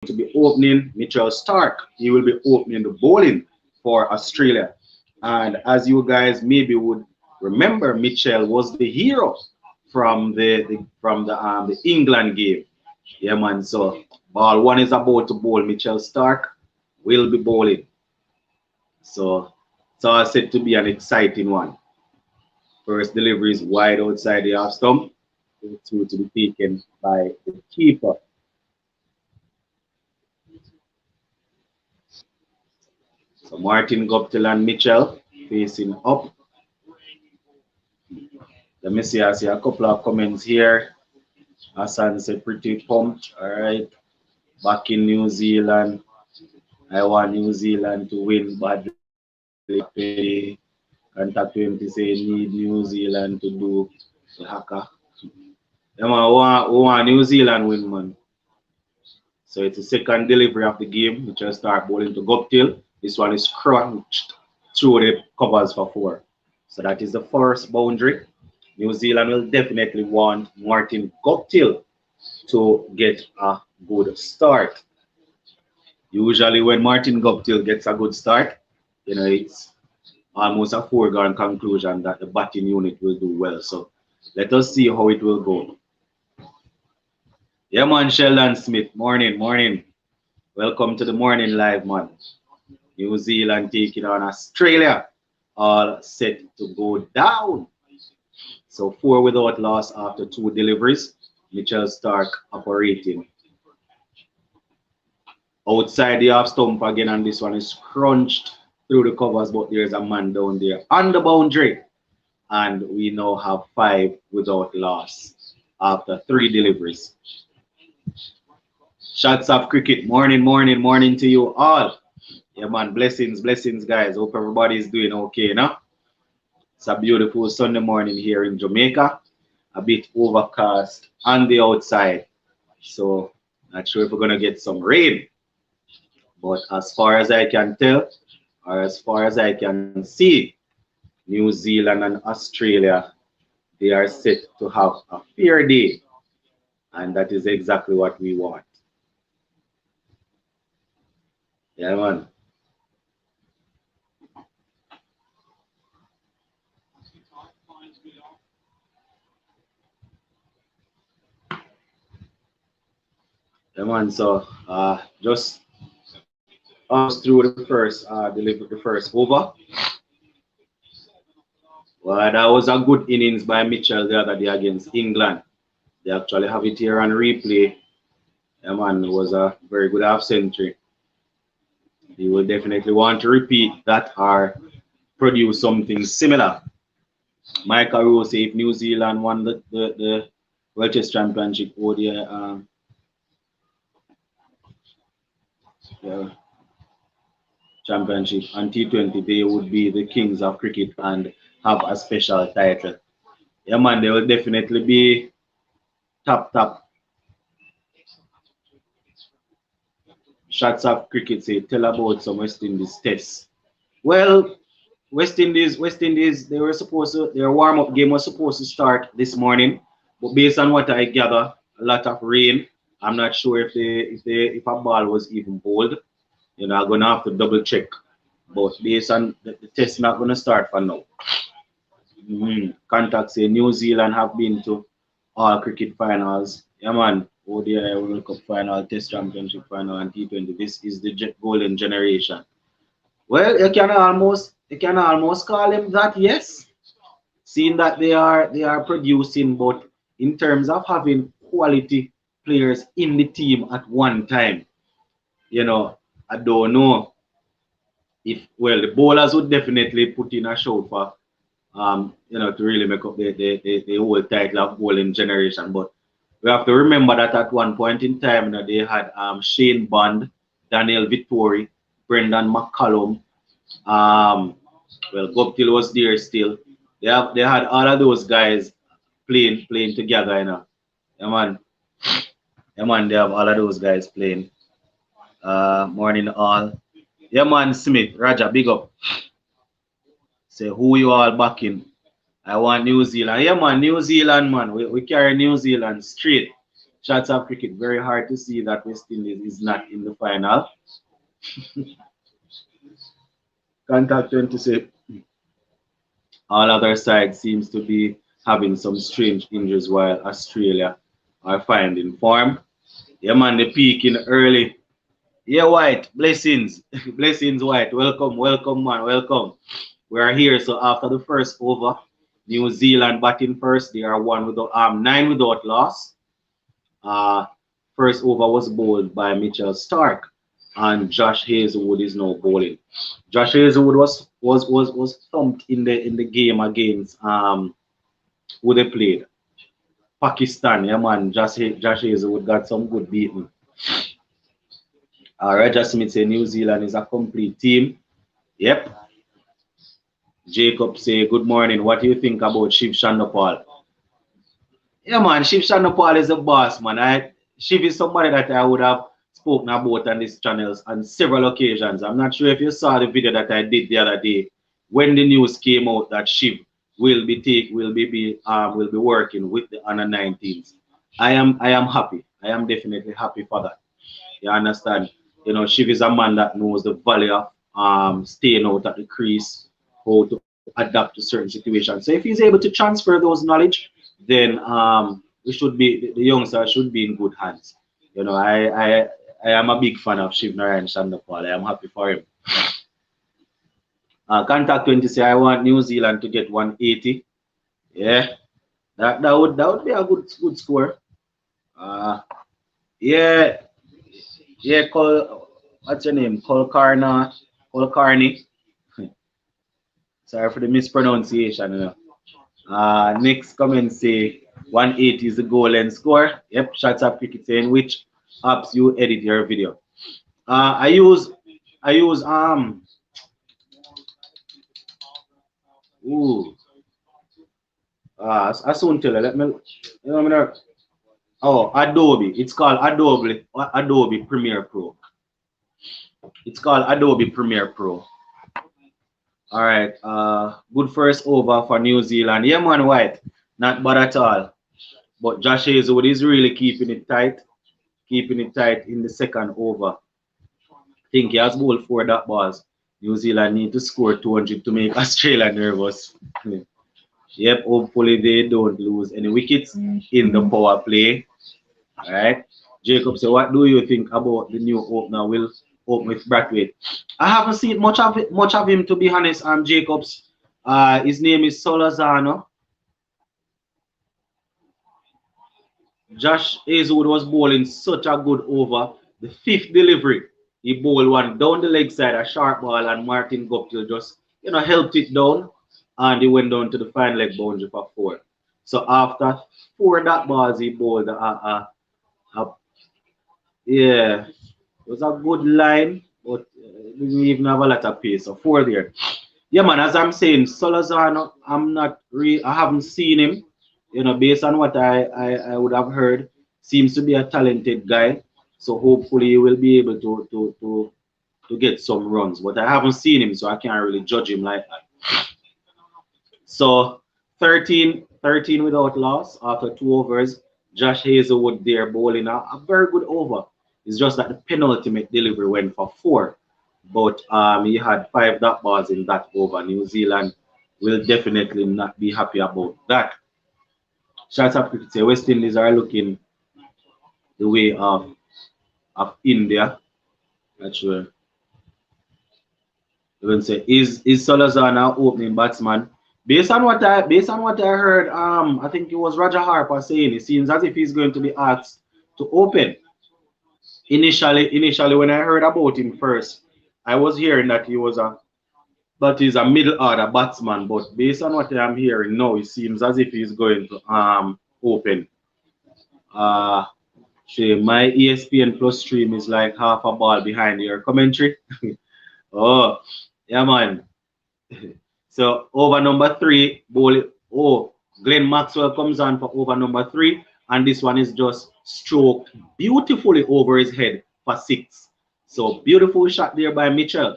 to be opening Mitchell Stark. He will be opening the bowling for Australia. And as you guys maybe would remember, Mitchell was the hero from the England game. Yeah, man. So ball one is about to bowl. Mitchell Stark will be bowling. So I said to be an exciting one. First delivery is wide outside the half stump. Two to be taken by the keeper. So Martin Guptill and Mitchell facing up. Let me see, I see a couple of comments here. Hassan said pretty pumped. All right. Back in New Zealand. I want New Zealand to win badly. Contact 20 say need New Zealand to do the haka. Yeah, man, we want New Zealand win, man. So it's the second delivery of the game, which will start bowling to Guptill. This one is crunched through the covers for 4. So that is the first boundary. New Zealand will definitely want Martin Guptill to get a good start. Usually when Martin Guptill gets a good start, it's almost a foregone conclusion that the batting unit will do well. So let us see how it will go. Yeah, man, Sheldon Smith. Morning, morning. Welcome to the morning live, man. New Zealand taking on Australia. All set to go down. So 4 without loss after 2 deliveries. Mitchell Stark operating. Outside the half stump again, and this one is crunched through the covers, but there's a man down there on the boundary. And we now have 5 without loss after 3 deliveries. Shots of cricket. Morning, morning, morning to you all. Yeah, man. Blessings, blessings, guys. Hope everybody is doing okay now. It's a beautiful Sunday morning here in Jamaica. A bit overcast on the outside. So, not sure if we're going to get some rain. But as far as I can tell, or as far as I can see, New Zealand and Australia, they are set to have a fair day. And that is exactly what we want. Yeah, man. Yeah, man. So just almost through the first deliver the first over. Well, that was a good innings by Mitchell the other day against England. They actually have it here on replay. Yeah, man, it was a very good half century. He will definitely want to repeat that or produce something similar. Michael Rose, if New Zealand won the World Chess Championship ODI championship and T20, they would be the kings of cricket and have a special title. Yeah, man, they will definitely be top. Shots of cricket say tell about some West Indies tests. Well, West Indies, their warm-up game was supposed to start this morning, but based on what I gather, a lot of rain. I'm not sure if a ball was even bowled. I'm gonna have to double check. But based on the test, not gonna start for now. Contacts say New Zealand have been to all cricket finals. Yeah, man. ODI World Cup final, Test Championship final, and T20. This is the golden generation. Well, you can almost call them that, yes. Seeing that they are producing, but in terms of having quality players in the team at one time, I don't know if the bowlers would definitely put in a show for to really make up the whole title of golden generation. But we have to remember that at one point in time, they had Shane Bond, Daniel Vittori, Brendan McCullum. Guptill was there still. They had all of those guys playing together, Yeah, man. Yeah, man, they have all of those guys playing. Morning all. Yeah, man, Smith, Raja, big up. Say who you all backing. I want New Zealand. Yeah, man, New Zealand, man. We carry New Zealand straight. Shots of cricket. Very hard to see that West Indies is not in the final. Contact 20 say all other sides seems to be having some strange injuries while Australia are finding form. Yeah, man, the peaking early. Yeah, White, blessings. Blessings, White. Welcome, welcome, man, welcome. We are here. So after the first over, New Zealand batting first. They are nine without loss. Uh, First over was bowled by Mitchell Stark, and Josh Hazelwood is now bowling. Josh Hazelwood was thumped in the game against who they played. Pakistan, yeah man. Josh Hazelwood got some good beating. Roger Smith say New Zealand is a complete team. Yep. Jacob say good morning. What do you think about Shiv Chandapal? Yeah, man, Shiv Chandapal is a boss, man. Shiv is somebody that I would have spoken about on these channels on several occasions. I'm not sure if you saw the video that I did the other day when the news came out that Shiv will be working with the under 19s. I am happy. I am definitely happy for that. You understand? You know, Shiv is a man that knows the value of staying out at the crease, how to adapt to certain situations. So if he's able to transfer those knowledge, then we should be the youngster should be in good hands. You know, I am a big fan of Shiv Narayan Chandapal. I am happy for him. Contact 20 say I want New Zealand to get 180. Yeah, that would be a good score. Uh, yeah, yeah. What's your name? Cole Carney. Sorry for the mispronunciation. You know. Next comment say 180 is the goal and score. Yep, shots up cricket saying which apps you edit your video. I use ooh I soon tell you. Let me you know, oh, Adobe. It's called Adobe Premiere Pro. It's called Adobe Premiere Pro. All right. Good first over for New Zealand. Yeah, man, White. Not bad at all. But Josh Hazelwood is really keeping it tight in the second over. I think he has bowled 4 dot balls. New Zealand need to score 200 to make Australia nervous. Yep, hopefully they don't lose any wickets in the power play. All right. Jacob, so what do you think about the new opener will open with Brathwaite? I haven't seen much of him to be honest. Jacobs. His name is Solazano. Josh Hazelwood was bowling such a good over. The fifth delivery, he bowled one down the leg side, a sharp ball, and Martin Guptill just helped it down, and he went down to the fine leg boundary for 4. So after 4 dot balls, he bowled yeah, it was a good line, but didn't even have a lot of pace. So 4 there. Yeah, man. As I'm saying, Solazano, I haven't seen him. Based on what I would have heard, seems to be a talented guy. So hopefully he will be able to get some runs. But I haven't seen him, so I can't really judge him like that. So 13 without loss after 2 overs. Josh Hazelwood there bowling a very good over. It's just that the penultimate delivery went for 4. But he had 5 dot balls in that over. New Zealand will definitely not be happy about that. Shots of cricket say West Indies are looking the way of India. That's sure. Even say is Salazar now opening batsman? Based on what I heard, I think it was Roger Harper saying it seems as if he's going to be asked to open. Initially when I heard about him first, I was hearing that he's a middle order batsman, but based on what I'm hearing now, it seems as if he's going to open. My ESPN Plus stream is like half a ball behind your commentary. Oh, yeah, man. So over number 3, Glenn Maxwell comes on for over number 3, and this one is just stroked beautifully over his head for 6. So beautiful shot there by Mitchell.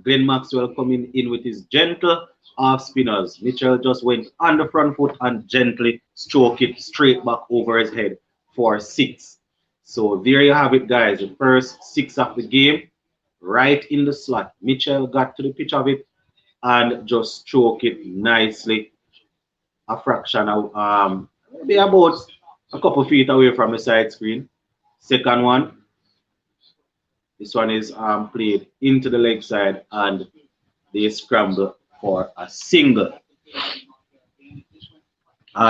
Glenn Maxwell coming in with his gentle off spinners. Mitchell just went on the front foot and gently stroke it straight back over his head for 6. So there you have it, guys. The first 6 of the game, right in the slot. Mitchell got to the pitch of it and just stroke it nicely, a fraction of maybe about a couple feet away from the side screen. Second one, this one is played into the leg side and they scramble for a single.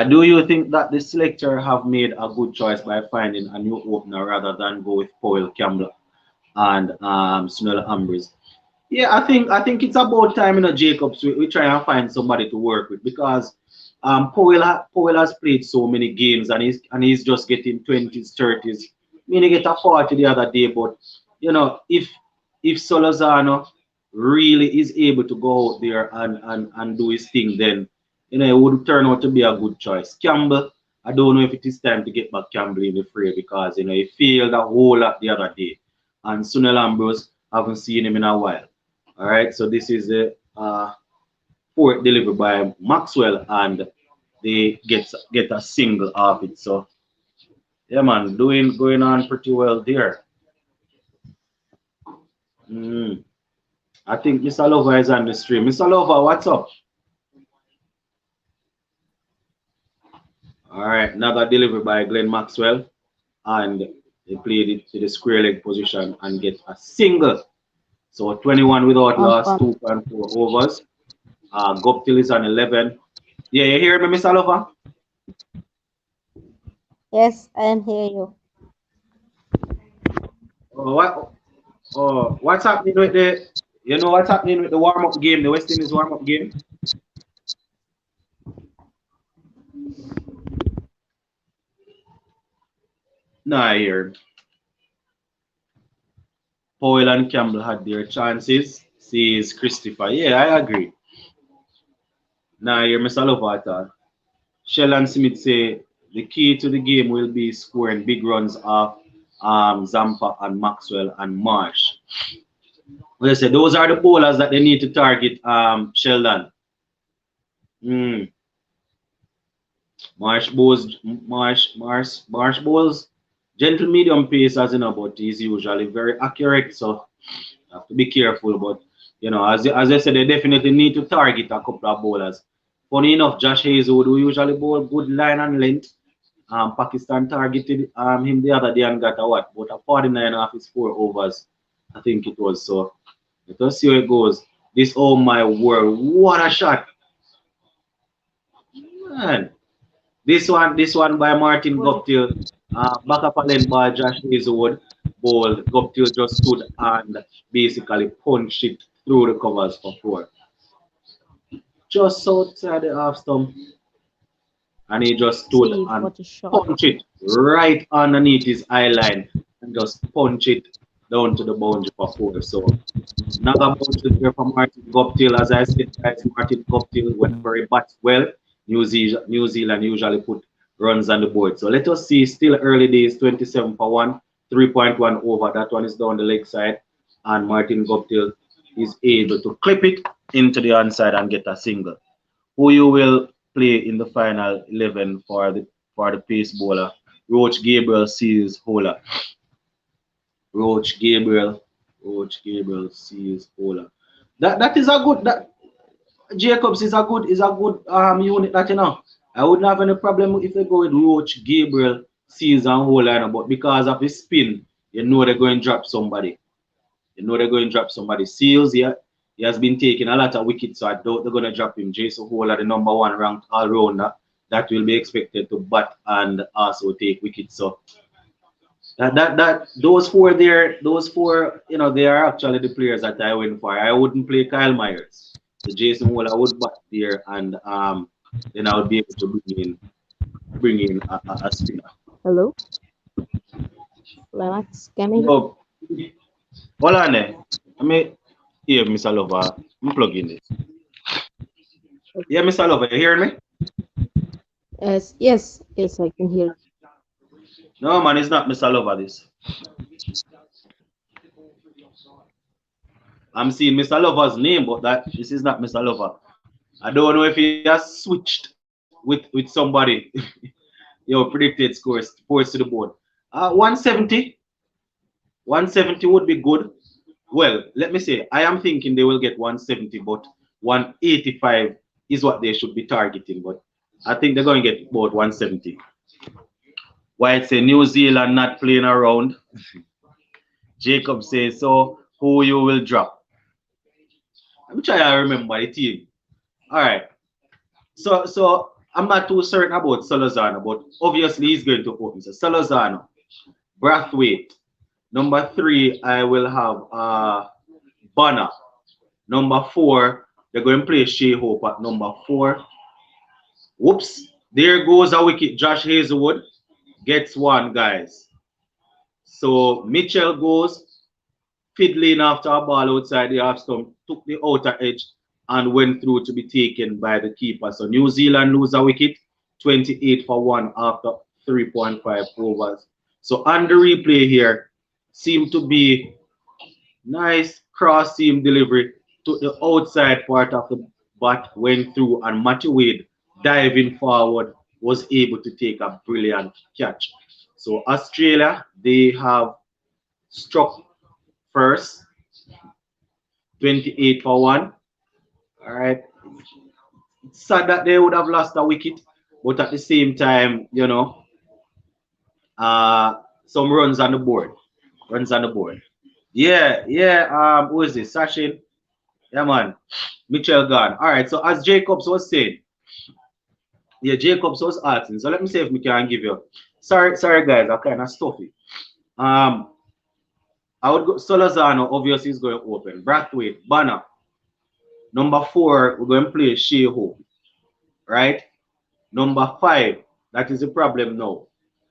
Do you think that the selector have made a good choice by finding a new opener rather than go with Powell Campbell and Sunil Ambrose? Yeah, I think it's about time, Jacobs. We try and find somebody to work with because Powell has played so many games and he's just getting 20s, 30s. I mean, he get a 40 the other day, but if Solozano really is able to go out there and do his thing, then it would turn out to be a good choice. Campbell, I don't know if it is time to get back Campbell in the fray because he failed a whole lot the other day. And Sunil Ambrose, haven't seen him in a while. All right, so this is the fourth delivered by Maxwell, and they get a single off it. So yeah, man, going on pretty well there. I think Mr. Lover is on the stream. Mr. Lover, what's up? All right, another delivery by Glenn Maxwell, and they played it to the square leg position and get a single. So 21 without loss, 2.4 overs. Guptill is on 11. Yeah, you hear me, Mr. Lover? Yes, I am hear you. What's happening with what's happening with the warm-up game, the West Indies warm-up game? No, I hear. Powell and Campbell had their chances, says Christopher. Yeah, I agree. Now, I hear Mr. Lover at all. Sheldon Smith say the key to the game will be scoring big runs off Zampa and Maxwell and Marsh. Well, I say those are the bowlers that they need to target, Sheldon. Marsh bowls gentle medium pace, as but he's usually very accurate, so you have to be careful. But as I said, they definitely need to target a couple of bowlers. Funny enough, Josh Hazelwood, who usually bowl good line and length, Pakistan targeted him the other day and got a what? About a 49 off his 4 overs, I think it was. So let us see how it goes. This, oh my word, what a shot! Man, this one by Martin Guptill, back up a lane by Josh Hazelwood, ball. Guptill just stood and basically punched it through the covers for 4. Just outside the half stump, and he just stood See and what a shot. punch it right underneath his eye line and just punch it down to the boundary for 4. So another boundary there for Martin Guptill. As I said, guys, Martin Guptill, whenever he bats well, New Zealand usually put runs on the board. So let us see, still early days, 27 for 1, 3.1 over. That one is down the leg side, and Martin Guptill is able to clip it into the onside and get a single. Who you will play in the final 11 for the pace bowler? Roach Gabriel sees Hola. Roach Gabriel sees Hola. That is a good Jacobs is a good unit that I wouldn't have any problem if they go with Roach, Gabriel, Seals and Hola, but because of his spin, they're going to drop somebody. They're going to drop somebody. Seals, yeah, he has been taking a lot of wickets, so I doubt they're going to drop him. Jason Hola, the #1 ranked all-rounder, that will be expected to bat and also take wickets. So those four there, they are actually the players that I went for. I wouldn't play Kyle Myers. So Jason Hola would bat there, and then I would be able to bring in a spinner. Hello? Max, can I? Oh, hold on there. I mean, here, Mr. Lover, I'm plugging this. Yeah, Mr. Lover, you hear me? Yes, I can hear. No, man, it's not Mr. Lover, this. I'm seeing Mr. Lover's name, but this is not Mr. Lover. I don't know if he has switched with somebody. Yeah, Your predicted scores to the board. 170. 170 would be good. Well, let me say, I am thinking they will get 170, but 185 is what they should be targeting. But I think they're going to get about 170. Why it's a New Zealand not playing around. Jacob says, so who you will drop? I'm trying to remember the team. All right. So I'm not too certain about Salazar, but obviously he's going to open. So Salazar, Brathwaite. Number 3, I will have Bonner. Number 4, they're going to play Shea Hope at number 4. Whoops. There goes a wicket. Josh Hazelwood gets one, guys. So Mitchell goes, fiddling after a ball outside the half stump, took the outer edge and went through to be taken by the keeper. So New Zealand lose a wicket, 28 for 1 after 3.5 overs. So on the replay here, seemed to be nice cross seam delivery to the outside part of the bat, went through, and Matthew Wade diving forward was able to take a brilliant catch. So Australia, they have struck first, 28 for 1. All right. It's sad that they would have lost a wicket, but at the same time, you know, some runs on the board. Runs on the board. Yeah. Who is this? Sachin. Yeah, man. Mitchell gone. All right. So as Jacobs was saying, yeah, Jacobs was asking. So let me see if we can give you. Sorry, guys. I kind of stuffy. I would go. Solazano obviously is going to open. Brathwaite, Banner. Number 4, we're going to play Shea Hope. Right? Number 5, that is the problem now.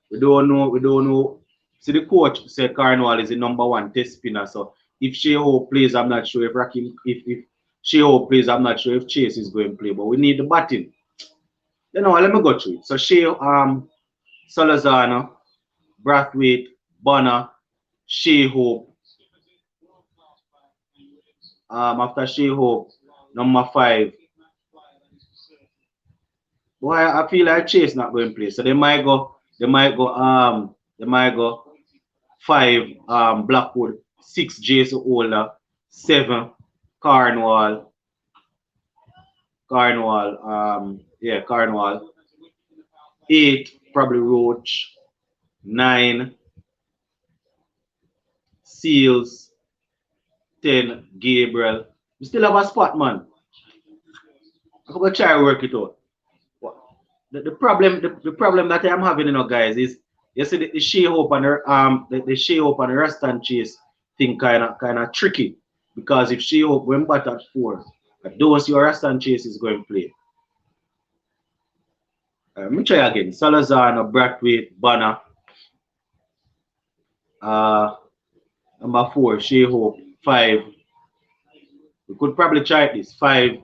We don't know. See, the coach said Carnival is the number 1 test spinner. So if Shea Hope plays, I'm not sure if Rakim, if Shea Hope plays, I'm not sure if Chase is going to play. But we need the batting. You know, let me go through it. So Shea, Salazar, Brathwaite, Bonner, Shea Hope. After Shea Hope, number 5. Boy, I feel like Chase not going to play. So they might go 5 Blackwood, 6 Jason Ola, 7 Carnival. Carnival, 8 probably Roach, 9 Seals, 10 Gabriel. We still have a spot, man. I'm gonna try to work it out. The problem that I'm having, you know, guys, is you see the Shea Hope and the Shea Hope and the Rastan Chase thing kind of tricky, because if Shea Hope went back at 4, those your Rastan Chase is going to play. Let me try again. Salazar, Brathwaite, Banner. Number 4, Shea Hope. 5. We could probably try this. 5,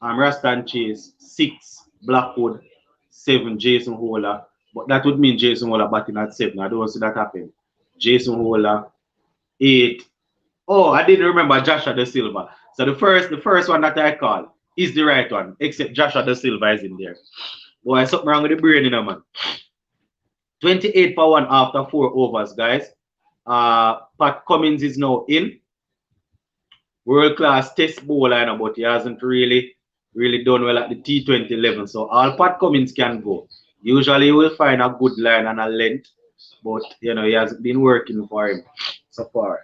Rastan Chase. 6, Blackwood. 7, Jason Hola. But that would mean Jason Hola batting at 7. I don't see that happen. Jason Hola. 8. Oh, I didn't remember Joshua De Silva. So the first one that I called is the right one, except Joshua De Silva is in there. Boy, something wrong with the brain, you know, man. 28 for 1 after 4 overs, guys. Pat Cummins is now in. World-class test bowler, you know, but he hasn't really done well at the T20 level. So all Pat Cummins can go. Usually you will find a good line and a length, but you know, he hasn't been working for him so far.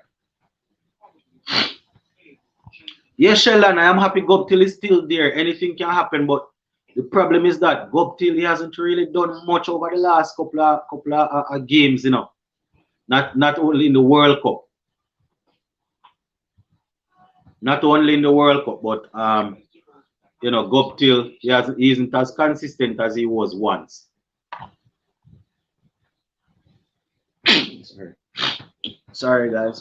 Yes, Sheldon, I am happy Guptill is still there. Anything can happen, but the problem is that Guptill, he hasn't really done much over the last couple of games, you know. Not only in the World Cup. Not only in the World Cup, but you know, Guptill, he isn't as consistent as he was once. Sorry, guys.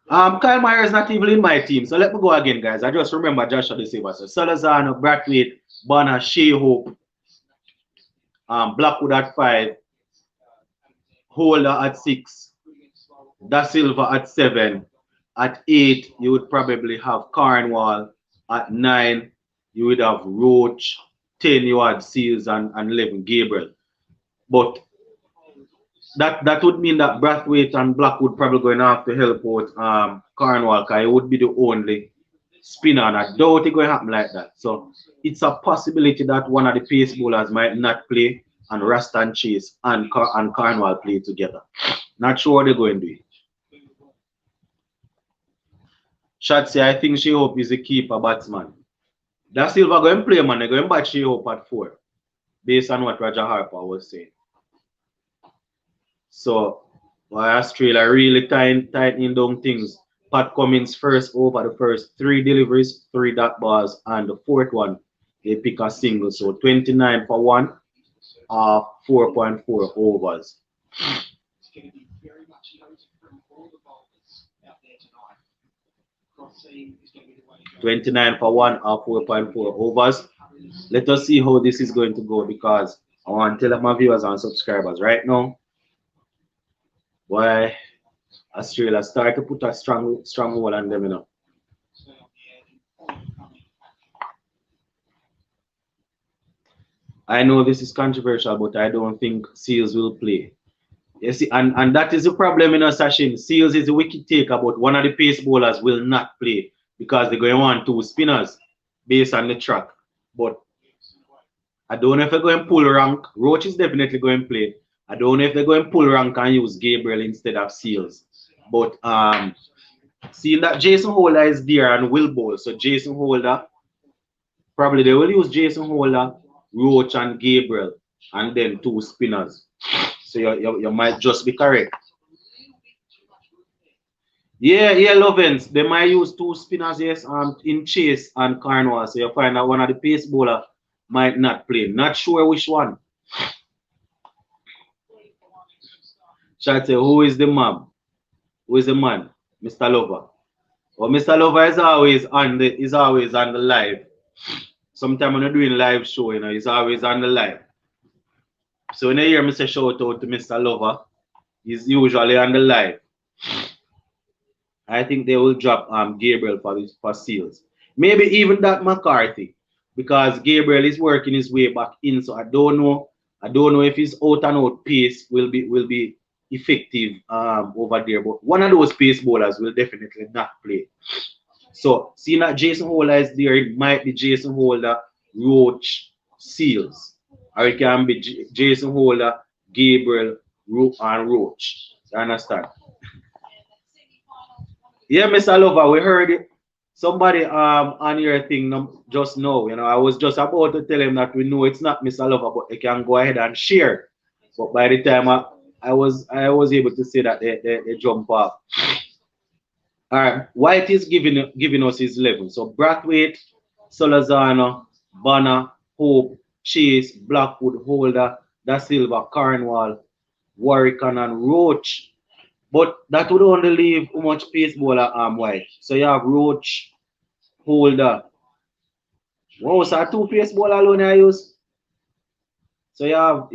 Kyle Meyer is not even in my team, so let me go again, guys. I just remember Joshua De Silva. So Salazar, Brathwaite, Bonner, Shea Hope, Blackwood at 5, Holder at 6, Da Silva at 7. At 8, you would probably have Carnwall. At 9, you would have Roach. 10, you had Seals, and 11, Gabriel. But that would mean that Brathwaite and Blackwood probably going to have to help out Cornwall, because it would be the only spinner, and I doubt it's going to happen like that. So it's a possibility that one of the pace bowlers might not play, and Rastan Chase and Cornwall play together. Not sure what they're going to do. Shatsi, I think Shea Hope is a keeper batsman. Da Silva going to play, man. They're going to bat Shea Hope at 4, based on what Roger Harper was saying. So, Australia really tightening down things. Pat Cummins first over the first 3 deliveries, 3 dot balls, and the fourth one, they pick a single. So 29 for 1, 4.4 overs. 29 for 1, 4.4 overs. Let us see how this is going to go, because I want to tell my viewers and subscribers right now why Australia start to put a strong hold on them, you know. I know this is controversial, but I don't think Seals will play. You see, and that is the problem in a session. Seals is a wicket taker, but one of the pace bowlers will not play because they're going to want 2 spinners based on the track. But I don't know if they're going to pull rank. Roach is definitely going to play. I don't know if they're going to pull rank and use Gabriel instead of Seals. But seeing that Jason Holder is there and will bowl, so Jason Holder, probably they will use Jason Holder, Roach, and Gabriel, and then 2 spinners. So you might just be correct. Yeah, Lovens. They might use 2 spinners, yes, in Chase and Cornwall. So you find that one of the pace bowler might not play. Not sure which one. Shall I say, who is the man? Who is the man? Mr. Lover. Well, Mr. Lover is always on the live. Sometimes when you're doing live show, you know, he's always on the live. So when you hear me say shout out to Mr. Lover, he's usually on the live. I think they will drop Gabriel for Seals. Maybe even that McCarthy, because Gabriel is working his way back in. So I don't know. I don't know if his out and out pace will be effective over there. But one of those pace bowlers will definitely not play. So seeing that Jason Holder is there, it might be Jason Holder, Roach, Seals. Or it can be Jason Holder, Gabriel, and Roach. You understand? Yeah, Mr. Lover, we heard it. Somebody on your thing just now. You know, I was just about to tell him that we know it's not Mr. Lover, but they can go ahead and share. But by the time I was able to say that they jump off. All right, White is giving us his 11. So Brathwaite, Solazano, Banner, Hope, Chase, Blackwood, Holder, Da Silva, Cornwall, Warwickon, and Roach. But that would only leave how much pace bowler White. So you have Roach, Holder. Wow, so 2 pace bowler alone I use. So you have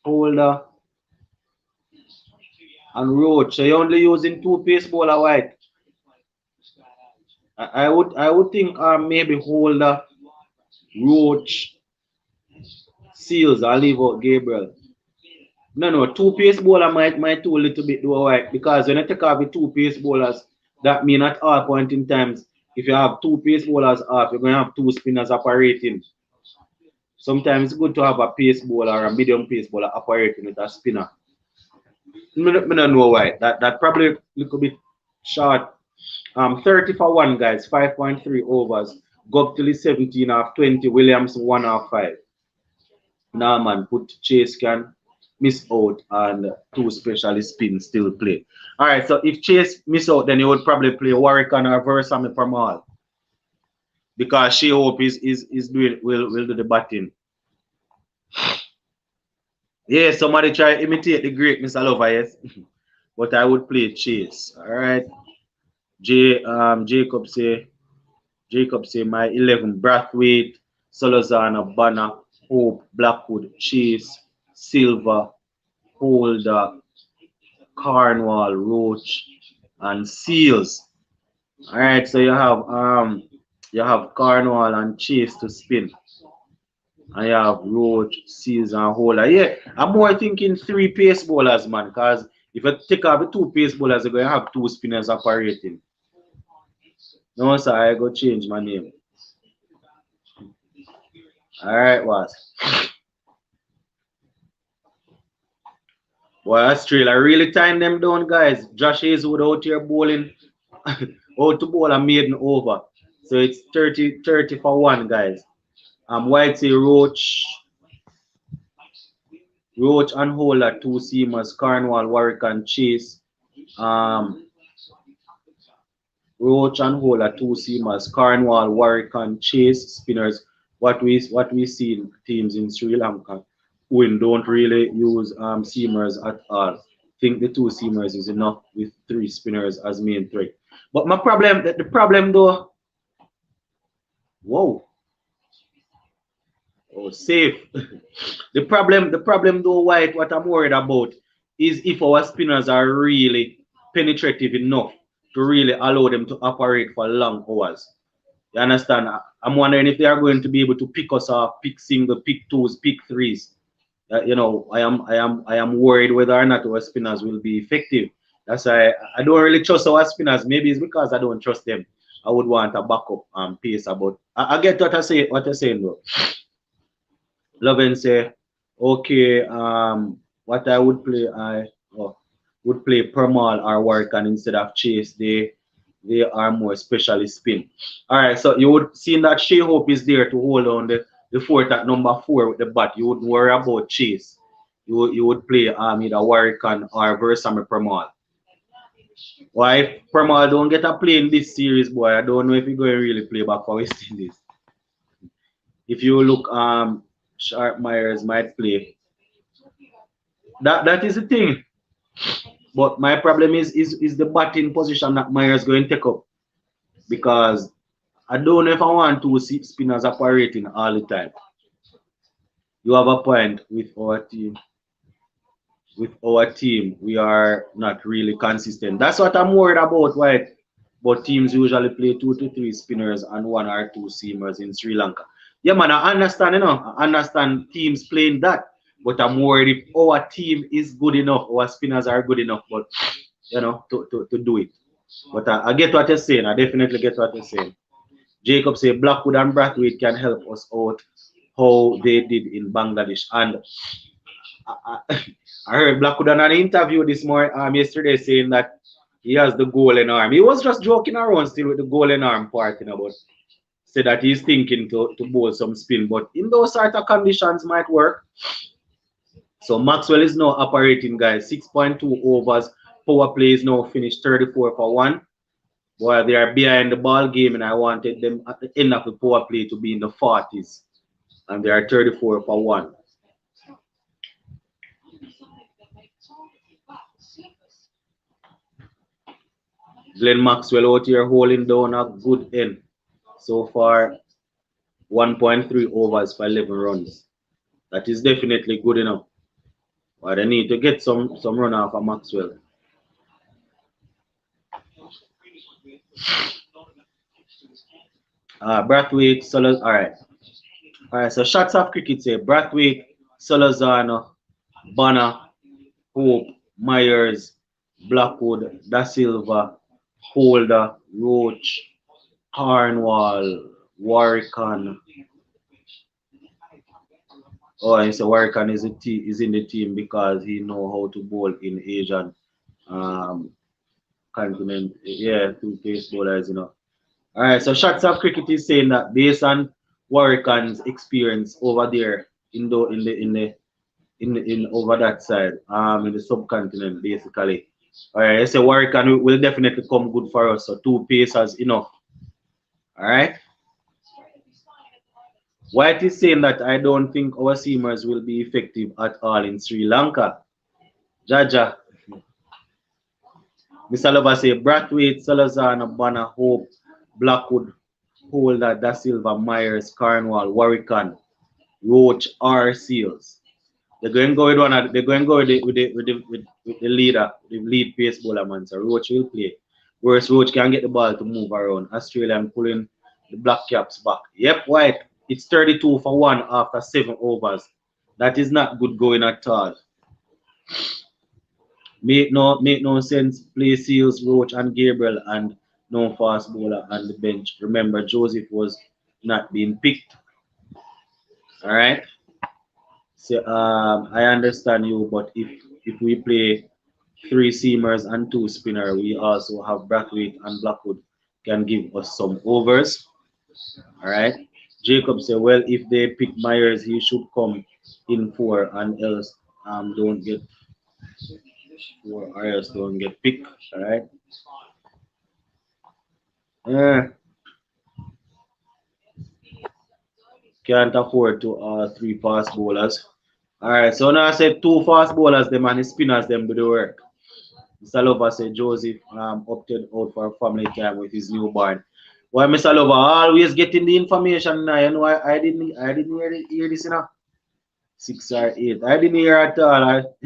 Holder and Roach. So you're only using 2 pace bowler White. I would think maybe Holder, Roach, Seals, I'll leave out Gabriel. No, 2 pace bowler might do a little bit do White, because when you take off the 2 pace bowlers, that means at all point in times, if you have 2 pace bowlers off, you're going to have 2 spinners operating. Sometimes it's good to have a pace bowler or a medium pace bowler operating with a spinner. I don't know why. That probably a little bit short. 30 for 1, guys, 5.3 overs. Guptill 17 off 20, Williams 1 off 5. Norman put Chase can miss out, and 2 specialist spins still play. All right, so if Chase miss out, then he would probably play Warwickon or Versamy from all, because Shea Hope is doing will do the batting. Yeah, somebody try imitate the great Mr. Lover, yes. But I would play Chase. All right. Jacob say my 11: Brathwaite, Solozana, Banner, Hope, Blackwood, Chase, Silver, Holder, Cornwall, Roach, and Seals. All right, so you have Cornwall and Chase to spin, I have Roach, Seals, and Holder. Yeah, I'm more thinking three pace bowlers, man. Because if you take out the two pace bowlers, you're going to have two spinners operating. No, sir, I go change my name. All right, what? Well, Australia really tying them down, guys. Josh Hazelwood out here bowling, out to bowl a maiden over. So it's 30 for one, guys. Whitey, Roach and Holder, two seamers, Cornwall, Warwick, and Chase. Um, Roach and Holder, two seamers, Cornwall, Warwick, and Chase spinners. What we see in teams in Sri Lanka who don't really use seamers at all. Think the two seamers is enough with three spinners as main threat. But my problem, the problem though, whoa, oh safe. the problem though, White, what I'm worried about is if our spinners are really penetrative enough to really allow them to operate for long hours. You understand? I'm wondering if they are going to be able to pick us off, pick single, pick twos, pick threes. I am worried whether or not our spinners will be effective. That's why I don't really trust our spinners. Maybe it's because I don't trust them. I would want a backup pacer, but I get what you're saying though. Lovin say, okay, what I would play, would play Permal or Warrican instead of Chase. They are more specially spin. All right, so you would see that Shea Hope is there to hold on the fourth at number 4 with the bat. You wouldn't worry about Chase. You would play either Warrican or Versame Permal. Why if Permal don't get a play in this series, boy, I don't know if he's going to really play back for West Indies. If you look, Sharp Myers might play. That is the thing. But my problem is the batting position that Myers going to take up. Because I don't know if I want two spinners operating all the time. You have a point with our team. With our team, we are not really consistent. That's what I'm worried about, right? But teams usually play 2 to 3 spinners and 1 or 2 seamers in Sri Lanka. Yeah, man, I understand, I understand teams playing that. But I'm worried if our team is good enough, our spinners are good enough, but to do it. But I get what you're saying. I definitely get what you're saying. Jacob say Blackwood and Brathwaite can help us out how they did in Bangladesh. And I, I heard Blackwood on an interview this morning, yesterday, saying that he has the golden arm. He was just joking around still with the golden arm part, but said that he's thinking to bowl some spin. But in those sort of conditions might work. So Maxwell is now operating, guys. 6.2 overs. Power play is now finished 34 for 1. While they are behind the ball game, and I wanted them at the end of the power play to be in the 40s. And they are 34 for 1. Glenn Maxwell out here holding down a good end. So far, 1.3 overs for 11 runs. That is definitely good enough. But they need to get some run off of Maxwell. Brathwaite, Salazar. All right. So shots of cricket say Brathwaite, Salazar, Banner, Hope, Myers, Blackwood, Da Silva, Holder, Roach, Cornwall, Warrican. Oh, and so Warrican is in the team because he know how to bowl in Asian continent. Yeah, 2 pace bowlers. All right, so shots of cricket is saying that based on Warrican's experience over there in over that side, in the subcontinent, basically. All right, I say Warrican will definitely come good for us. So 2 pacers enough. All right. White is saying that I don't think our seamers will be effective at all in Sri Lanka. Jaja. Mr. Lover say Brathwaite, Salazar, Banner, Hope, Blackwood, Holder, Da Silva, Myers, Cornwall, Warrican, Roach, or Seals. They're going to go with one. They're going to go with the leader, the lead pace bowler man. So Roach will play. Whereas Roach can get the ball to move around. Australian pulling the Black Caps back. Yep, White. It's 32 for 1 after 7 overs. That is not good going at all. Make no sense. Play Seals, Roach, and Gabriel, and no fast bowler on the bench. Remember, Joseph was not being picked. All right. So I understand you, but if we play three seamers and two spinner, we also have Brathwaite and Blackwood can give us some overs. All right. Jacob said, well, if they pick Myers, he should come in four, and else don't get four, or else don't get picked. All right. Yeah, can't afford to three fast bowlers. All right. So now I said two fast bowlers, them and the spinners, them do the work. Mr. Lover said Joseph opted out for family time with his newborn. Why Mr. Lover always getting the information now? You know I didn't hear this, you know. 6 or 8. I didn't hear at all.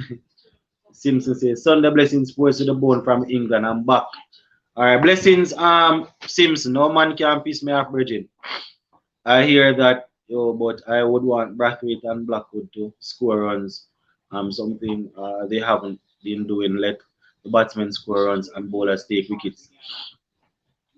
Simpson says Sunday blessings sports to the bone from England. I'm back. Alright, blessings Simpson. No man can piss me off, Bridget. I hear that but I would want Brathwaite and Blackwood to score runs. Something they haven't been doing. Let the batsmen score runs and bowlers take wickets.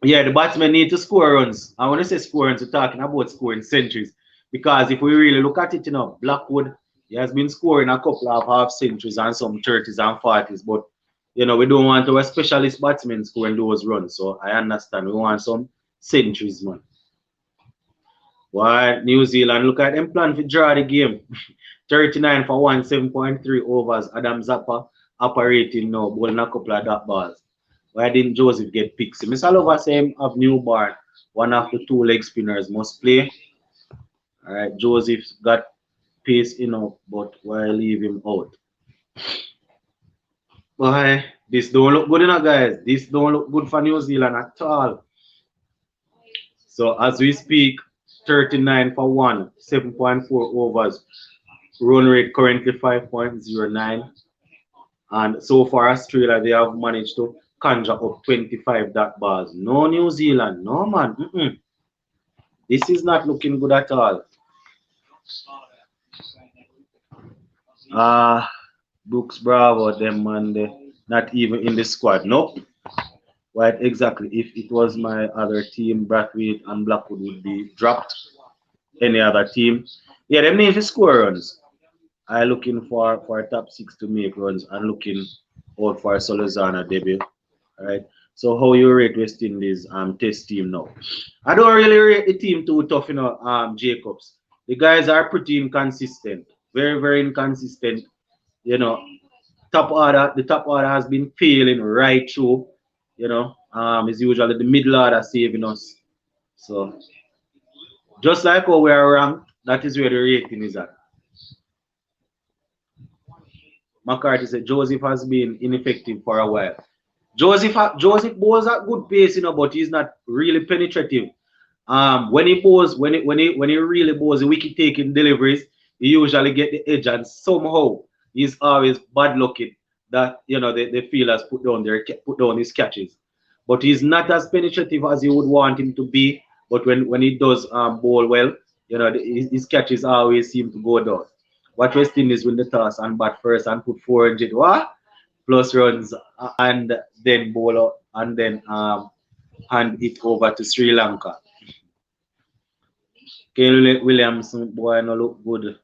Yeah, the batsmen need to score runs. I want to say score runs, we're talking about scoring centuries. Because if we really look at it, Blackwood, he has been scoring a couple of half centuries and some 30s and 40s. But, we don't want our specialist batsmen scoring those runs. So I understand. We want some centuries, man. Why New Zealand, look at them plan to draw the game. 39 for 1, 7.3 overs. Adam Zappa operating now, bowling a couple of dot balls. Why didn't Joseph get picked? See, Mr. Lover same of newborn. One of the two leg spinners must play. Alright, Joseph got pace enough, but why leave him out? Why? This don't look good enough, guys. This don't look good for New Zealand at all. So as we speak, 39 for 1, 7.4 overs. Run rate currently 5.09. And so far, Australia, they have managed to conjure up 25 dot balls. No New Zealand, no man. This is not looking good at all. Brooks Bravo, them man, they not even in the squad. Nope. Right, exactly. If it was my other team, Brathwaite and Blackwood would be dropped. Any other team. Yeah, them need to score runs. I looking for a top six to make runs and looking out for Solozana debut. All right. So how you rate West Indies test team now? I don't really rate the team too tough, Jacobs. The guys are pretty inconsistent. Very, very inconsistent. You know, the top order has been failing right through. It's usually the middle order saving us. So just like how we are ranked, that is where the rating is at. McCarthy said Joseph has been ineffective for a while. Joseph bowls at good pace, but he's not really penetrative. When he bowls, when he really bowls the wicket taking deliveries, he usually get the edge, and somehow he's always bad looking that the fielders put down his catches. But he's not as penetrative as you would want him to be. But when he does bowl well, his catches always seem to go down. What West Indies win the toss and bat first and put 400 plus runs and then bowl out and then hand it over to Sri Lanka. Kane Williamson, boy, no look good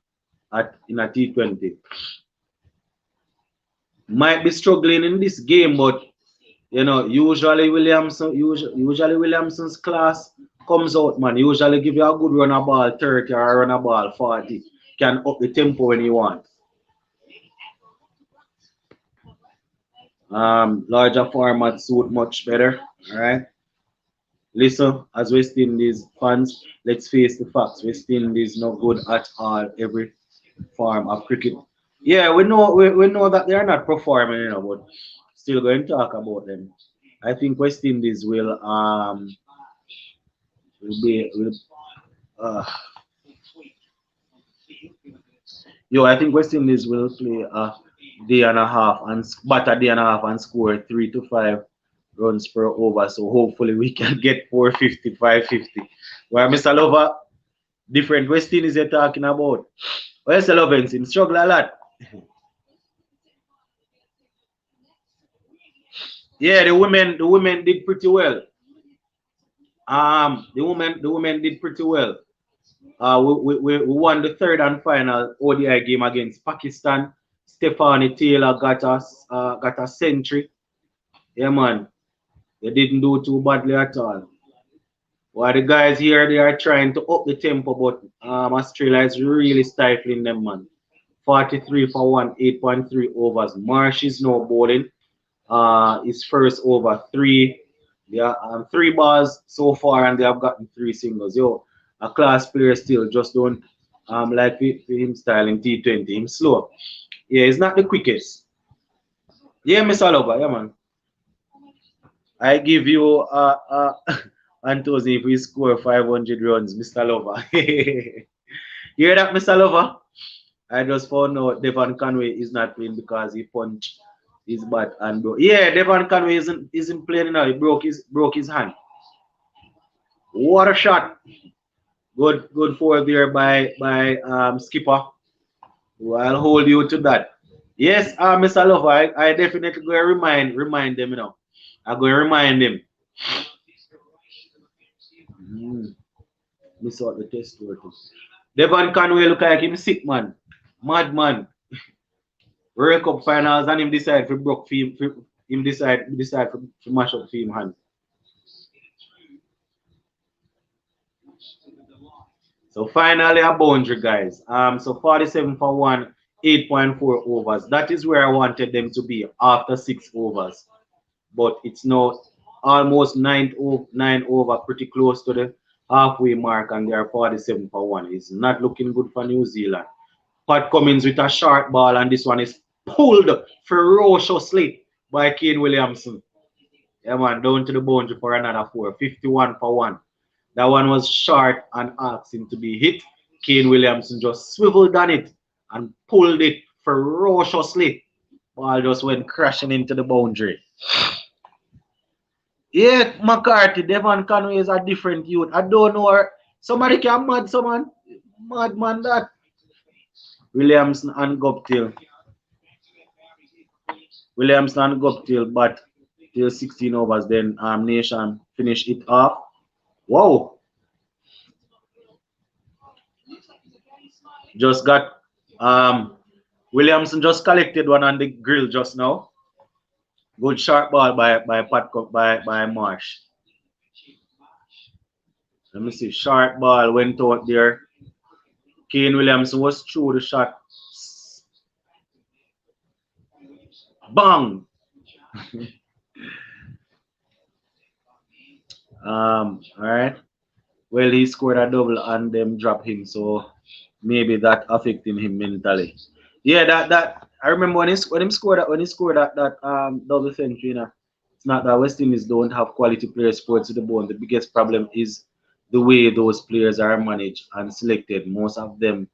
in a T20. Might be struggling in this game, but usually Williamson's class comes out, man. Usually give you a good run a ball 30 or a run a ball 40. Can up the tempo when you want. Larger format suit much better. All right. Listen, as West Indies fans, let's face the facts. West Indies not good at all. Every form of cricket. Yeah, we know that they are not performing, but still going to talk about them. I think West Indies will uh, I think West Indies will play a day and a half and bat a day and a half and score 3 to 5 runs per over. So hopefully we can get 450, 550. Well, Mr. Lover, Different West Indies you're talking about. Well, Sir Lovens, him struggle a lot. Yeah, the women did pretty well. The women did pretty well. We won the third and final ODI game against Pakistan. Stephanie Taylor got a century. Yeah, man. They didn't do too badly at all. While the guys here, they are trying to up the tempo, but Australia is really stifling them, man. 43 for 1, 8.3 overs. Marsh is now bowling. His first over three. They are three balls so far, and they have gotten three singles. Yo, a class player still just don't like him style in T20. Him slow. Yeah, he's not the quickest. Yeah, Mr. Lover, yeah, man. I give you Antosi if we score 500 runs, Mr. Lover. Hear that, Mr. Lover? I just found out Devon Conway is not playing because he punched his bat and broke. Yeah, Devon Conway isn't playing now. He broke his hand. What a shot! Good for there by skipper. Well, I'll hold you to that. Yes, Mr. Lover, I definitely go remind them, you know. I go remind them. Mm, miss out the test word too. Devon Conway look like him sick man. Mad man. World Cup finals and him decide for broke film him decide for mash up film hand. So finally a boundary guys. So 47 for 1, 8.4 overs. That is where I wanted them to be after 6 overs. But it's now almost 9 over, pretty close to the halfway mark, and they are 47 for 1. It's not looking good for New Zealand. Pat Cummins with a short ball, and this one is pulled ferociously by Kane Williamson. Yeah, man, down to the boundary for another 4. 51 for 1. That one was short and asked him to be hit. Kane Williamson just swiveled on it and pulled it ferociously. Ball just went crashing into the boundary. Yeah, McCarthy, Devon Conway is a different youth. I don't know her. Somebody can mad someone. Mad man that. Williamson and Guptill. Williamson and Guptill, but till 16 overs. Then Nation finish it off. Wow. Just got Williamson just collected one on the grill just now. Good sharp ball by Marsh. Let me see. Sharp ball went out there. Kane Williamson was through the shot. Bang! All right. Well, he scored a double and them drop him, so maybe that affecting him mentally. Yeah, that I remember when he scored that double century. You know, it's not that West Indies don't have quality players scored to the bone. The biggest problem is the way those players are managed and selected. Most of the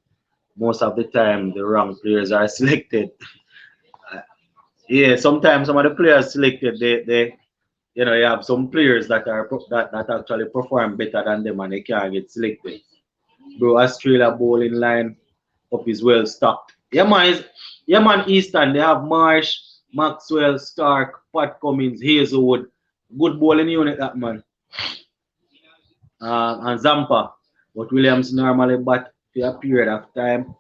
time, the wrong players are selected. Yeah, sometimes some of the players selected, they you have some players that actually perform better than them and they can't get selected. Bro, Australia bowling line up is well stocked. Yeah man, Eastern, they have Marsh, Maxwell, Stark, Pat Cummins, Hazelwood. Good bowling unit that man. And Zampa. But Williams normally bat for a period of time.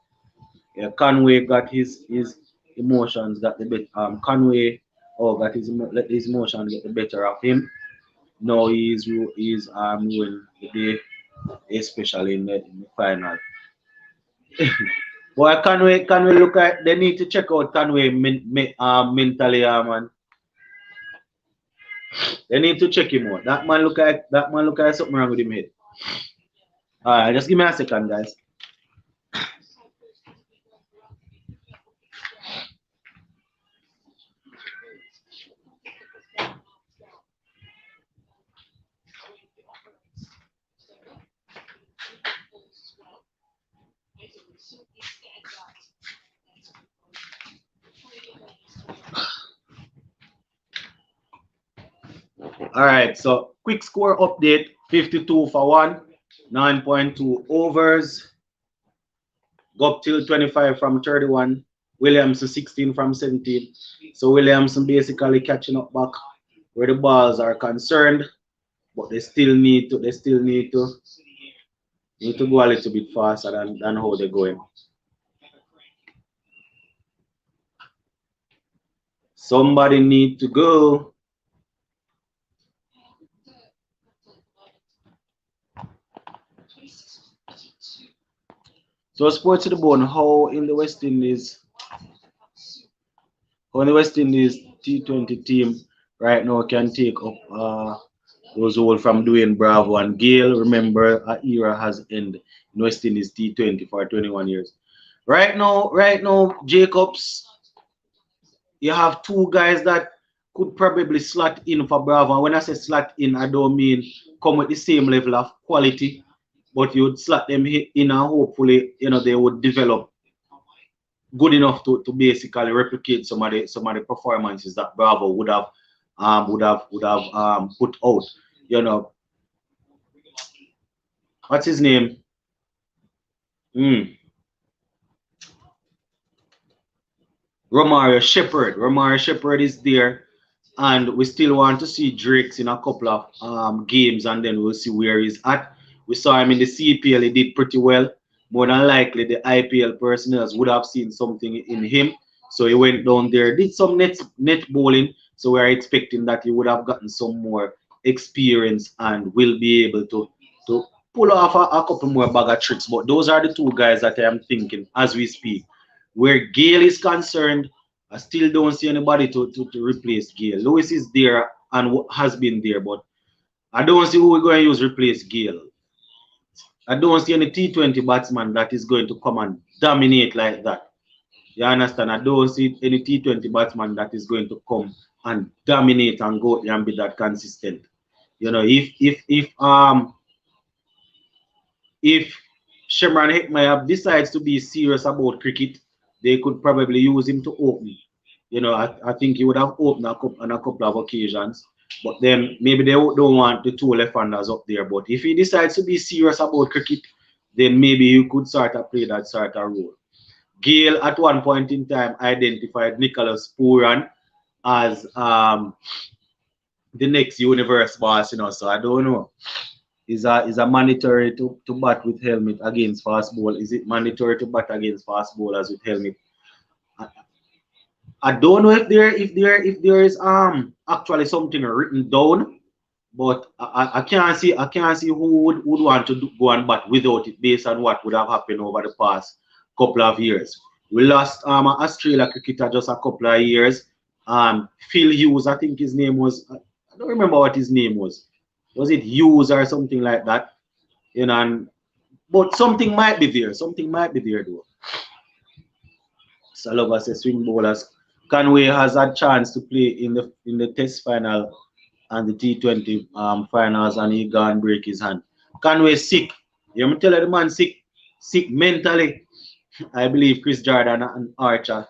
Yeah, Conway got his emotions got the bit Conway got let his emotions get the better of him. Now he's ruling the day, especially in the final. Boy, Conway look at they need to check out Conway mentally, man. They need to check him out. That man look like something wrong with him head. Alright, just give me a second, guys. Alright, so quick score update 52 for 1, 9.2 overs. Go up till 25 from 31. Williamson 16 from 17. So Williamson basically catching up back where the balls are concerned, but they still need to go a little bit faster than how they're going. Somebody need to go. So sports to the bone, how in the West Indies T20 team right now can take up those all from Dwayne Bravo and Gale. Remember, a era has ended in West Indies T20 for 21 years. Right now, Jacobs, you have two guys that could probably slot in for Bravo. And when I say slot in, I don't mean come with the same level of quality, but you would slot them in and hopefully, they would develop good enough to basically replicate some of the performances that Bravo would have put out. You know, what's his name? Mm. Romario Shepherd. Romario Shepherd is there, and we still want to see Drakes in a couple of games, and then we'll see where he's at. We saw him in the CPL; he did pretty well. More than likely, the IPL personnel would have seen something in him, so he went down there, did some net bowling. So we're expecting that he would have gotten some more experience and will be able to pull off a couple more bag of tricks. But those are the two guys that I am thinking as we speak. Where Gale is concerned, I still don't see anybody to replace Gale. Lewis is there and has been there, but I don't see who we're going to use replace Gale. I don't see any T20 batsman that is going to come and dominate like that. You understand? I don't see any T20 batsman that is going to come and dominate and go and be that consistent. If Shemran Hekmaya decides to be serious about cricket, they could probably use him to open. I think he would have opened on a couple of occasions. But then maybe they don't want the two left-handers up there. But if he decides to be serious about cricket, then maybe you could sort of play that sort of role. Gale at one point in time identified Nicholas Pooran as the next universe boss, so I don't know. Is a mandatory to bat with helmet against fast ball? Is it mandatory to bat against fast bowlers with helmet? I, I don't know if there is actually something written down, but I can't see who would want to go and bat without it based on what would have happened over the past couple of years. We lost an Australia cricketer just a couple of years. Phil Hughes, I think his name was. I don't remember what his name was. Was it Hughes or something like that? But something might be there. Something might be there though. Salova says swing bowlers. Conway has had chance to play in the Test final and the T20 finals, and he gone break his hand. Conway sick. You me tell you the man sick mentally. I believe Chris Jordan and Archer.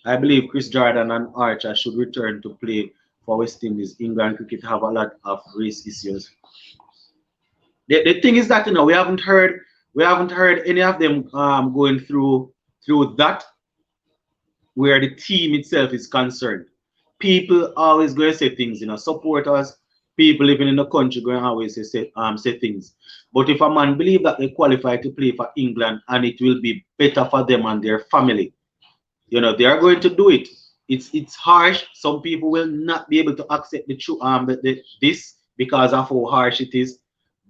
I believe Chris Jordan and Archer should return to play for West Indies. England cricket have a lot of race issues. The thing is that we haven't heard any of them going through that where the team itself is concerned. People always going to say things, supporters, people living in the country going to always say things. But if a man believe that they qualify to play for England and it will be better for them and their family, they are going to do it. It's harsh. Some people will not be able to accept the true this because of how harsh it is.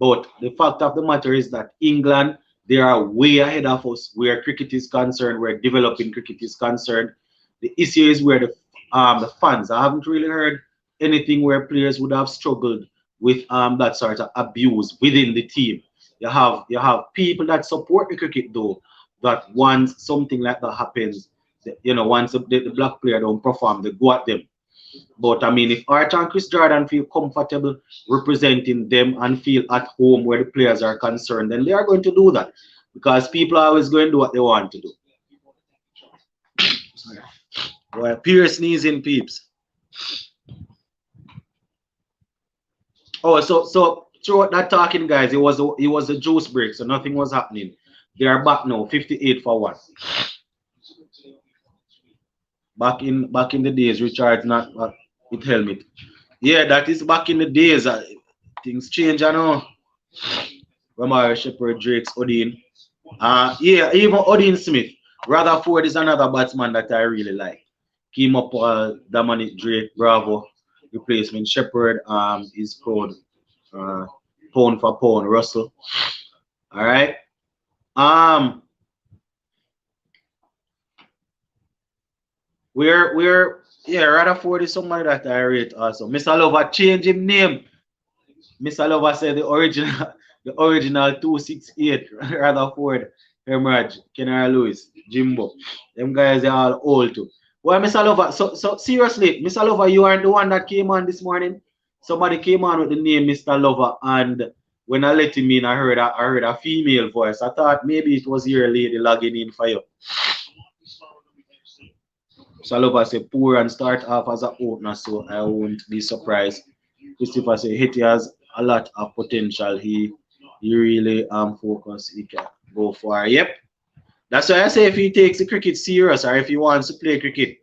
But the fact of the matter is that England, they are way ahead of us where cricket is concerned, where developing cricket is concerned. The issue is where the fans. I haven't really heard anything where players would have struggled with that sort of abuse within the team. You have people that support the cricket though, that once something like that happens, once the black player don't perform, they go at them. But I mean, if Archer and Chris Jordan feel comfortable representing them and feel at home where the players are concerned, then they are going to do that because people are always going to do what they want to do. Well, Pierce sneezing, peeps. Oh, so throughout that talking, guys, it was a juice break, so nothing was happening. They are back now, 58 for one. Back in the days, Richard's not with helmet. Yeah, that is back in the days. Things change, I know. Ramar Shepherd, Drake's Odin. Yeah, even Odin Smith. Rutherford is another batsman that I really like. Came up Dominic Drake, Bravo, replacement. Shepherd is called uh, pound for pound, Russell. All right. Um, we're yeah, Rutherford is somebody that I rate also. Mr. Lover change him name. Mr. Lover said the original the original 268 Rutherford, Hemorrhage, Kenara Lewis, Jimbo. Them guys are all old too. Well, Mr. Lover, so seriously, Mr. Lover, you aren't the one that came on this morning. Somebody came on with the name Mr. Lover, and when I let him in, I heard a female voice. I thought maybe it was your lady logging in for you. Salova said poor and start off as an opener, so I won't be surprised. Christopher said Hetty has a lot of potential. He really focus. He can go far. Yep. That's why I say if he takes the cricket serious or if he wants to play cricket.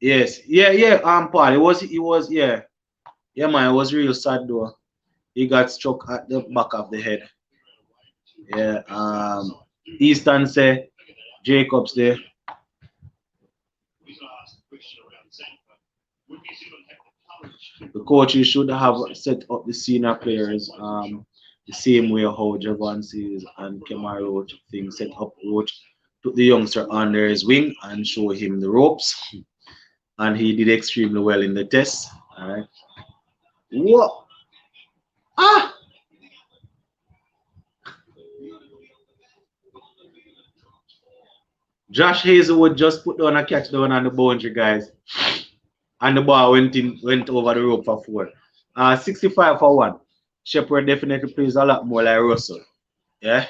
Yes. Yeah. Paul. It was yeah. Yeah man, it was real sad though. He got struck at the back of the head. Yeah. Easton say Jacobs there. The coaches should have set up the senior players the same way how Javon sees and Kemar Roach things set up Roach, took the youngster under his wing and show him the ropes. And he did extremely well in the test. All right. What? Ah! Josh Hazelwood just put down a catch down on the boundary, guys. And the ball went over the rope for four. 65 for one. Shepard definitely plays a lot more like Russell. Yeah.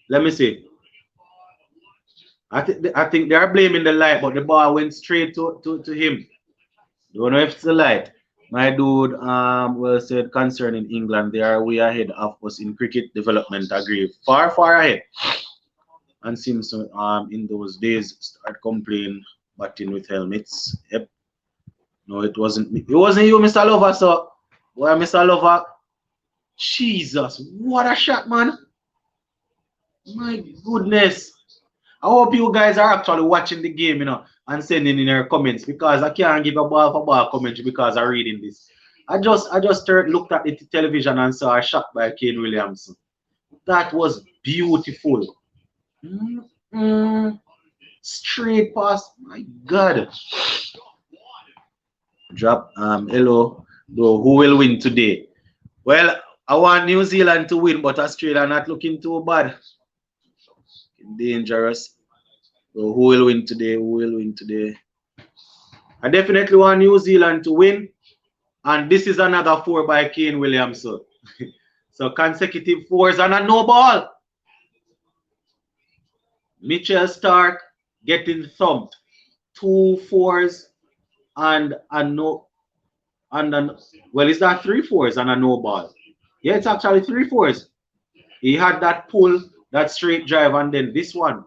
Let me see. I think they are blaming the light, but the ball went straight to him. Don't know if it's the light. My dude well said concerning England, they are way ahead of us in cricket development. Agree. Far ahead. And Simpson in those days start complaining batting with helmets. Yep. No, it wasn't me. It wasn't you, Mr. Lover. So, why, Mr. Lover? Jesus, what a shot, man! My goodness. I hope you guys are actually watching the game, and sending in your comments because I can't give a ball for ball commentary because I'm reading this. I just looked at the television and saw a shot by Kane Williamson. That was beautiful. Mm-mm. Straight pass. My God. Drop. Hello. Bro, who will win today? Well, I want New Zealand to win, but Australia not looking too bad. Dangerous. So who will win today? Who will win today? I definitely want New Zealand to win. And this is another four by Kane Williamson. So consecutive fours and a no ball. Mitchell Stark getting thumped. Two fours and a no. And then, well, is that three fours and a no ball? Yeah, it's actually three fours. He had that pull, that straight drive, and then this one.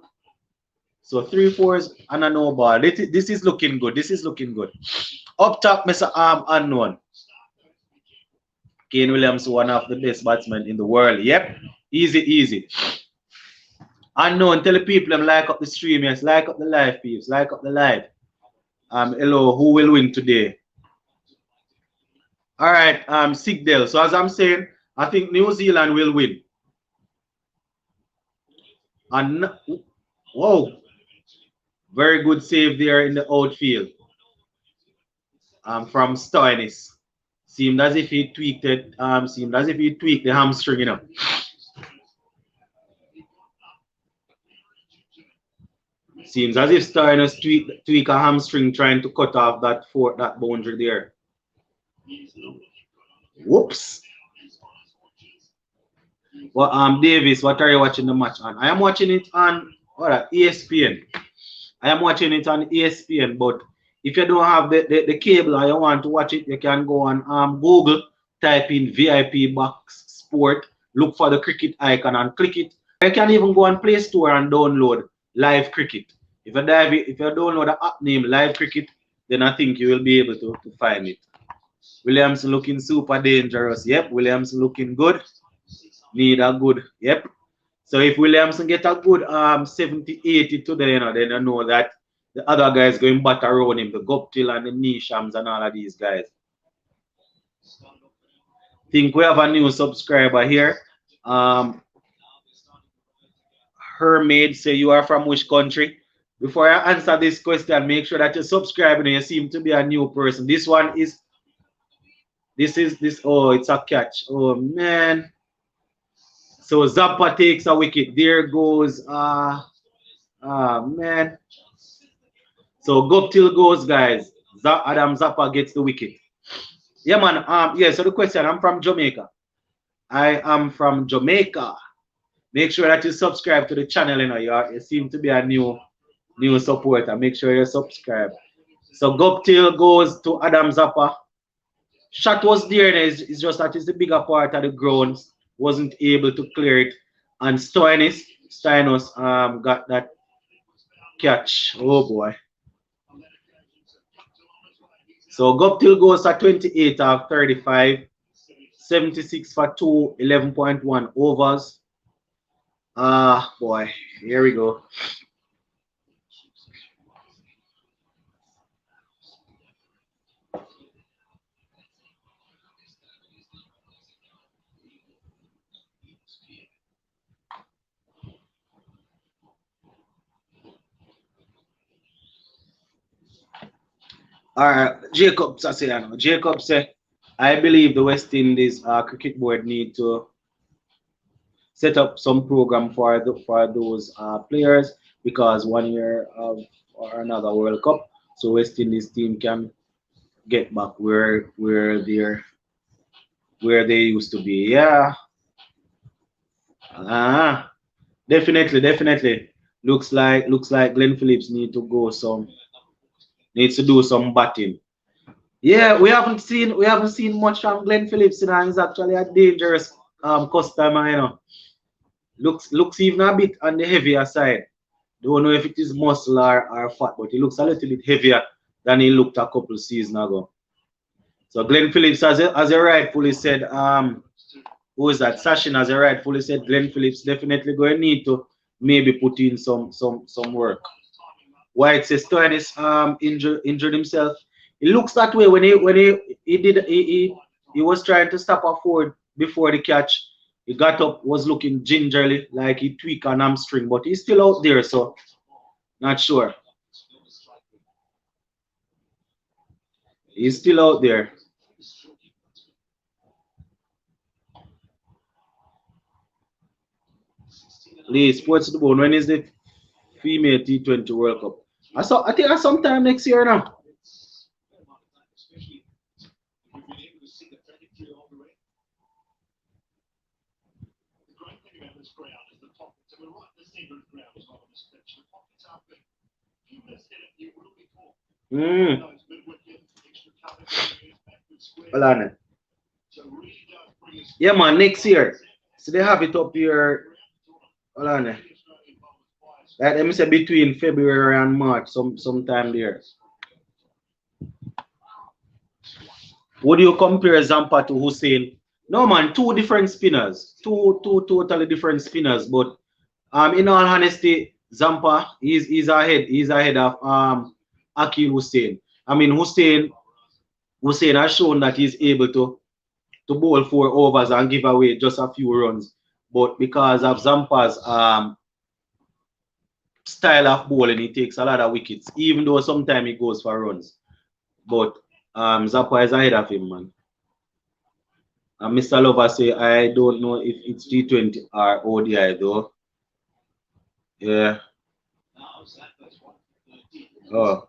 So three fours and a no ball. This is looking good. This is looking good. Up top, Mr. Unknown. Kane Williams, one of the best batsmen in the world. Yep. Easy. Unknown, tell the people them like up the stream, yes. Like up the live, peeps. Like up the live. Hello, who will win today? All right, Sigdale. So as I'm saying, I think New Zealand will win. And whoa, very good save there in the outfield. From Stoinis. Seemed as if he tweaked it. Seemed as if he tweaked the hamstring, Seems as if Stoinis tweak a hamstring trying to cut off that boundary there. Whoops. Well, Davis, what are you watching the match on? I am watching it on ESPN. I am watching it on ESPN, but If you don't have the cable and you want to watch it, you can go on Google, type in VIP Box Sport, look for the cricket icon and click it. You can even go on Play Store and download Live Cricket. If you download the app name Live Cricket, then I think you will be able to find it. Williamson looking super dangerous. Yep, Williamson looking good. Need a good. Yep. So if Williamson get a good 70, 80 today, then you know that the other guys going back around him, the Guptill and the Nishams and all of these guys. Think we have a new subscriber here. Hermaid say you are from which country? Before I answer this question, make sure that you subscribe and you seem to be a new person. This one is oh, it's a catch. Oh man. So Zappa takes a wicket. There goes man. So Guptill goes, guys. Adam Zappa gets the wicket. Yeah, man. Yeah, so the question, I'm from Jamaica. I am from Jamaica. Make sure that you subscribe to the channel, you seem to be a new supporter. Make sure you subscribe. So Guptill goes to Adam Zappa. Shot was there, it's just that it's the bigger part of the ground. Wasn't able to clear it. And Steinos got that catch. Oh boy. So Guptill goes at 28 of 35, 76 for 2, 11.1 overs. Boy, here we go. All right, Jacob say, I believe the West Indies cricket board need to set up some program for those players, because 1 year or another World Cup, so West Indies team can get back where they used to be. Yeah, definitely. Looks like Glenn Phillips needs to do some batting. Yeah, we haven't seen much from Glenn Phillips, he's actually a dangerous customer, Looks even a bit on the heavier side. Don't know if it is muscle or fat, but he looks a little bit heavier than he looked a couple seasons ago. So Glenn Phillips, as I rightfully said, who is that? Sachin, as I rightfully said, Glenn Phillips definitely going to need to maybe put in some work. White says Stoinis injured himself. It looks that way when he was trying to stop a forward before the catch. He got up, was looking gingerly like he tweaked an hamstring, but he's still out there, so not sure. He's still out there. Lee, Sports to the Bone, when is the female T20 World Cup? I think that's sometime next year now. Hold on. Yeah, man, next year. So they have it up here. Hold on. Like, let me say between February and March, sometime there. Would you compare Zampa to Hussein? No, man, two different spinners, two totally different spinners. But in all honesty, Zampa he's ahead of Akil Hussein. I mean, Hussein has shown that he's able to bowl 4 overs and give away just a few runs. But because of Zampa's style of bowling, he takes a lot of wickets, even though sometimes he goes for runs. But Zappa is ahead of him, man. Mr. Lover say, I don't know if it's T20 or ODI though. Yeah. Oh.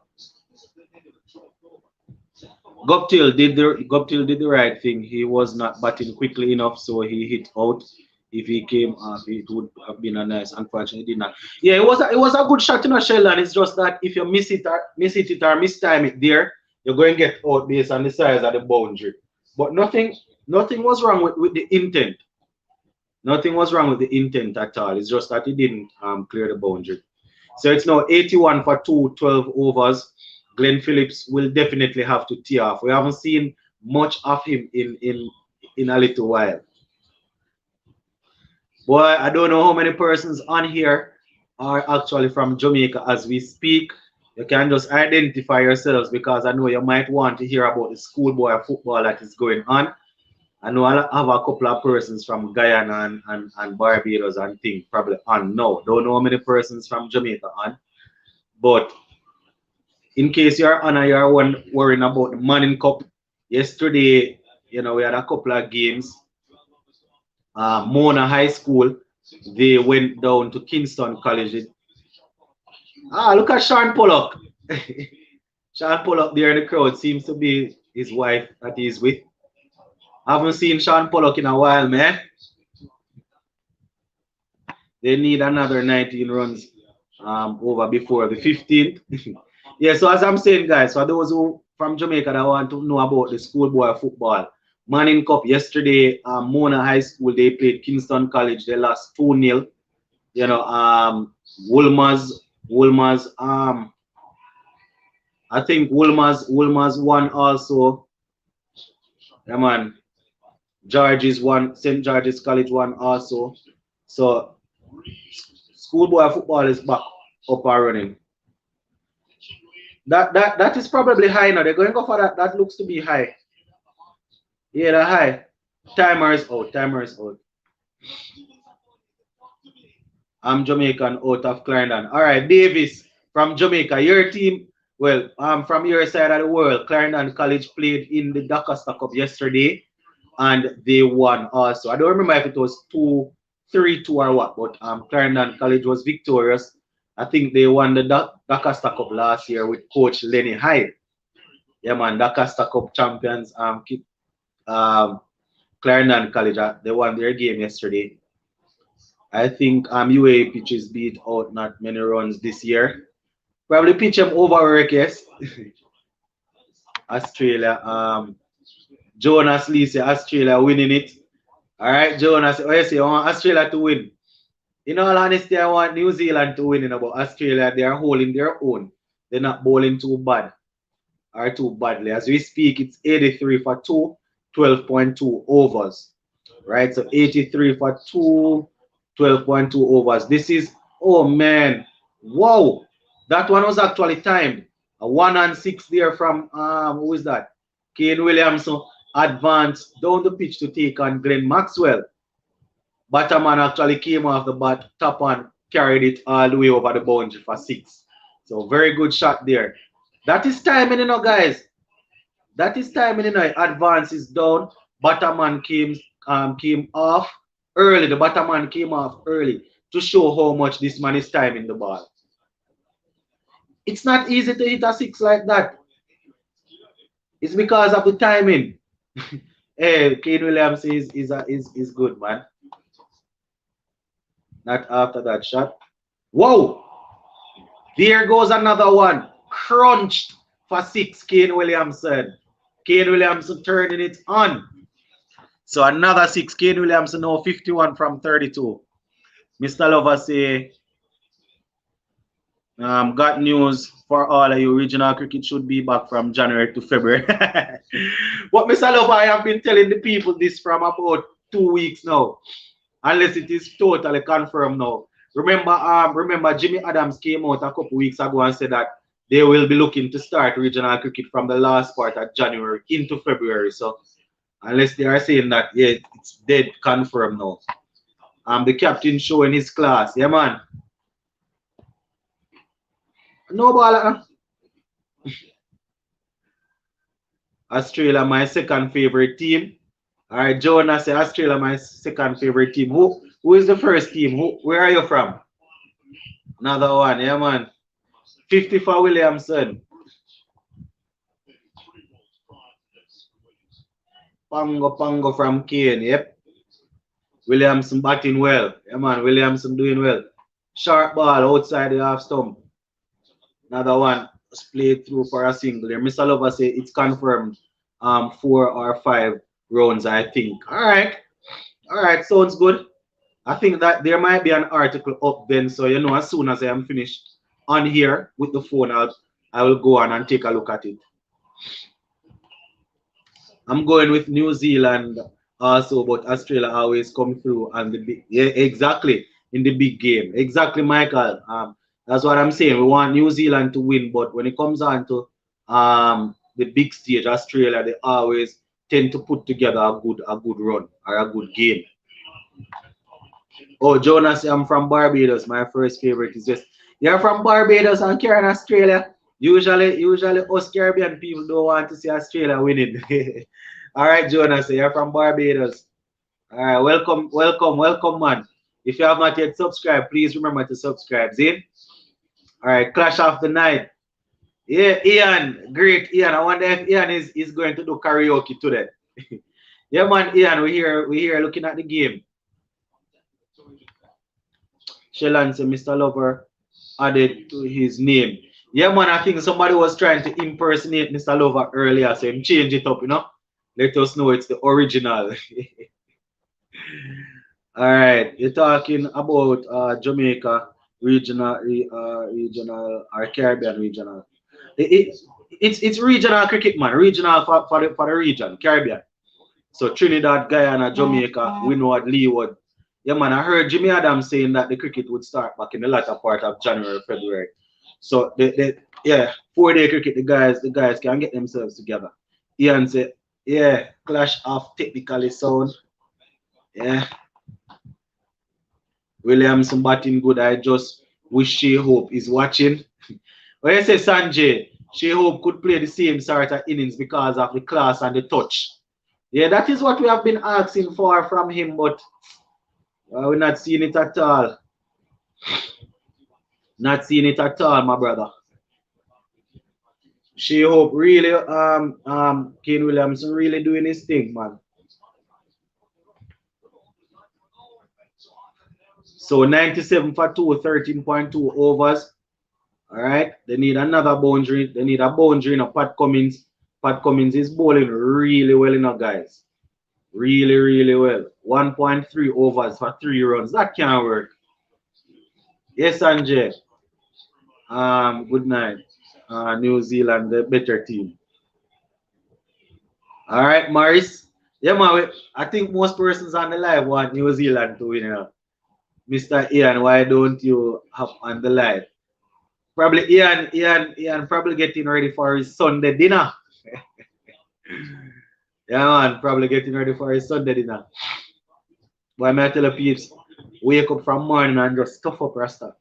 Guptill did the right thing. He was not batting quickly enough, so he hit out. If he came off, it would have been a nice. Unfortunately, he did not. Yeah, it was a good shot, Sheldon. It's just that if you miss it or mistime it there, you're going to get out based on the size of the boundary. But nothing was wrong with the intent. Nothing was wrong with the intent at all. It's just that he didn't clear the boundary. So it's now 81 for 12 overs. Glenn Phillips will definitely have to tee off. We haven't seen much of him in a little while. Boy, I don't know how many persons on here are actually from Jamaica as we speak. You can just identify yourselves because I know you might want to hear about the schoolboy football that is going on. I know I have a couple of persons from Guyana and Barbados and things probably on now. Don't know how many persons from Jamaica on. But in case you're on, you're one worrying about the Manning Cup. Yesterday, we had a couple of games. Mona High School, they went down to Kingston College. Look at Sean Pollock. Sean Pollock there in the crowd seems to be his wife that he's with. I haven't seen Sean Pollock in a while, man. They need another 19 runs over before the 15th. Yeah, so as I'm saying, guys, for those who from Jamaica that want to know about the schoolboy football, Manning Cup yesterday, Mona High School, they played Kingston College. They lost 2-0. Woolmer's, I think Woolmer's won also. Yeah, man. George's won, St. George's College won also. So schoolboy football is back up and running. That is probably high now. They're going to go for that. That looks to be high. Yeah, the high. Timer is out. Timer is out. I'm Jamaican out of Clarendon. All right, Davis from Jamaica. Your team, well, from your side of the world, Clarendon College played in the Dacosta Cup yesterday and they won also. I don't remember if it was 2-3-2 or what, but Clarendon College was victorious. I think they won the Dacosta Cup last year with Coach Lenny Hyde. Yeah, man, Dacosta Cup champions. Clarendon College, they won their game yesterday. I think UAE pitches beat out not many runs this year. Probably pitch them overwork, yes. Australia. Jonas Lee say Australia winning it. All right, Jonas. Oh, you say I want Australia to win. In all honesty, I want New Zealand to win. But Australia, they are holding their own. They're not bowling too bad or too badly. As we speak, it's 83 for 2, 12.2 overs. Right, so 83 for 2, 12.2 overs. This is, oh man, wow. That one was actually timed. A 1 and 6 there from, who is that? Kane Williamson advanced down the pitch to take on Glenn Maxwell. Batterman actually came off the bat, top and carried it all the way over the boundary for 6. So very good shot there. That is timing, guys. That is timing, Advance is down. Batterman came off early. The Batterman came off early to show how much this man is timing the ball. It's not easy to hit a 6 like that. It's because of the timing. Hey, Kane Williams is good, man. Not after that shot. Whoa! There goes another one. Crunched for 6, Kane Williamson. Kane Williamson turning it on. So another 6, Kane Williamson now 51 from 32. Mr. Lover say, got news for all of you. Regional cricket should be back from January to February. But Mr. Lover, I have been telling the people this from about 2 weeks now. Unless it is totally confirmed now. Remember Jimmy Adams came out a couple weeks ago and said that they will be looking to start regional cricket from the last part of January into February. So unless they are saying that, yeah, it's dead confirmed now. The captain showing his class. Yeah, man. No ball. Australia, my second favorite team. All right, Jonas say Australia, my second favorite team. Who is the first team? Where are you from? Another one, yeah, man. 50 for Williamson. Pango from Kane, yep. Williamson batting well. Yeah, man, Williamson doing well. Sharp ball outside the half stump. Another one played through for a single there. Mr. Lover say it's confirmed 4 or 5 rounds, I think. All right, sounds good. I think that there might be an article up then, so you know, as soon as I am finished on here with the phone, I will go on and take a look at it. I'm going with New Zealand also, but Australia always come through and the big, yeah, exactly, in the big game. Exactly, Michael. That's what I'm saying. We want New Zealand to win, but when it comes on to the big stage, Australia, they always tend to put together a good run or a good game. Oh, Jonas, I'm from Barbados. My first favorite is just you're from Barbados and Karen, Australia. Usually us Caribbean people don't want to see Australia winning. All right, Jonas, you're from Barbados. All right, welcome, man. If you have not yet subscribed, please remember to subscribe. See? All right, Clash of the Night. Yeah, Ian, great, Ian. I wonder if Ian is going to do karaoke today. Yeah, man, Ian, we're here looking at the game. Shelan said Mr. Lover added to his name. Yeah, man, I think somebody was trying to impersonate Mr. Lover earlier, so him change it up, you know. Let us know it's the original. All right, you're talking about Jamaica regional or Caribbean regional. It's regional cricket, man. Regional for the region, Caribbean. So Trinidad, Guyana, Jamaica, Windward, Leeward. Yeah, man, I heard Jimmy Adams saying that the cricket would start back in the latter part of January, February. So yeah, 4-day cricket, the guys can get themselves together. Ian said, yeah, clash of technically sound. Yeah. Williamson batting good. I just wish Shea Hope is watching. When you say Sanjay, Shea Hope could play the same sort of innings because of the class and the touch. Yeah, that is what we have been asking for from him, but we're not seeing it at all. Not seeing it at all, my brother. Shea Hope really, Kane Williamson really doing his thing, man. So 97 for 2, 13.2 overs. All right, they need another boundary. They need a boundary in a Pat Cummins. Pat Cummins is bowling really well, you know, guys. Really, really well. 1.3 overs for 3 runs. That can't work. Yes, Sanjay. Good night. New Zealand, the better team. All right, Morris. Yeah, man. I think most persons on the live want New Zealand to win. You know. Mr. Ian, why don't you hop on the live? Probably Ian probably getting ready for his Sunday dinner. Yeah, man, probably getting ready for his Sunday dinner. Why may I tell the peeps, wake up from morning and just stuff up Rasta.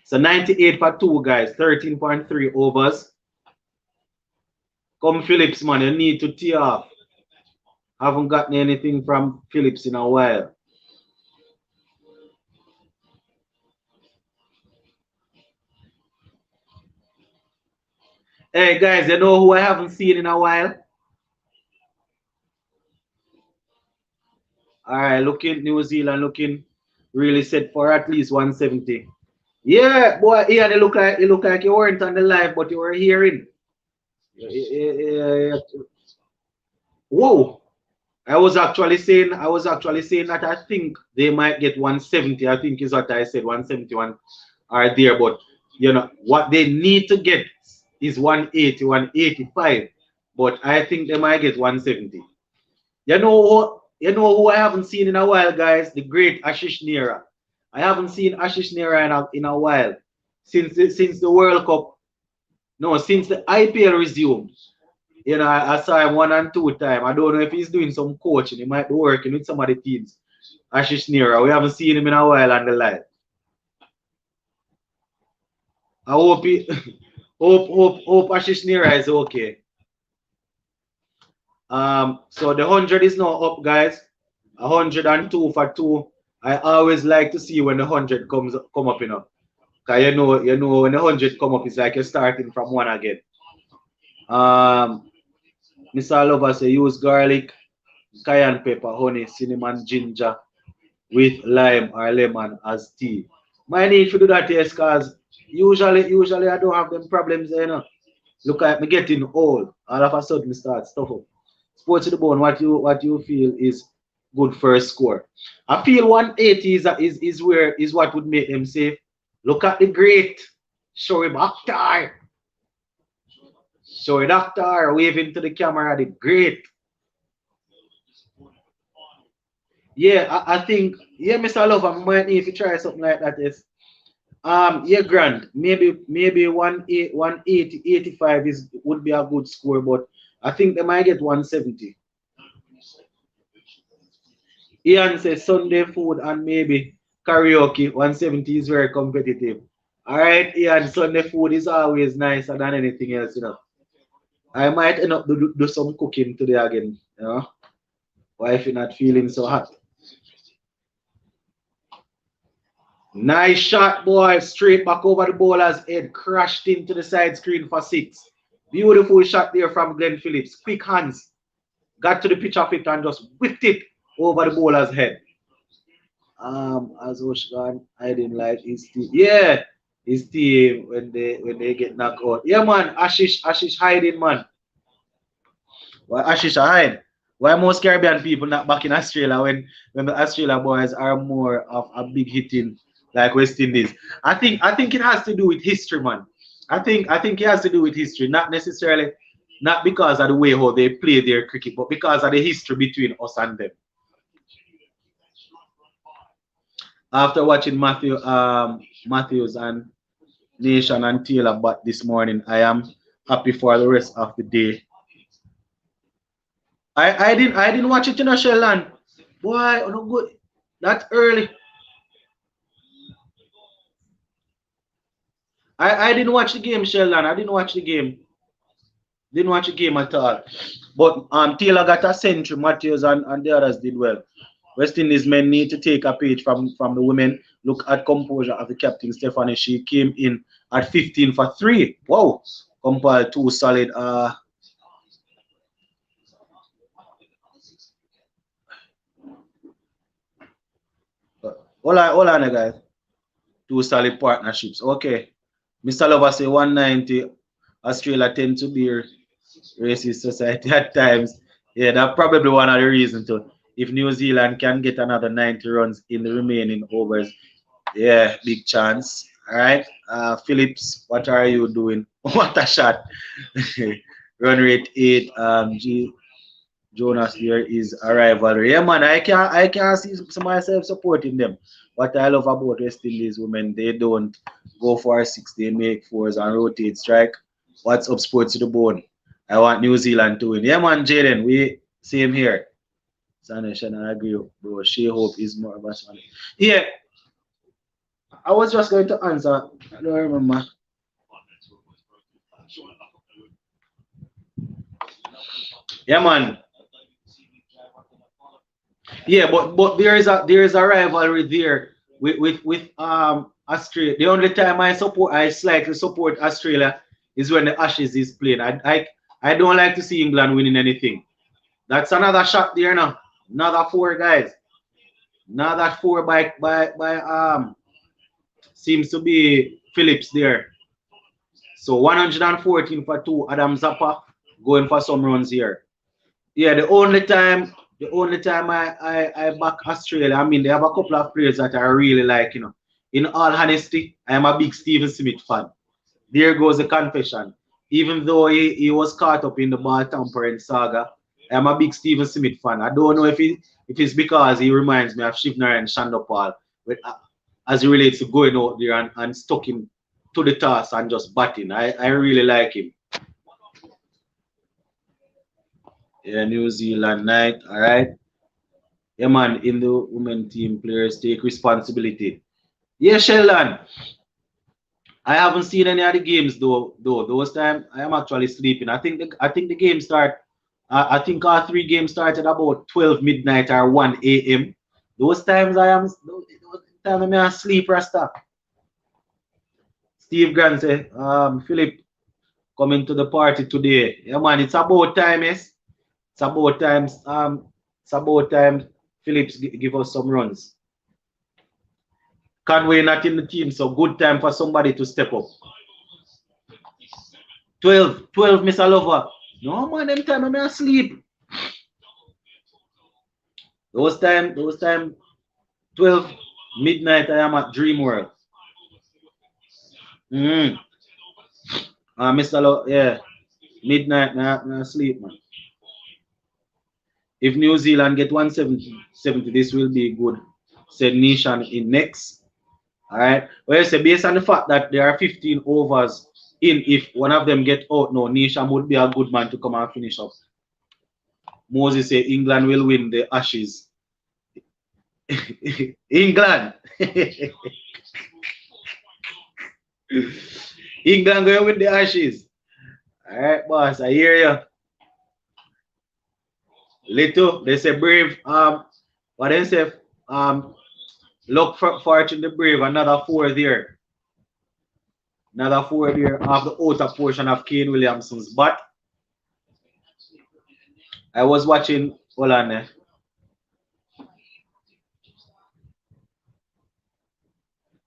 So 98 for 2, guys, 13.3 overs. Come Phillips, man, you need to tee off. Haven't gotten anything from Phillips in a while. Hey, guys, you know who I haven't seen in a while? All right, looking New Zealand, looking really set for at least 170. Yeah, boy, yeah, they look like you weren't on the live, but you were hearing. Yeah. Whoa. I was actually saying that I think they might get 170. I think is what I said, 171 are there, but you know what they need to get is 180, 185. But I think they might get 170. You know who I haven't seen in a while, guys? The great Ashish Nera. I haven't seen Ashish Nera in a while since the World Cup. No, since the IPL resumed. You know, I saw him 1 and 2 times. I don't know if he's doing some coaching. He might be working with some of the teams. Ashish Nera. We haven't seen him in a while on the line. I hope he hope Ashish Nera is okay. So the 100 is now up, guys. 102 for 2. I always like to see when the 100 come up, you know. Cause you know when the 100 come up, it's like you're starting from 1 again. Mr. Lover say use garlic. cayenne pepper, honey, cinnamon, ginger with lime or lemon as tea. My need to do that, yes, cause usually I don't have them problems, you know. Look at me getting old. All of a sudden, me start stuff up. Sports to the bone. What you feel is good first score. I feel 180 is where is what would make them safe. Look at the great Shoaib Akhtar. Shoaib Akhtar waving to the camera. The great. Yeah, I think yeah, Mr. Love, I might need to try something like that. Yes. Yeah, Grant. Maybe 180, 85 is would be a good score, but I think they might get 170. Ian says Sunday food and maybe karaoke. 170 is very competitive. All right, Ian. Sunday food is always nicer than anything else, you know. I might end up do some cooking today again, you know. Why if you're not feeling so hot? Nice shot, boy. Straight back over the bowler's head. Crashed into the side screen for six. Beautiful shot there from Glenn Phillips. Quick hands. Got to the pitch of it and just whipped it over the bowler's head. As Oshgan, I didn't like his team. Yeah, his team when they get knocked out. Yeah, man. Ashish hiding, man. Why Ashish hide? Why most Caribbean people not back in Australia when the Australia boys are more of a big hitting like West Indies? I think it has to do with history, man. I think it has to do with history, not necessarily not because of the way how they play their cricket, but because of the history between us and them. After watching Matthews and Nation and Taylor but this morning, I am happy for the rest of the day. I didn't watch it in a Sheldon. Boy, oh no good. That early. I didn't watch the game, Sheldon. I didn't watch the game. Didn't watch the game at all. But Taylor got a century, Matthews and the others did well. West Indies men need to take a page from the women. Look at composure of the captain Stephanie. She came in at 15 for 3. Wow. Compiled 2 solid hold on guys. 2 solid partnerships. Okay. Mr. Lover say 190. Australia tend to be racist society at times. Yeah, that's probably one of the reasons too. If New Zealand can get another 90 runs in the remaining overs, yeah, big chance. All right. Phillips, what are you doing? What a shot. Run rate 8. Jonas, there is a rivalry. Yeah, man, I can see myself supporting them. What I love about West Indies women, they don't go for 6, they make 4s and rotate strike. What's up, sports to the bone? I want New Zealand to win. Yeah, man, Jaden, we same here. Sanish, and I agree, bro. She hope is more of a son. Yeah, I was just going to answer. I don't remember. Yeah, man. Yeah, but there is a rivalry there with Australia. The only time I slightly support Australia is when the Ashes is playing. I don't like to see England winning anything. That's another shot there now. Another 4 guys. Another 4 by seems to be Phillips there. So 114 for 2. Adam Zappa going for some runs here. Yeah, the only time I back Australia, I mean they have a couple of players that I really like, you know. In all honesty, I am a big Stephen Smith fan. There goes the confession. Even though he was caught up in the ball tampering saga, I am a big Stephen Smith fan. I don't know if it's because he reminds me of Shivnar and Shandopal, but as it relates to going out there and stuck him to the task and just batting. I really like him. Yeah, New Zealand night. All right. Yeah, man, in the women team, players take responsibility. Yeah, Sheldon, I haven't seen any of the games though. Those time I am actually sleeping. I think the game start. I think our 3 games started about 12 midnight or 1 a.m. Those times those times I'm asleep, Rasta. Steve Grant say, Philip coming to the party today. Yeah, man, it's about time, yes. It's about time. It's about time Phillips give us some runs. Conway not in the team, so good time for somebody to step up. 12, Mr. Lover. No man, them time I'm asleep. Those time, 12 midnight I am at Dream World. Mr. Yeah, midnight I sleep, man. If New Zealand get 170, this will be good. Said Nishan in next. All right. Well, say based on the fact that there are 15 overs in, if one of them get out no, Nishan would be a good man to come and finish up. Moses say England will win the Ashes. England. England going with the Ashes. All right, boss. I hear you. Little, they say brave. What they say? Look for fortune the brave. Another 4 there. Another 4 there of the outer portion of Kane Williamson's bat. I was watching. Hold on there.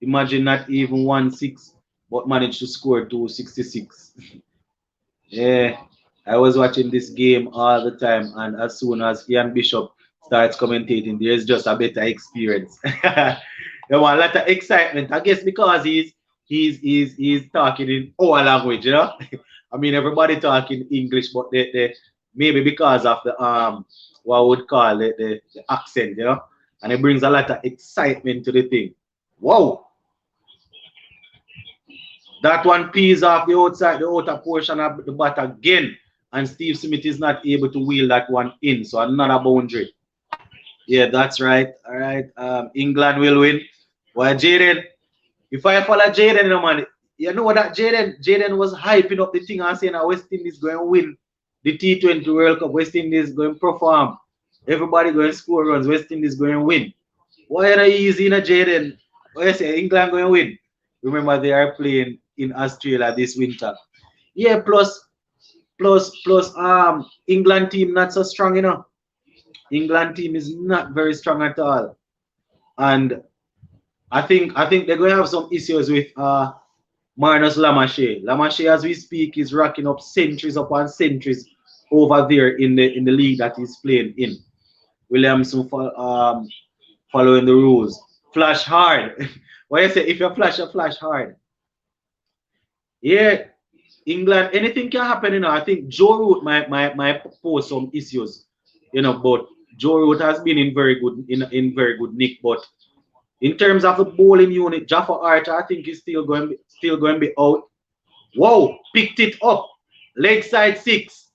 Imagine not even 1-6, but managed to score 266. Yeah, I was watching this game all the time, and as soon as Ian Bishop starts commentating, there's just a better experience. There was a lot of excitement, I guess, because he's talking in our language, you know. I mean, everybody talking English, but they maybe because of the what would call the accent, you know, and it brings a lot of excitement to the thing. Wow. That one pees off the outside, the outer portion of the bat again. And Steve Smith is not able to wheel that one in. So another boundary. Yeah, that's right. All right. England will win. Well, Jaden, if I follow Jaden, man, you know that Jaden was hyping up the thing and saying that West Indies going to win the T20 World Cup. West Indies going to perform. Everybody going to score runs. West Indies going to win. Why are you easy in a Jaden? Why you say England going to win? Remember, they are playing in Australia this winter. Yeah, plus England team not so strong, you know. England team is not very strong at all. And I think they're gonna have some issues with Marnus Lamache. Lamache, as we speak, is racking up centuries upon centuries over there in the league that he's playing in. Williamson following the rules. Flash hard. What you say? If you flash hard. Yeah, England, anything can happen, you know. I think Joe Root might pose some issues, you know, but Joe Root has been in very good nick. But in terms of the bowling unit, Jaffa Archer, I think is still going to be out. Whoa, picked it up. Leg side 6.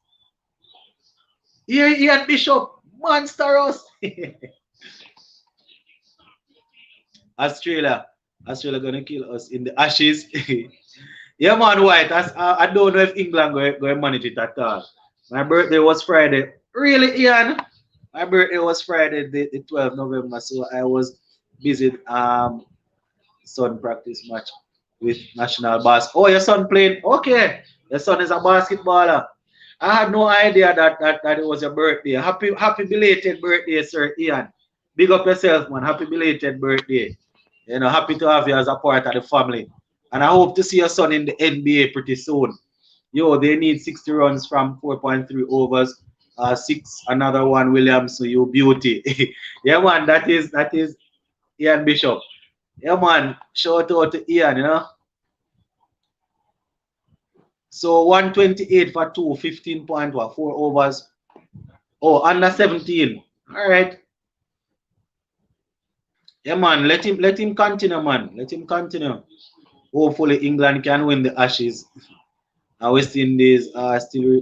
Here Ian Bishop, monster us. Australia gonna kill us in the Ashes. Yeah, man, White. I don't know if England going to manage it at all. My birthday was Friday. Really, Ian? My birthday was Friday, the 12th November, so I was busy son practice match with national basketball. Oh, your son playing? Okay. Your son is a basketballer. I had no idea that it was your birthday. Happy belated birthday, sir Ian. Big up yourself, man. Happy belated birthday. You know, happy to have you as a part of the family. And I hope to see your son in the NBA pretty soon. Yo, they need 60 runs from 4.3 overs. 6, another one, Williams. So you beauty. Yeah, man, that is Ian Bishop. Yeah, man, shout out to Ian, you know. So 128 for 2, 15.4 overs. Oh, under 17. All right. Yeah, man, let him continue, man. Let him continue. Hopefully England can win the Ashes. West Indies still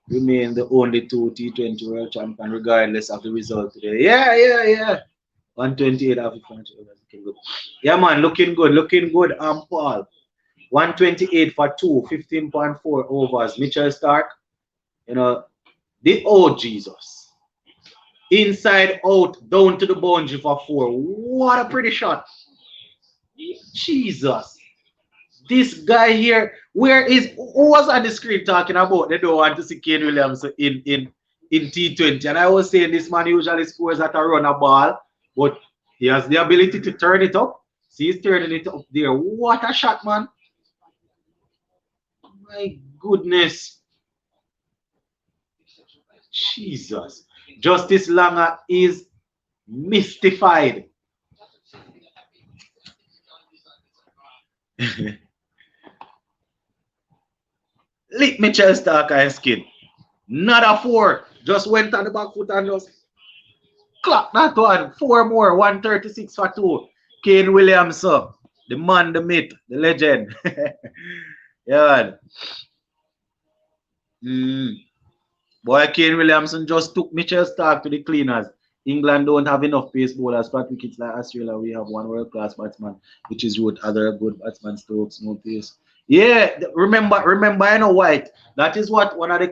remain the only 2 T20 World Champion regardless of the result today. Yeah. 128 after 20 overs. Looking good. Yeah, man, looking good. Paul. 128 for 2, 15.4 overs. Mitchell Stark, you know, oh Jesus. Inside out, down to the boundary for 4. What a pretty shot. Jesus. This guy here, who was on the screen talking about they don't want to see Kane Williams in in T20. And I was saying this man usually scores at a run a ball, but he has the ability to turn it up. See, he's turning it up there. What a shot, man. My goodness. Jesus. Justice Langer is mystified. Lick Mitchell Stark and skin. Not a four. Just went on the back foot and just clock that one. Four more. 136 for two. Kane Williamson. The man, the myth, the legend. Yeah. Mm. Boy, Kane Williamson just took Mitchell Stark to the cleaners. England don't have enough pace bowlers, but wickets like Australia, we have one world-class batsman, which is Root, other good batsman, Stokes, no pace. Yeah, remember, I know White. That is what one of the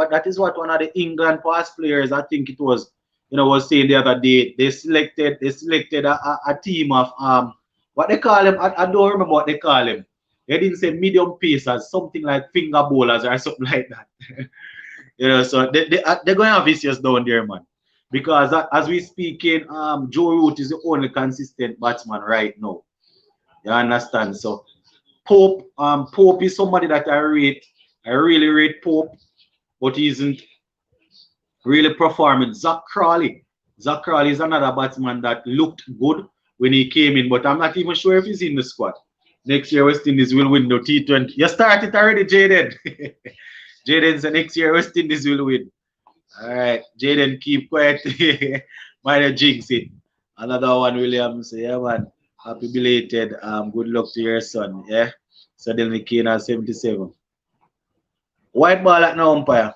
that is what one of the England past players, I think it was, was saying the other day. They selected a team of what they call him. I don't remember what they call him. They didn't say medium pacers, something like finger bowlers or something like that. So they're going to have issues down there, man. Because as we speaking, Joe Root is the only consistent batsman right now. You understand? So Pope is somebody that I rate. I really rate Pope, but he isn't really performing. Zach Crawley. Zach Crawley is another batsman that looked good when he came in, but I'm not even sure if he's in the squad. Next year, West Indies will win the T20. You started already, Jaden. Jaden said next year West Indies will win. All right, Jaden, keep quiet. Mind you jinx it. Another one, Williams. Yeah, man. Happy belated. Good luck to your son. Yeah. Suddenly Kane has 77. White ball at no umpire.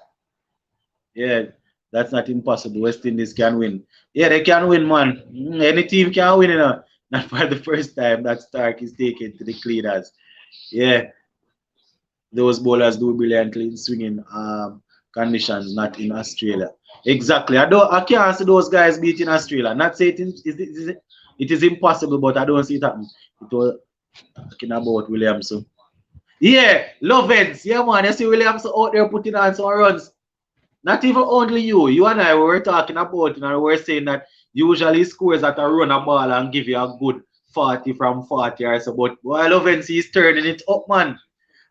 Yeah, that's not impossible. West Indies can win. Yeah, they can win, man. Any team can win, Not for the first time that Stark is taken to the cleaners. Yeah, those bowlers do brilliantly in swinging conditions, not in Australia. Exactly. I can't see those guys beating Australia. Not say it is impossible, but I don't see it happen. It was talking about Williamson. Yeah, Lovens. Yeah, man. You see Williamson out there putting on some runs. Not even only you. You and I were talking about, and we were saying that usually scores at a run a ball and give you a good 40 from 40 or so. But while Lovens is turning it up, man.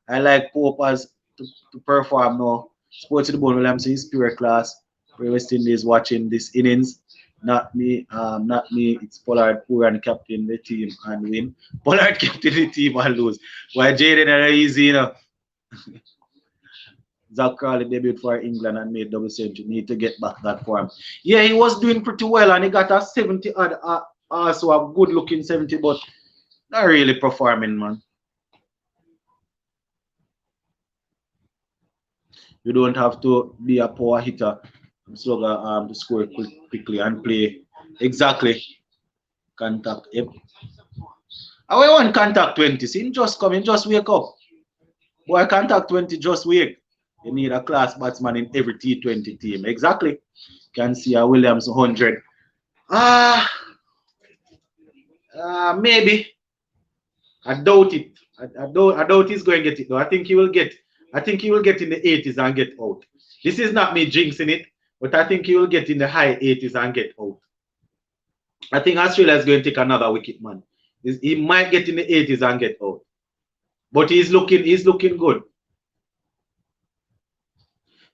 I like Pope as to perform now. Sports to the bone, Williamson is pure class. West Indies watching this innings. Not me. It's Pollard poor and captain the team and win. Pollard captain the team and lose. Why Jaden are easy, Zach Crawley debuted for England and made double century. Need to get back that form. Yeah, he was doing pretty well and he got a 70 odd, also a good looking 70, but not really performing, man. You don't have to be a power hitter. Slugger to score quickly and play exactly contact. Yep. I want contact 20. See, just come in, just wake up. Boy, contact 20, just wake. You need a class batsman in every T20 team. Exactly. Can see a Williams 100. Maybe. I doubt it. I doubt he's going to get it though. I think he will get. I think he will get in the 80s and get out. This is not me jinxing it, but I think he will get in the high 80s and get out. I think Australia is going to take another wicket, man. He might get in the 80s and get out. But he's looking good.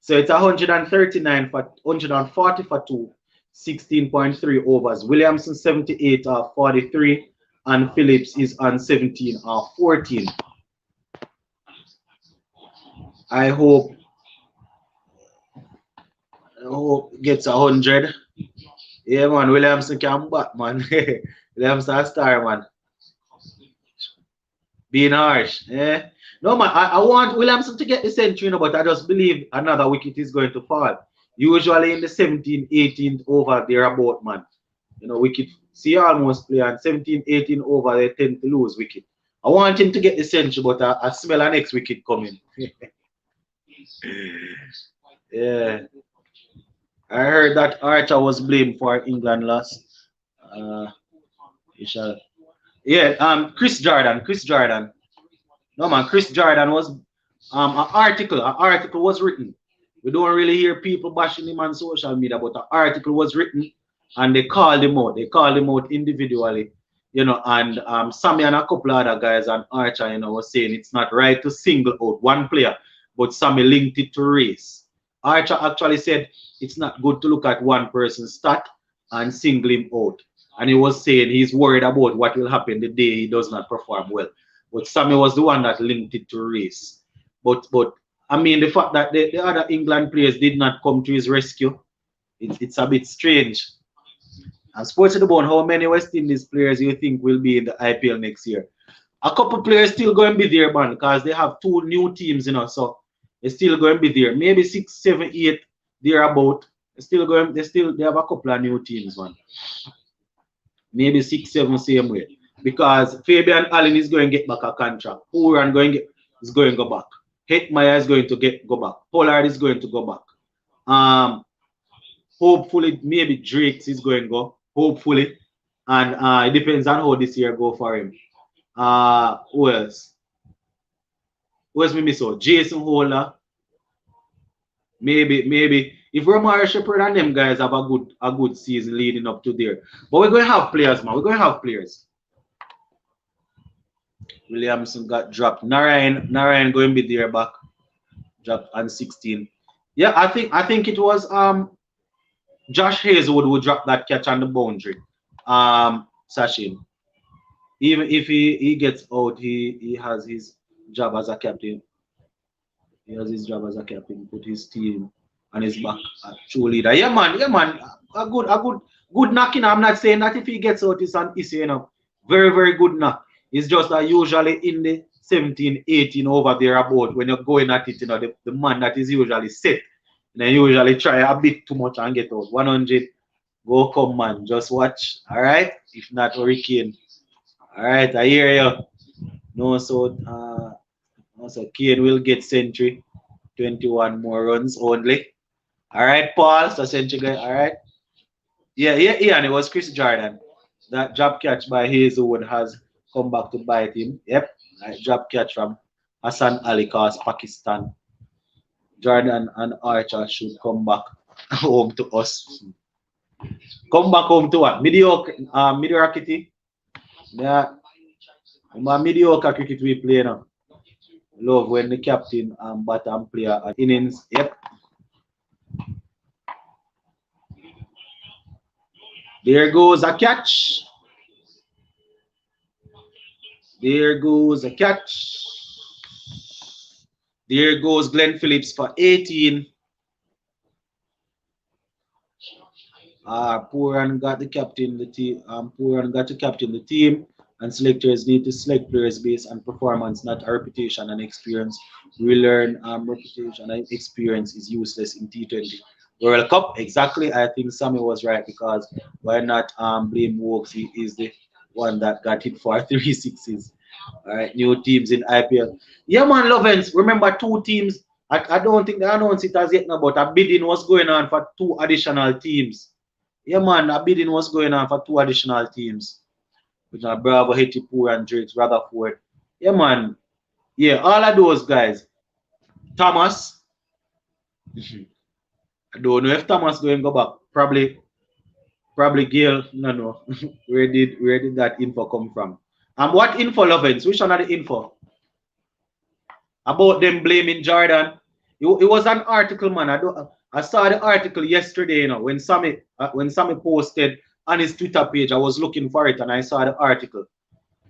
So it's 139 for 140 for 2, 16.3 overs. Williamson 78 or 43, and Phillips is on 17 or 14. I hope gets 100. Yeah, man. Williamson can bat, man. Williamson a star, man. Being harsh. Yeah. No, man. I want Williamson to get the century, but I just believe another wicket is going to fall. Usually in the 17th, 18th over, they're about, man. Wicket. See, almost play and 17, 18 over, they tend to lose wicket. I want him to get the century, but I smell a next wicket coming. Yeah. I heard that Archer was blamed for England loss. Yeah, Chris Jordan. No man, Chris Jordan was an article was written We don't really hear people bashing him on social media, but an article was written and they called him out. They called him out individually, and Sammy and a couple other guys and Archer, was saying it's not right to single out one player, but Sammy linked it to race. Archer actually said it's not good to look at one person's stat and single him out. And he was saying he's worried about what will happen the day he does not perform well. But Sammy was the one that linked it to race. But I mean, the fact that the other England players did not come to his rescue, it's a bit strange. And sports to the bone, how many West Indies players you think will be in the IPL next year? A couple players still going to be there, man, because they have two new teams, so they're still going to be there. Maybe 6, 7, 8, they're about. They have a couple of new teams, man. Maybe 6, 7, same way. Because Fabian Allen is going to get back a contract. Pooran is going to go back. Hetmeyer is going to go back. Pollard is going to go back. Hopefully, maybe Drake is going to go. Hopefully. And it depends on how this year go for him. Who else? Who else maybe so? Jason Holder. Maybe. If Romare Shepherd and them guys have a good season leading up to there. But we're going to have players, man. We're going to have players. Williamson got dropped. Narayan going to be there back. Dropped on 16. Yeah, I think it was Josh Hazelwood who dropped that catch on the boundary. Sachin. Even if he gets out, he has his job as a captain. He has his job as a captain, put his team on his back true leader. Yeah man. A good knocking. I'm not saying that if he gets out it's an issue, Very, very good knock. It's just that usually in the 17, 18 over there about when you're going at it, the man that is usually set. Then usually try a bit too much and get out. 100, go come man, just watch. Alright? If not hurricane. Alright, I hear you. No, so Kane will get century. 21 more runs only. Alright, Paul, so century guy, alright. Yeah, and it was Chris Jordan. That drop catch by Hazelwood has come back to bite him. Yep, that drop catch from Hassan Ali cause Pakistan. Jordan and Archer should come back home to us. Come back home to what? Mediocrity. Yeah, mediocre cricket we play now. Love when the captain and bottom player at innings. Yep. There goes a catch. There goes a catch. There goes Glenn Phillips for 18. Pooran got the captain the team. Pooran got to captain the team, and selectors need to select players based on performance, not a reputation and experience. We learn reputation and experience is useless in T20 World Cup. Exactly, I think Sammy was right because why not blame Wokes? He is the one that got hit for 3 sixes. All right, new teams in IPL. Yeah, man, Lovens. Remember 2 teams. I don't think they announced it as yet now, but a bidding was going on for 2 additional teams. Yeah, man, a bidding was going on for 2 additional teams. With Bravo, Hetipur, and Drake, Rutherford. Yeah, man. Yeah, all of those guys. Thomas. I don't know if Thomas going to go back. Probably Gail. No. where did that info come from? What info, Lovens? Which one are the info? About them blaming Jordan. It was an article, man. I saw the article yesterday, when Sammy posted on his Twitter page. I was looking for it and I saw the article.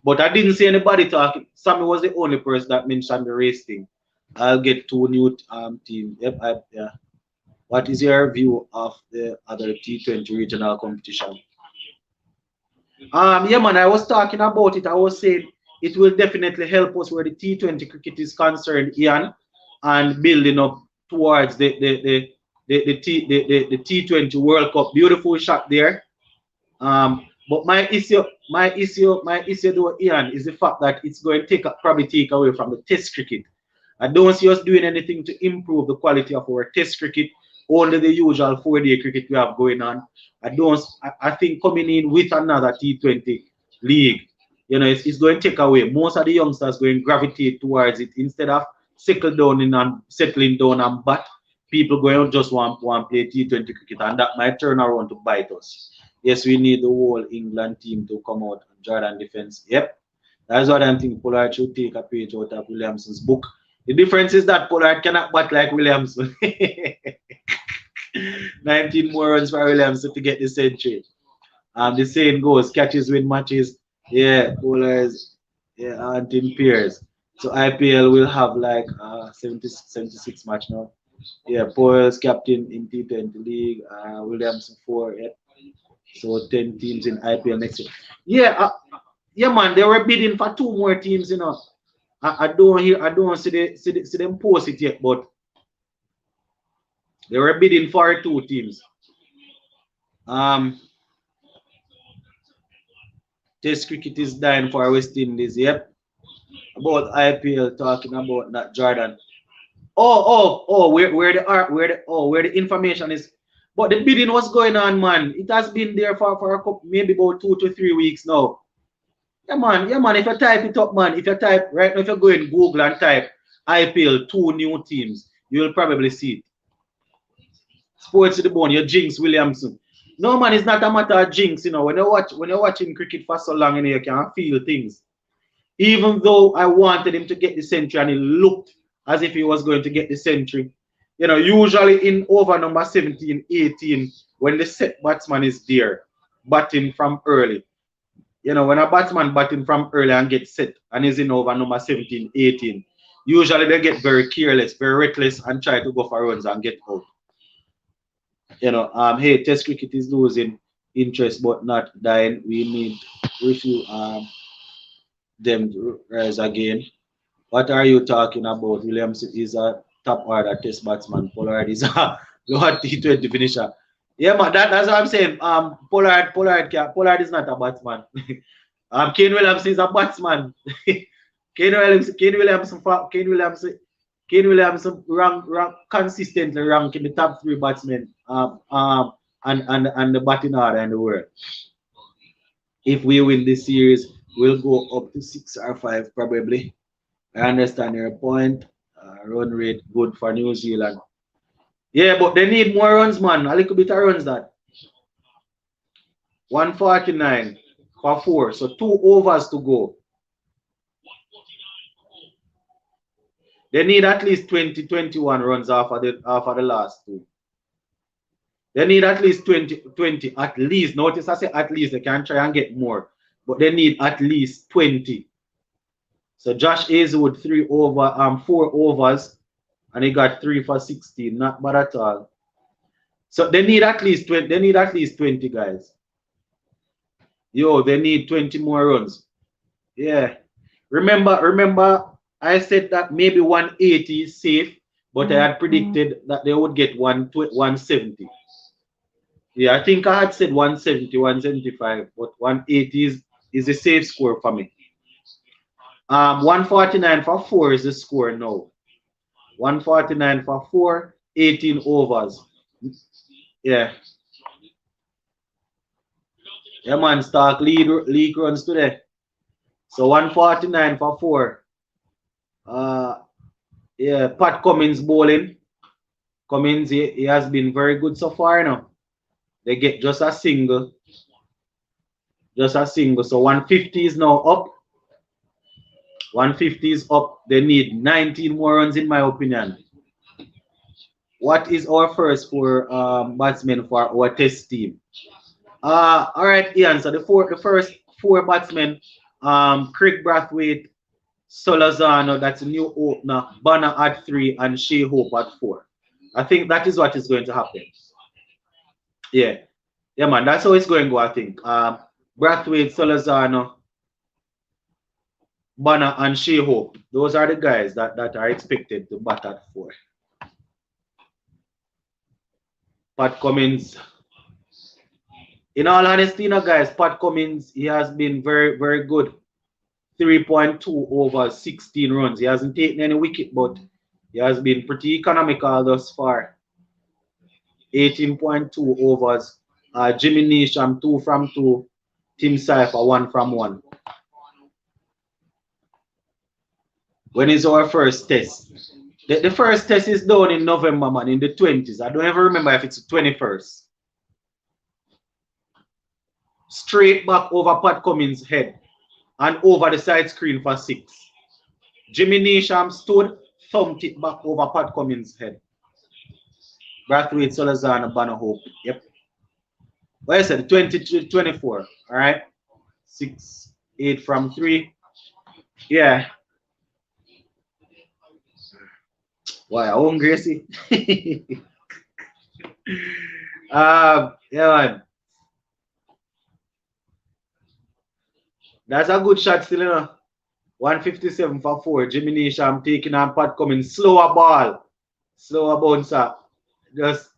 But I didn't see anybody talking. Sammy was the only person that mentioned the race thing. I'll get 2 new teams. Yep, yeah. What is your view of the other T20 regional competition? Yeah, man, I was talking about it. I was saying it will definitely help us where the T20 cricket is concerned, Ian, and building up towards the T20 World Cup. Beautiful shot there. But my issue though, Ian, is the fact that it's going to probably take away from the Test cricket. I don't see us doing anything to improve the quality of our Test cricket. Only the usual 4-day cricket we have going on. I think coming in with another T20 league, it's going to take away. Most of the youngsters going to gravitate towards it instead of settling down and bat. people going to just want play T20 cricket, and that might turn around to bite us. Yes, we need the whole England team to come out and Jordan defense. Yep, that's what I'm thinking. Pollard should take a page out of Williamson's book. The difference is that Pollard cannot bat like Williamson. 19 more runs for Williamson to get the century. The saying goes, catches win matches. Yeah, bowlers, yeah, aren't in pairs. So IPL will have like 76 match now. Yeah, Poyle's captain in T20 league, Williamson 4. Yeah. So 10 teams in IPL next year. Yeah, yeah, man, they were bidding for 2 more teams. I don't see them post it yet, but they were bidding for 2 teams. Test cricket is dying for West Indies. Yep. About IPL talking about that Jordan. Where the information is. But the bidding was going on, man. It has been there for a couple, maybe about 2 to 3 weeks now. Yeah, man. If you type it up, man. If you type right now, if you go in Google and type IPL 2 new teams, you will probably see it. Sports to the bone, you jinx Williamson. No, man, it's not a matter of jinx. When you're watching cricket for so long, you can feel things. Even though I wanted him to get the century and it looked as if he was going to get the century. Usually in over number 17, 18, when the set batsman is there, batting from early. When a batsman batting from early and gets set and is in over number 17, 18, usually they get very careless, very reckless and try to go for runs and get out. Hey, Test cricket is losing interest but not dying. We need review them to rise again. What are you talking about? Williamson is a top order Test batsman. Pollard is a lower T20 finisher. Yeah, man, that's what I'm saying. Pollard is not a batsman. Kane Williamson is a batsman. Kane Williamson rank consistently rank in the top 3 batsmen and the batting order in the world. If we win this series, we'll go up to 6 or 5 probably. I understand your point. Run rate good for New Zealand. Yeah, but they need more runs, man. A little bit of runs that. 149 for 4. So 2 overs to go. They need at least 20, 21 runs after the last 2. They need at least 20 at least. Notice I say at least. They can try and get more. But they need at least 20. So Josh Hazelwood 4 overs. And he got 3 for 16. Not bad at all. So they need at least 20. They need at least 20 guys. They need 20 more runs. Yeah. Remember I said that maybe 180 is safe, but I had predicted that they would get 170. Yeah, I think I had said 170, 175, but 180 is a safe score for me. 149 for 4 is the score now. 149 for 4, 18 overs. Yeah. Yeah, man, Stark league runs today. So 149 for 4. Yeah, Pat Cummins bowling. Cummins, he has been very good so far now. They get just a single. Just a single. So 150 is now up. 150 is up. They need 19 more runs in my opinion. What is our first 4 batsmen for our test team? All right, Ian. So the first 4 batsmen, Craig Brathwaite, Solazano, that's a new opener, Banner at 3, and Shea Hope at 4. I think that is what is going to happen. Yeah. Yeah, man, that's how it's going to go, I think. Brathwaite, Solazano, Banner, and Shea Hope. Those are the guys that are expected to bat at 4. Pat Cummins. In all honesty, guys, Pat Cummins, he has been very, very good. 3.2 over 16 runs. He hasn't taken any wicket, but he has been pretty economical thus far. 18.2 overs. Jimmy Neesham, 2 from 2. Tim Cypher, 1 from 1. When is our first test? The first test is done in November, man, in the 20s. I don't ever remember if it's the 21st. Straight back over Pat Cummins' head and over the side screen for 6. Jimmy Neesham stood, thumped it back over Pat Cummins' head. Brathwaite, Salazar, and Banner Hope. Yep. What I said, 20 to 24. All right. 6, 8 from 3. Yeah. Why? I won't Gracie. Yeah, man. That's a good shot still, you know. 157 for 4. Jimmy Neesham taking on Pat Cummins. Slower ball. Slower bouncer. Just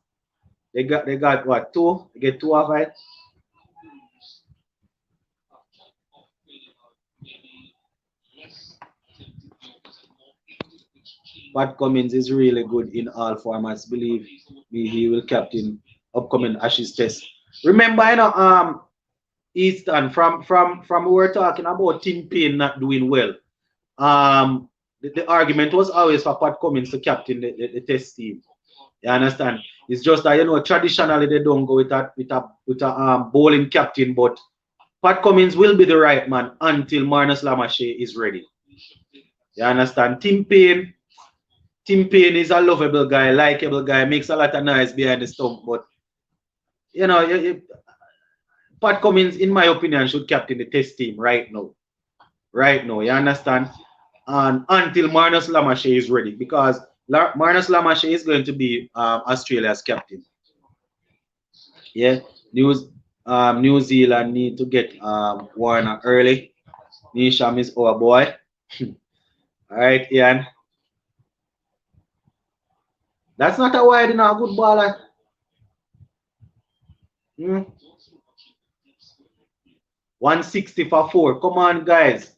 they got what? 2? They get 2 of it. Pat Cummins is really good in all formats. Believe me, he will captain upcoming Ashes test. Remember, you know, Easton, from we were talking about Tim Payne not doing well. The argument was always for Pat Cummins to captain the test team. You understand? It's just that, you know, traditionally they don't go with a bowling captain, but Pat Cummins will be the right man until Marnus Lamachet is ready. You understand? Tim Payne is a lovable guy, likable guy, makes a lot of noise behind the stump, but you know, Pat Cummins, in my opinion, should captain the test team right now. Right now, you understand? And until Marnus Lamachet is ready, because Marnus Lamachet is going to be Australia's captain. Yeah, New Zealand need to get Warner early. Nisham is our boy. All right, Ian. That's not a wide, you know, a good baller. Hmm? 160 for 4. Come on, guys.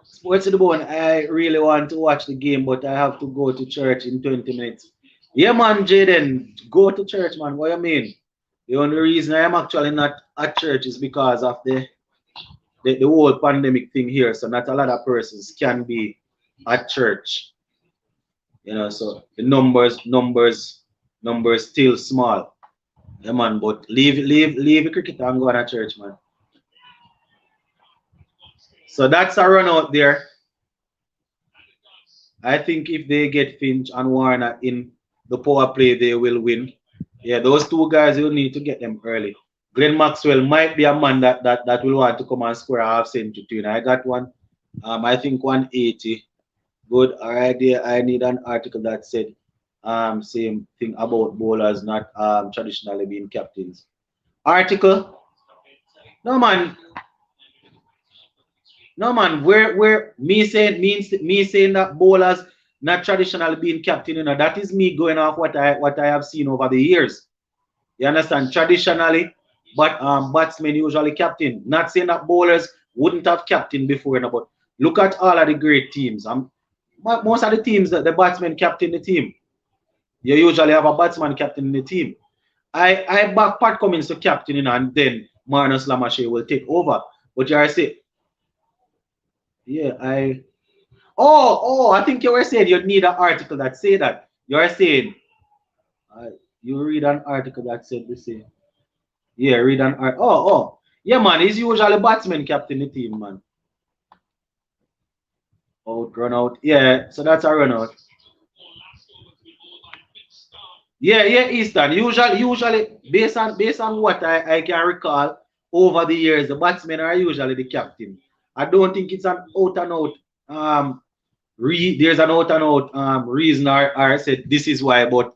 Sports to the bone. I really want to watch the game, but I have to go to church in 20 minutes. Yeah, man, Jaden, go to church, man. What you mean? The only reason I am actually not at church is because of the whole pandemic thing here. So not a lot of persons can be at church. You know, so the numbers still small. Yeah, man, but leave the cricket and go to church, man. So that's a run out there. I think if they get Finch and Warner in the power play, they will win. Yeah, those two guys, you need to get them early. Glenn Maxwell might be a man that will want to come and score a half century too. I got one, I think 180. Good. All right, there. I need an article that said same thing about bowlers not traditionally being captains. Article? No man, no man. Where me saying that bowlers not traditionally being captain, you know, that is me going off what I have seen over the years. You understand? Traditionally, but batsmen usually captain. Not saying that bowlers wouldn't have captain before, you know, but look at all of the great teams. Most of the teams that the batsmen captain the team. You usually have a batsman captain in the team. I back Pat Cummins to captain, you know, and then Marnus Lamachet will take over. But you are saying, yeah, I think you were saying you need an article that say that. You are saying, uh, you read an article that said the same. Yeah, read an art. Yeah, man. He's usually batsman captain the team, man. Out, run out. Yeah, so that's a run out. Yeah, Eastern. Usually based on what I can recall over the years, the batsmen are usually the captain. I don't think it's an out and out there's an out and out reason or said this is why, but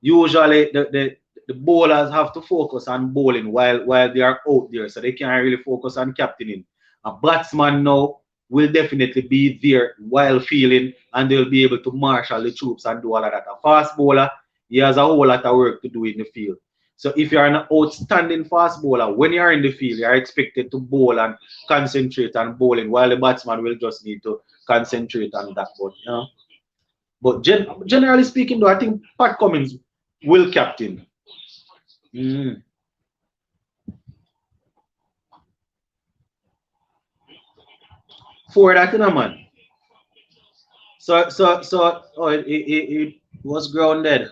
usually the bowlers have to focus on bowling while they are out there, so they can't really focus on captaining. A batsman now will definitely be there while fielding, and they'll be able to marshal the troops and do all of that. A fast bowler, he has a whole lot of work to do in the field. So if you're an outstanding fast bowler, when you're in the field, you're expected to bowl and concentrate on bowling, while the batsman will just need to concentrate on that. But you know, but generally speaking, though, I think Pat Cummins will captain. Mm. for that, you know, man. Oh, it was grounded.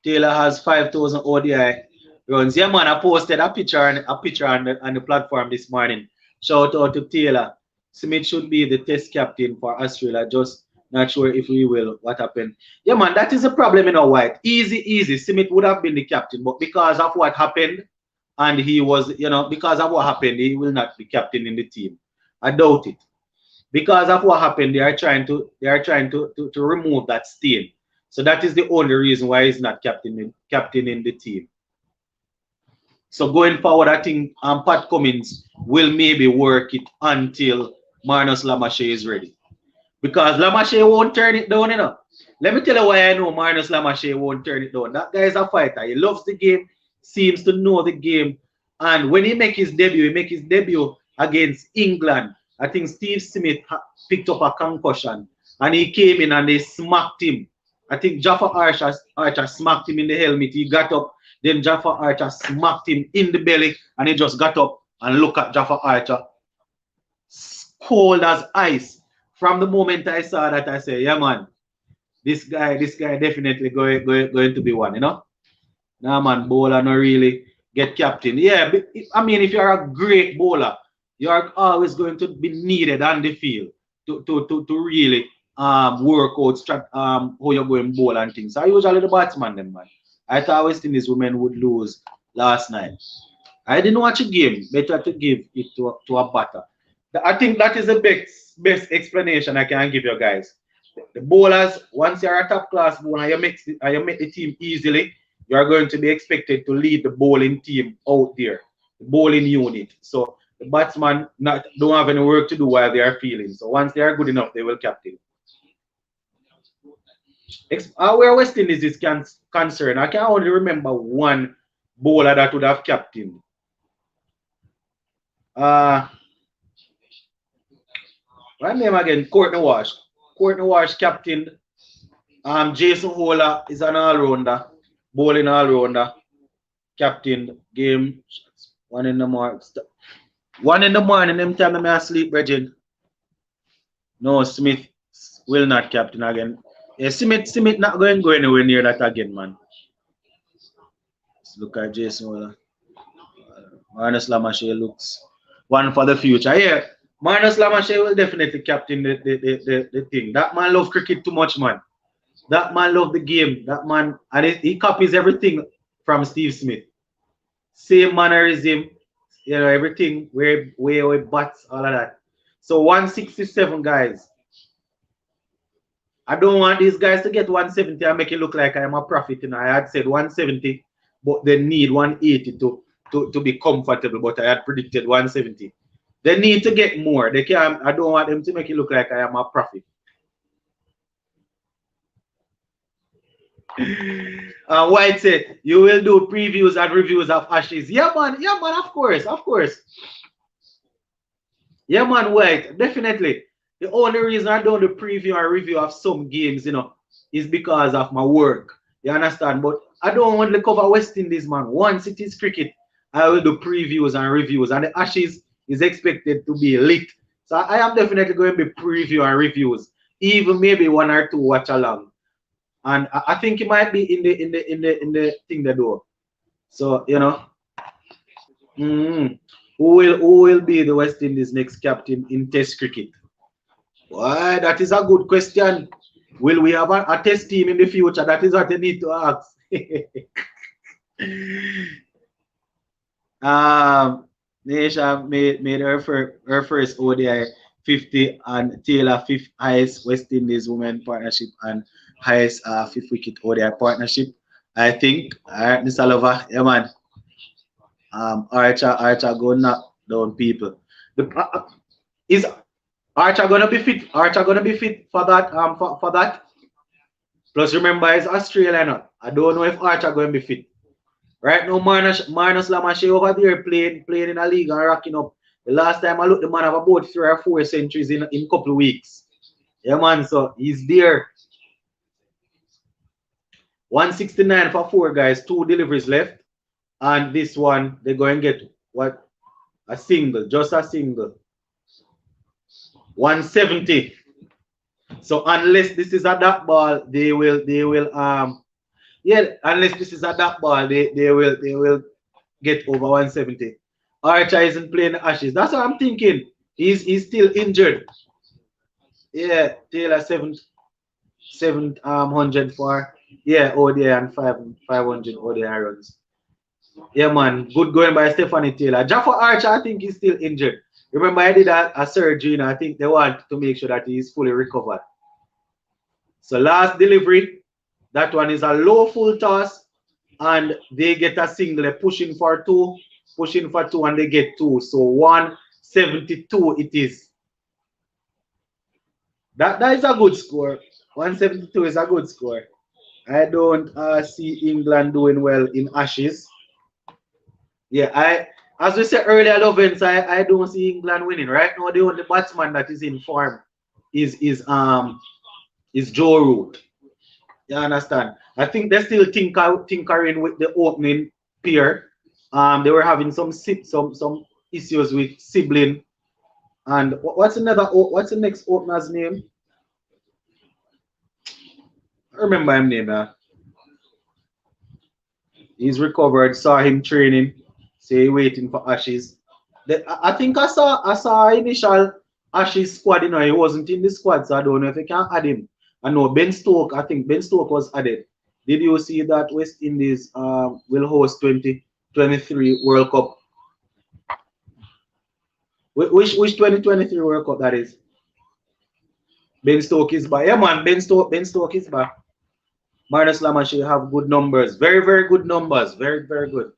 Taylor has 5,000 ODI runs. Yeah, man, I posted a picture on the platform this morning. Shout out to Taylor. Smith should be the test captain for Australia. Just not sure if we will. What happened? Yeah, man, that is a problem in our white. Easy, easy. Smith would have been the captain, but because of what happened, and he was, because of what happened, he will not be captain in the team. I doubt it. Because of what happened, they are trying to remove that stain. So that is the only reason why he's not captain in the team. So going forward, I think Pat Cummins will maybe work it until Marnus Lamache is ready. Because Lamache won't turn it down, you know. Let me tell you why I know Marnus Lamache won't turn it down. That guy is a fighter. He loves the game, seems to know the game. And when he make his debut against England. I think Steve Smith picked up a concussion and he came in and they smacked him. I think Jaffa Archer smacked him in the helmet. He got up, then Jaffa Archer smacked him in the belly and he just got up and looked at Jaffa Archer. Cold as ice. From the moment I saw that, I said, yeah, man, this guy definitely going to be one, you know? Nah, man, bowler not really get captain. Yeah, I mean, if you're a great bowler, you're always going to be needed on the field to really work out how you're going bowl and things. So usually the batsman them, man. I thought West Indies women would lose last night. I didn't watch a game. Better to give it to a batter. I think that is the best explanation I can give you guys. The bowlers, once you're a top class bowler, you make the team easily. You are going to be expected to lead the bowling team out there, the bowling unit. So the batsman don't have any work to do while they are feeling. So once they are good enough, they will captain. Where West Indies is concerned, I can only remember one bowler that would have captained. What name again? Courtney Walsh. Courtney Walsh captained. Jason Hola is an all-rounder, bowling all-rounder, captain game. 1 in the morning. 1 in the morning, them time I'm asleep, Bridget. No, Smith will not captain again. Yeah, Smith not going to go anywhere near that again, man. Let's look at Jason Hola. Marnus Lamache looks one for the future. Yeah, Marnus Lamache will definitely captain the thing. That man loves cricket too much, man. That man loves the game. That man, and he copies everything from Steve Smith. Same mannerism, everything, where he bats, all of that. So 167, guys. I don't want these guys to get 170 and make it look like I am a prophet. I had said 170, but they need 180 to be comfortable. But I had predicted 170. They need to get more. They can't. I don't want them to make it look like I am a prophet. White said you will do previews and reviews of Ashes. Yeah, man. Of course. Yeah, man. White, definitely. The only reason I don't do preview and review of some games, is because of my work. You understand? But I don't want to cover West Indies, man. Once it is cricket, I will do previews and reviews, and the Ashes is expected to be lit. So I am definitely going to be preview and reviews, even maybe one or two watch along. And I think it might be in the thing they do. So who will be the West Indies next captain in Test cricket? Why, that is a good question. Will we have a Test team in the future? That is what they need to ask. Nisha made her first ODI 50 and Taylor fifth highest West Indies women partnership and highest fifth wicket ODI partnership. I think Mr. Lover, yeah, man. Archer gonna knock down people. Is Archer gonna be fit? Archer gonna be fit for that? For that. Plus, remember, it's Australian. I don't know if Archer gonna be fit. Right now, Marnus Lamache over there playing in a league and rocking up. The last time I looked, the man have about 3 or 4 centuries in a couple of weeks. Yeah, man. So he's there. 169 for 4 guys, 2 deliveries left. And this one, they're going to get what? A single, just a single. 170. So unless this is a dot ball, they will yeah, unless this is a dot ball, they will get over 170. Archer isn't playing the Ashes. That's what I'm thinking. He's still injured. Yeah, Taylor seven hundred for yeah ODI and 500 ODI runs. Yeah man, good going by Stephanie Taylor. Jaffa Archer, I think he's still injured. Remember, I did a surgery, and I think they want to make sure that he's fully recovered. So last delivery, that one is a low full toss, and they get a single. They're pushing for two, and they get two. So 172 it is. That is a good score. 172 is a good score. I don't see England doing well in Ashes. Yeah, as we said earlier, Lovens, I don't see England winning. Right now, the only batsman that is in form is Joe Root. You understand? I think they're still tinkering with the opening pair. They were having some issues with sibling. And what's the next opener's name? I remember him name. He's recovered. Saw him training. Say waiting for Ashes. I think I saw initial Ashes squad. He wasn't in the squad, so I don't know if they can add him. I know Ben Stoke. I think Ben Stoke was added. Did you see that West Indies will host 2023 World Cup? Which 2023 World Cup that is? Ben Stoke is back. Yeah, man. Ben Stoke is back. Marnus Lamashi have good numbers. Very, very good numbers. Very, very good.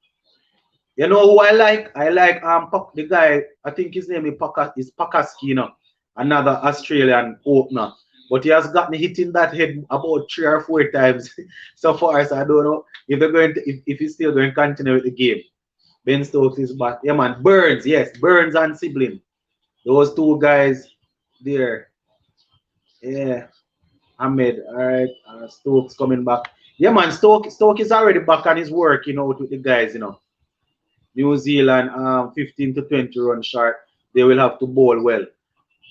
You know who I like? I like the guy, I think his name is Pakaski, another Australian opener. But he has gotten hit in that head about 3 or 4 times so far. So I don't know if they're going to if he's still going to continue with the game. Ben Stokes is back. Yeah man, Burns, yes, Burns and Sibling. Those two guys there. Yeah. Ahmed, all right. Stokes coming back. Yeah man, Stoke is already back on his work, with the guys, New Zealand 15 to 20 run short. They will have to bowl well.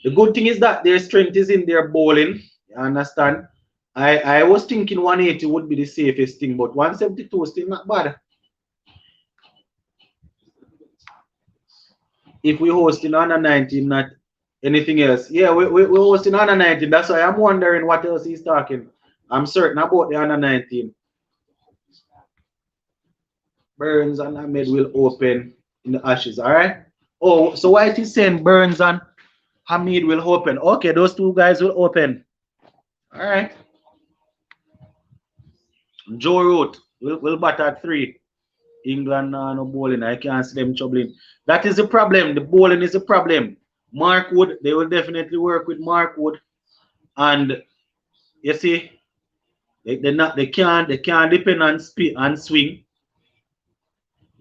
The good thing is that their strength is in their bowling. You understand? I was thinking 180 would be the safest thing, but 172 is still not bad. If we host in under 19, not anything else. Yeah, we host in under 19. That's why I'm wondering what else he's talking. I'm certain about the under 19. Burns and Ahmed will open in the Ashes, all right? Oh, so why is saying Burns and Hamid will open? Okay, those two guys will open. All right. Joe Root will bat at 3. England no bowling. I can't see them troubling. That is the problem. The bowling is the problem. Mark Wood, they will definitely work with Mark Wood. And you see, they can't depend on speed and swing.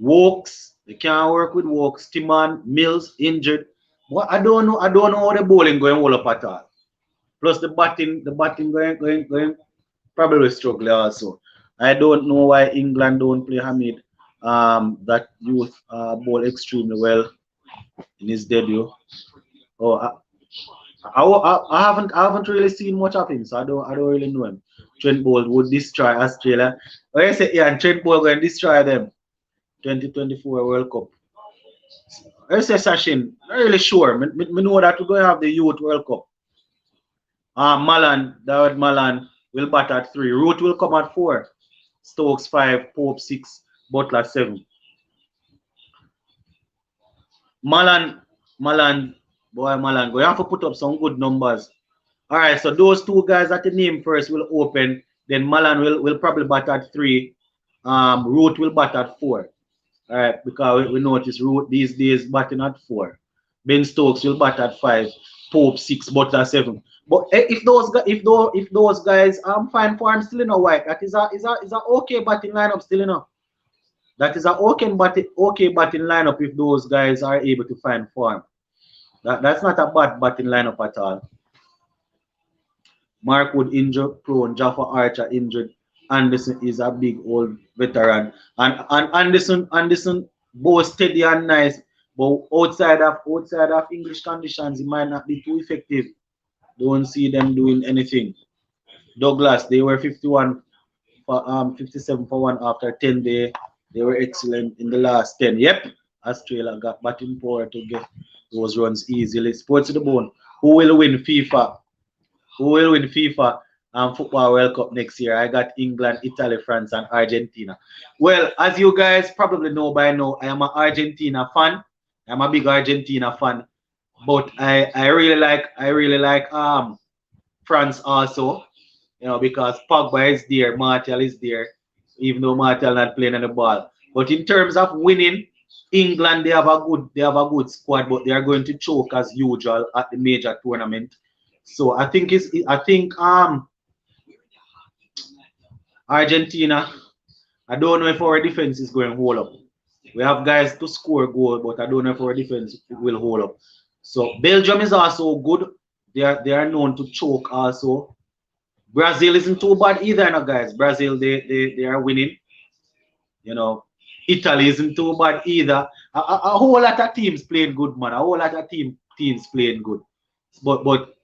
Wokes, they can't work with Wokes. Timan, Mills injured. But I don't know how the bowling going all up at all. Plus the batting going probably struggle also. I don't know why England don't play Hamid. That youth bowled extremely well in his debut. Oh, I haven't really seen much of him, so I don't really know him. Trent Bolt would destroy Australia. Oh, I say yeah, and Trent Bolt going to destroy them. 2024 World Cup. I say Sachin, not really sure. Me know that we're going to have the Youth World Cup. Dawid Malan will bat at 3. Root will come at 4. Stokes 5, Pope 6, Butler 7. Malan, Malan, we have to put up some good numbers. All right, so those two guys at the name first will open. Then Malan will probably bat at 3. Root will bat at 4. All right, because we notice Root these days batting at 4. Ben Stokes will bat at 5. Pope 6, Butler 7. But if those guys find form still in a white, that is a okay batting lineup still in a. That is a okay batting lineup if those guys are able to find form. That's not a bad batting lineup at all. Mark Wood injured prone, Jaffa Archer injured. Anderson is a big old veteran. And Anderson both steady and nice, But outside of English conditions, it might not be too effective. Don't see them doing anything. Douglas, they were 51 for 57 for one after 10 day. They were excellent in the last 10. Yep, Australia got batting power to get those runs easily. Sports to the bone. Who will win FIFA? Who will win FIFA Football World Cup next year? I got England, Italy, France, and Argentina. Well, as you guys probably know by now, I am an Argentina fan. I'm a big Argentina fan, but I really like France also, because Pogba is there, Martial is there, even though Martial not playing on the ball. But in terms of winning, England they have a good squad, but they are going to choke as usual at the major tournament. So I think Argentina. I don't know if our defense is going to hold up. We have guys to score goal, but I don't know if our defense will hold up. So Belgium is also good. They are known to choke also. Brazil isn't too bad either, no guys. Brazil they are winning. You know, Italy isn't too bad either. A whole lot of teams playing good, man. A whole lot of teams playing good. But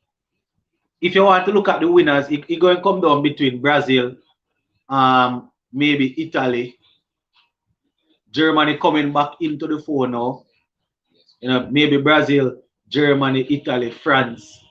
if you want to look at the winners, it going to come down between Brazil, maybe Italy, Germany coming back into the four now. Maybe Brazil, Germany, Italy, France,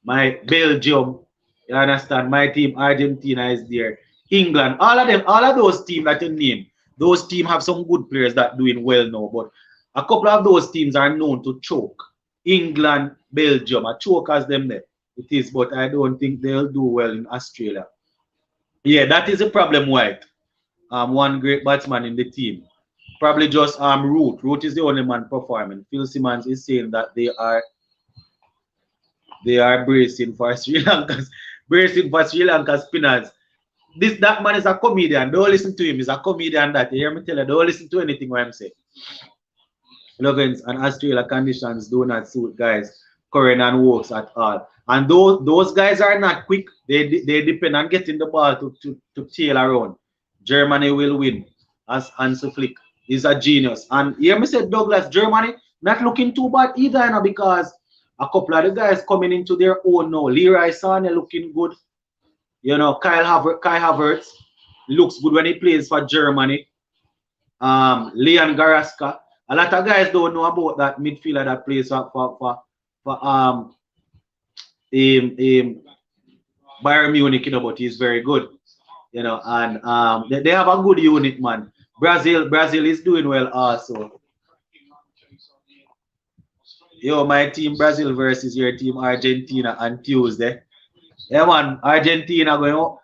my Belgium, you understand? My team, Argentina is there. England, all of them, all of those teams that you name, those teams have some good players that doing well now. But a couple of those teams are known to choke. England, Belgium, a choke as them there. It is, but I don't think they'll do well in Australia. Yeah, that is a problem, White. One great batsman in the team. Probably just Root. Root is the only man performing. Phil Simmons is saying that they are bracing for Sri Lanka spinners. That man is a comedian. Don't listen to him. He's a comedian that you hear me tell you. Don't listen to anything what I'm saying. Loggins and Australia conditions do not suit guys Curran and Wokes at all. And those guys are not quick. They depend on getting the ball to tail around. Germany will win as Hansi Flick is a genius. And hear me say Douglas, Germany not looking too bad either, because a couple of the guys coming into their own now. Leroy Sané looking good. Kai Havertz looks good when he plays for Germany. Leon Goretzka. A lot of guys don't know about that midfielder that plays for Bayern Munich, but he's very good. And they have a good unit, man. Brazil is doing well also. Yo, my team Brazil versus your team Argentina on Tuesday. Yeah, man, Argentina going.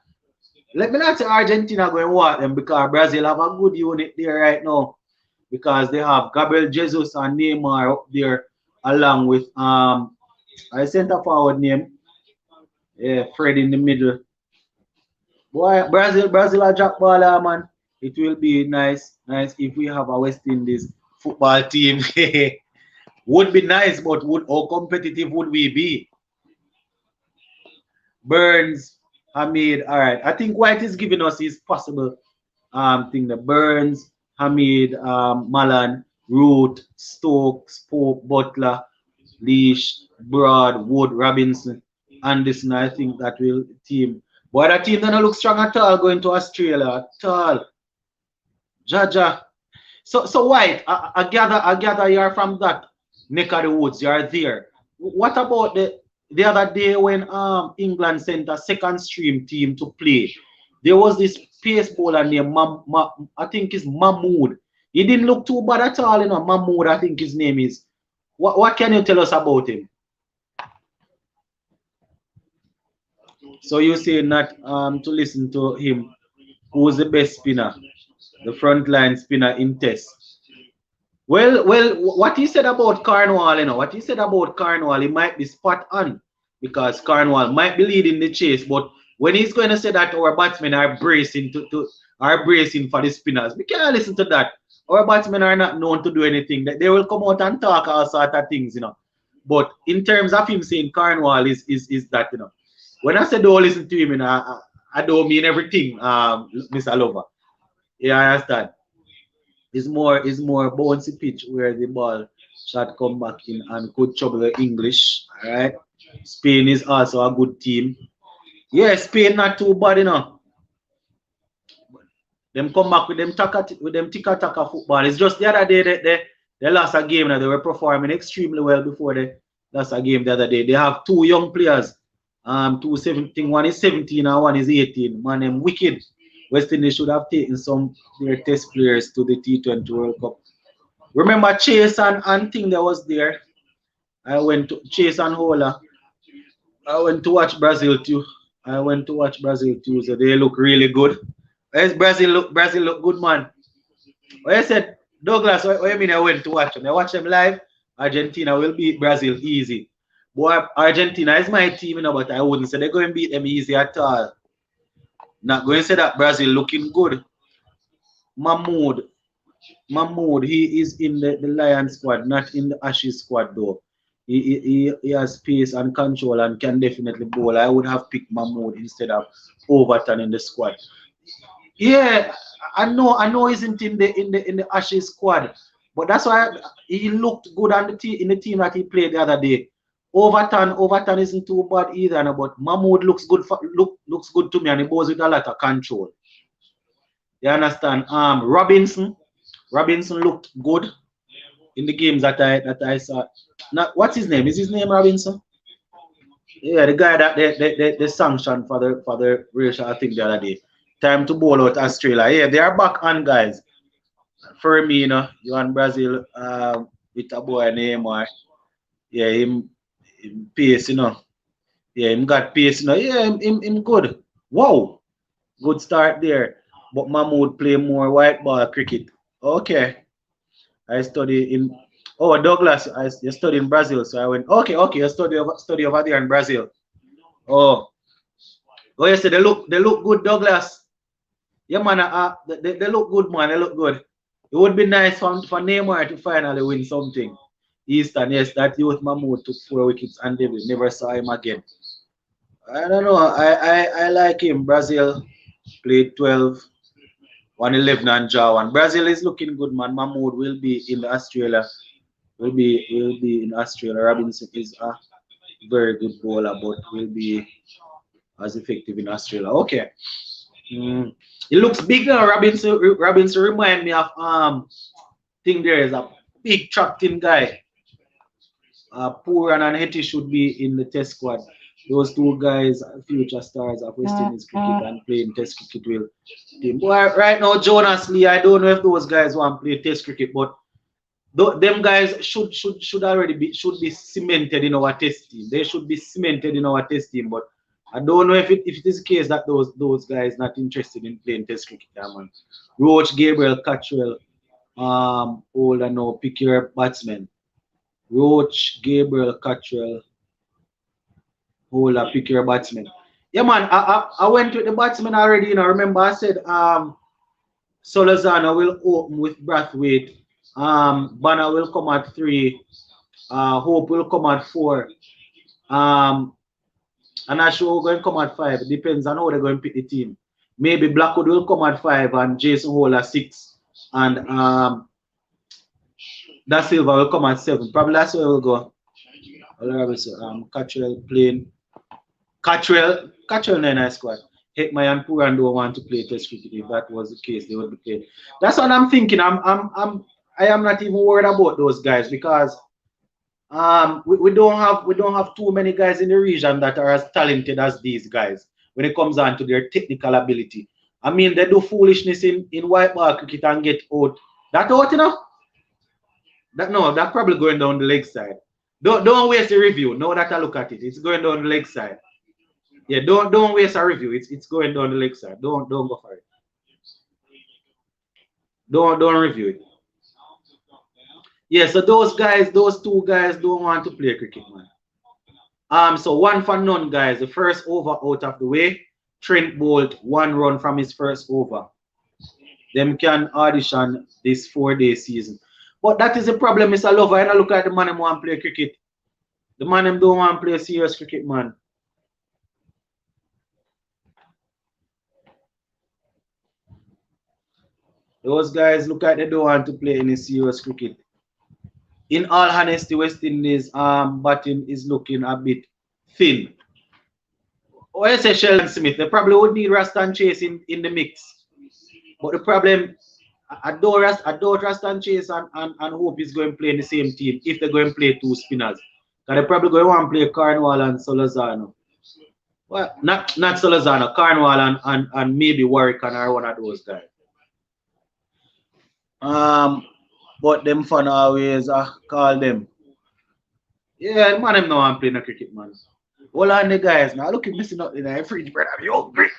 Let me not say Argentina going to walk them, because Brazil have a good unit there right now, because they have Gabriel Jesus and Neymar up there, along with a center forward name, Fred in the middle. Boy, Brazil a jack baller, man. It will be nice if we have a West Indies football team. Would be nice, but how competitive would we be? Burns, Hamid, all right. I think White is giving us his possible thing. The Burns, Hamid, Malan, Root, Stokes, Pope, Butler, Leash, Broad, Wood, Robinson, Anderson. I think that will team. But that team doesn't look strong at all going to Australia at all. Jaja. So White, I gather you're from that neck of the woods. You're there. What about the other day when England sent a second stream team to play? There was this pace bowler named I think it's Mahmood. He didn't look too bad at all, Mahmood, I think his name is. What can you tell us about him? So you say not to listen to him. Who's the best spinner? The frontline spinner in test. Well, what he said about Cornwall, what he said about Cornwall, he might be spot on, because Cornwall might be leading the chase. But when he's going to say that our batsmen are bracing for the spinners, we can't listen to that. Our batsmen are not known to do anything. They will come out and talk all sort of things, But in terms of him saying Cornwall is that, When I say don't listen to him, I don't mean everything, Mr. Lover. Yeah, I understand. is more bouncy pitch where the ball shot come back in and could trouble the English. Alright. Spain is also a good team. Yeah, Spain not too bad, Them come back with them tika taka football. It's just the other day they lost a game and they were performing extremely well before they lost a game the other day. They have two young players, two 17, one is 17 and one is 18. Man, them wicked. West Indies should have taken some of their test players to the T20 World Cup. Remember Chase and thing that was there. I went to Chase and Hola. I went to watch Brazil too. I went to watch Brazil too. So they look really good. Yes, Brazil look good, man. What I said, Douglas, what you mean I went to watch them? I watch them live. Argentina will beat Brazil easy. Boy, Argentina is my team, but I wouldn't say they're going to beat them easy at all. Not going to say that Brazil looking good. Mahmoud, Mahmoud, he is in the Lion squad, not in the Ashes squad though. He has pace and control and can definitely bowl. I would have picked Mahmoud instead of Overton in the squad. Yeah, I know he's isn't in the Ashes squad, but that's why he looked good on in the team that he played the other day. Overton isn't too bad either, no, but Mahmoud looks good to me and he bowls with a lot of control. You understand? Robinson looked good in the games that I saw. Not what's his name? Is his name Robinson? Yeah, the guy that they sanctioned for the racial thing the other day. Time to bowl out Australia. Yeah, they are back on, guys. For me, you and Brazil with a boy name or yeah, him pace, Yeah, him got pace, Yeah, him good. Wow, good start there. But Mahmoud play more white ball cricket. Okay. I study in Douglas, you study in Brazil, so I went, okay, you study over there in Brazil. Oh, oh, you say they look good, Douglas. Yeah, man, they look good, man. They look good. It would be nice for Neymar to finally win something. Eastern, yes, that youth Mahmoud took 4 wickets and they never saw him again. I don't know. I like him. Brazil played 12, 111 and draw one. Brazil is looking good, man. Mahmoud will be in Australia. Will be in Australia. Robinson is a very good bowler, but will be as effective in Australia. Okay. Mm. It looks big now. Robinson remind me of think there is a big trapped in guy. Puran and Hetty should be in the test squad. Those two guys are future stars of West Indies cricket and playing test cricket will team. Boy, right now, Jonas Lee, I don't know if those guys want to play test cricket, but them guys should already be cemented in our test team. They should be cemented in our test team, but I don't know if it is the case that those guys not interested in playing test cricket, man. Roach, Gabriel, Cattrell, older now, pick your batsmen. Roach, Gabriel, Cattrell, older, pick your batsmen. Yeah, man, I went with the batsmen already, Remember I said Solozano will open with Brathwaite. Banner will come at 3. Hope will come at 4. Um, I'm not sure who's going to come at 5. It depends on how they're going to pick the team. Maybe Blackwood will come at 5 and Jason Hall at 6. And Da Silva will come at 7. Probably that's where we'll go. Cattrell playing. Cattrell in nice squad. Hekmai and Puran don't want to play test cricket. If that was the case, they would be playing. That's what I'm thinking. I am not even worried about those guys because we don't have too many guys in the region that are as talented as these guys when it comes down to their technical ability. I mean, they do foolishness in white ball cricket and get out. That out, that probably going down the leg side. Don't waste a review. Now that I look at it, it's going down the leg side. Yeah, don't waste a review. It's going down the leg side. Don't go for it. Don't review it. Yeah, so those two guys don't want to play cricket, man. So 1 for none, guys. The first over out of the way. Trent Bolt 1 run from his first over. Them can audition this 4-day season. But that is the problem, Mr. Lover. I look at the man who want to play cricket. The man them don't want to play serious cricket, man. Those guys look like they don't want to play any serious cricket. In all honesty, West Indies batting is looking a bit thin. Or I say Sheldon Smith, they probably would need Rastan Chase in the mix. But the problem, I don't Rastan Chase and Hope is going to play in the same team if they're going to play two spinners. Because they're probably going to want to play Carnwall and Solazano. Well, not Solazano, Carnwall and maybe Warwick or one of those guys. But them fun always call them. Yeah, man, them know I'm playing a cricket, man. All on the guys now. Look at missing out in the fridge, brother. You hungry?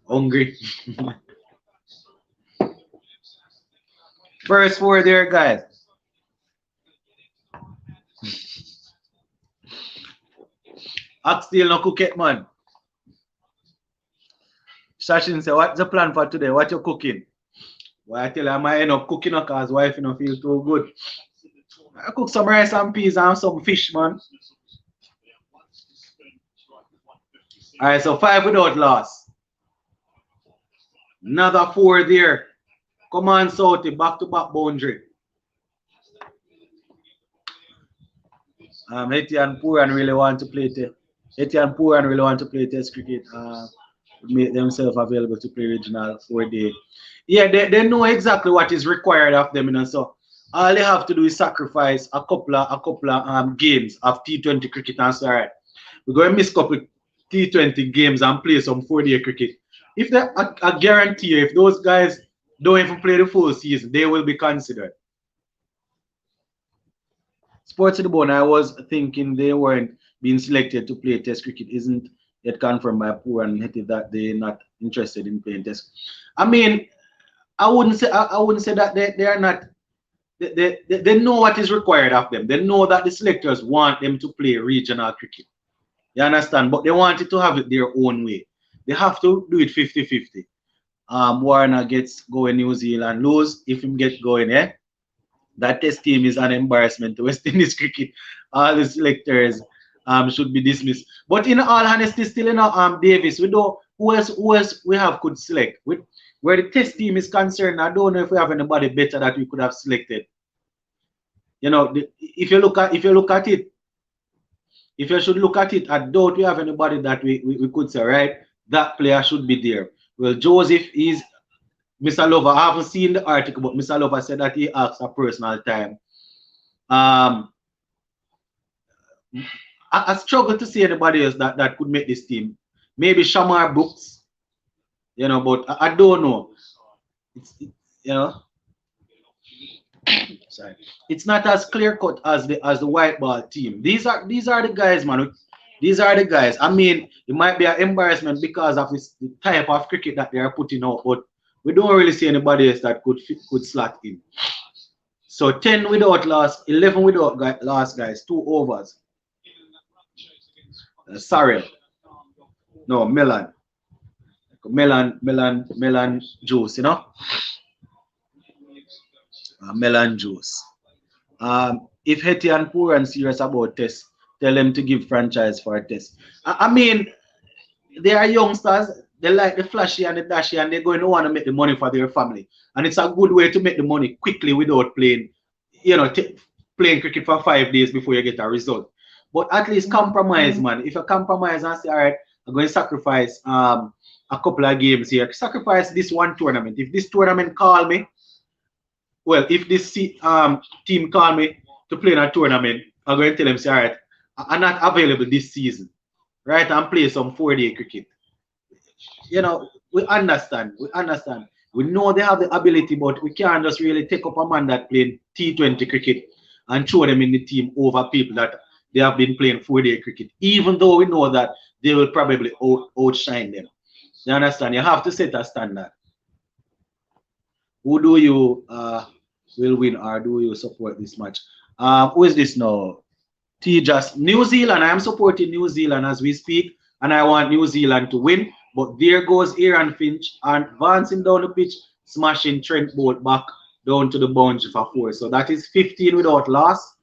Hungry. First four there, guys. Oxtail no cook it, man. Shashin say, what's the plan for today? What you cooking? Well, I tell you, I might end up cooking because wife you know feel too good. I cook some rice and peas and some fish, man. Alright, so 5 without loss. Another 4 there. Come on, Southie, back to back boundary. Etienne Pooran really want to play Etienne Pooran really want to play test cricket. Make themselves available to play regional 4 day. Yeah, they know exactly what is required of them, you know. So all they have to do is sacrifice a couple of games of T20 cricket and say, all right, we're going to miss a couple T20 games and play some 4 day cricket. If they, I guarantee you, if those guys don't even play the full season, they will be considered. Sports to the Bone, I was thinking they weren't being selected to play test cricket. Isn't yet confirmed by Poor and Hetty that they're not interested in playing test. I mean, I wouldn't say that they are not. They know what is required of them. They know that the selectors want them to play regional cricket. You understand? But they wanted to have it their own way. They have to do it 50-50. Warner gets going New Zealand, lose if him get going, eh? That test team is an embarrassment to West Indies cricket. All the selectors should be dismissed. But in all honesty, still in Davis, we don't who else we have could select. Where the test team is concerned, I don't know if we have anybody better that we could have selected. You know, if you look at it, if you should look at it, I doubt we have anybody that we could say, right, that player should be there. Well, Joseph is Mr. Lover. I haven't seen the article, but Mr. Lover said that he asked a personal time. I struggle to see anybody else that could make this team. Maybe Shamar Brooks, you know, but I don't know. You know, sorry, it's not as clear cut as the white ball team. These are the guys, man. These are the guys. I mean, it might be an embarrassment because of the type of cricket that they are putting out, but we don't really see anybody else that could slot in. So 10 without loss, 11 without loss, guys. 2 overs. Sorry, no melon juice, you know, melon juice. If Hetty and Poor and serious about test, tell them to give franchise for a test. I mean, they are youngsters. They like the flashy and the dashy, and they're going to want to make the money for their family. And it's a good way to make the money quickly without playing, you know, playing cricket for 5 days before you get a result. But at least compromise, man. If you compromise and say, all right, I'm going to sacrifice a a couple of games here. Sacrifice this one tournament. If this tournament call me, well, if this team call me to play in a tournament, I'm going to tell them, say, all right, I'm not available this season, right? I'm playing some 4-day cricket. You know, we understand. We understand. We know they have the ability, but we can't just really take up a man that playing T20 cricket and throw them in the team over people that they have been playing 4-day cricket, even though we know that they will probably outshine them. You understand? You have to set a standard. Who do you will win, or do you support this match? Who is this now? Just New Zealand. I am supporting New Zealand as we speak, and I want New Zealand to win. But there goes Aaron Finch and advancing down the pitch, smashing Trent Bolt back down to the boundary for 4. So that is 15 without loss.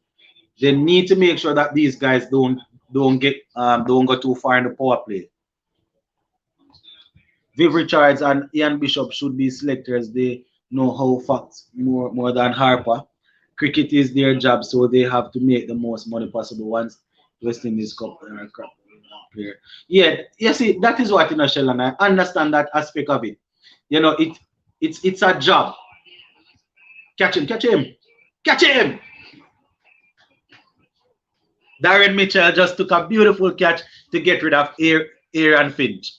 They need to make sure that these guys don't go too far in the power play. Viv Richards and Ian Bishop should be selectors. They know how facts more than Harper. Cricket is their job, so they have to make the most money possible once West Indies Cup player. Yeah, you see, that is what in a shell, and I understand that aspect of it. You know, it's a job. Catch him, catch him, catch him! Darren Mitchell just took a beautiful catch to get rid of Aaron Finch.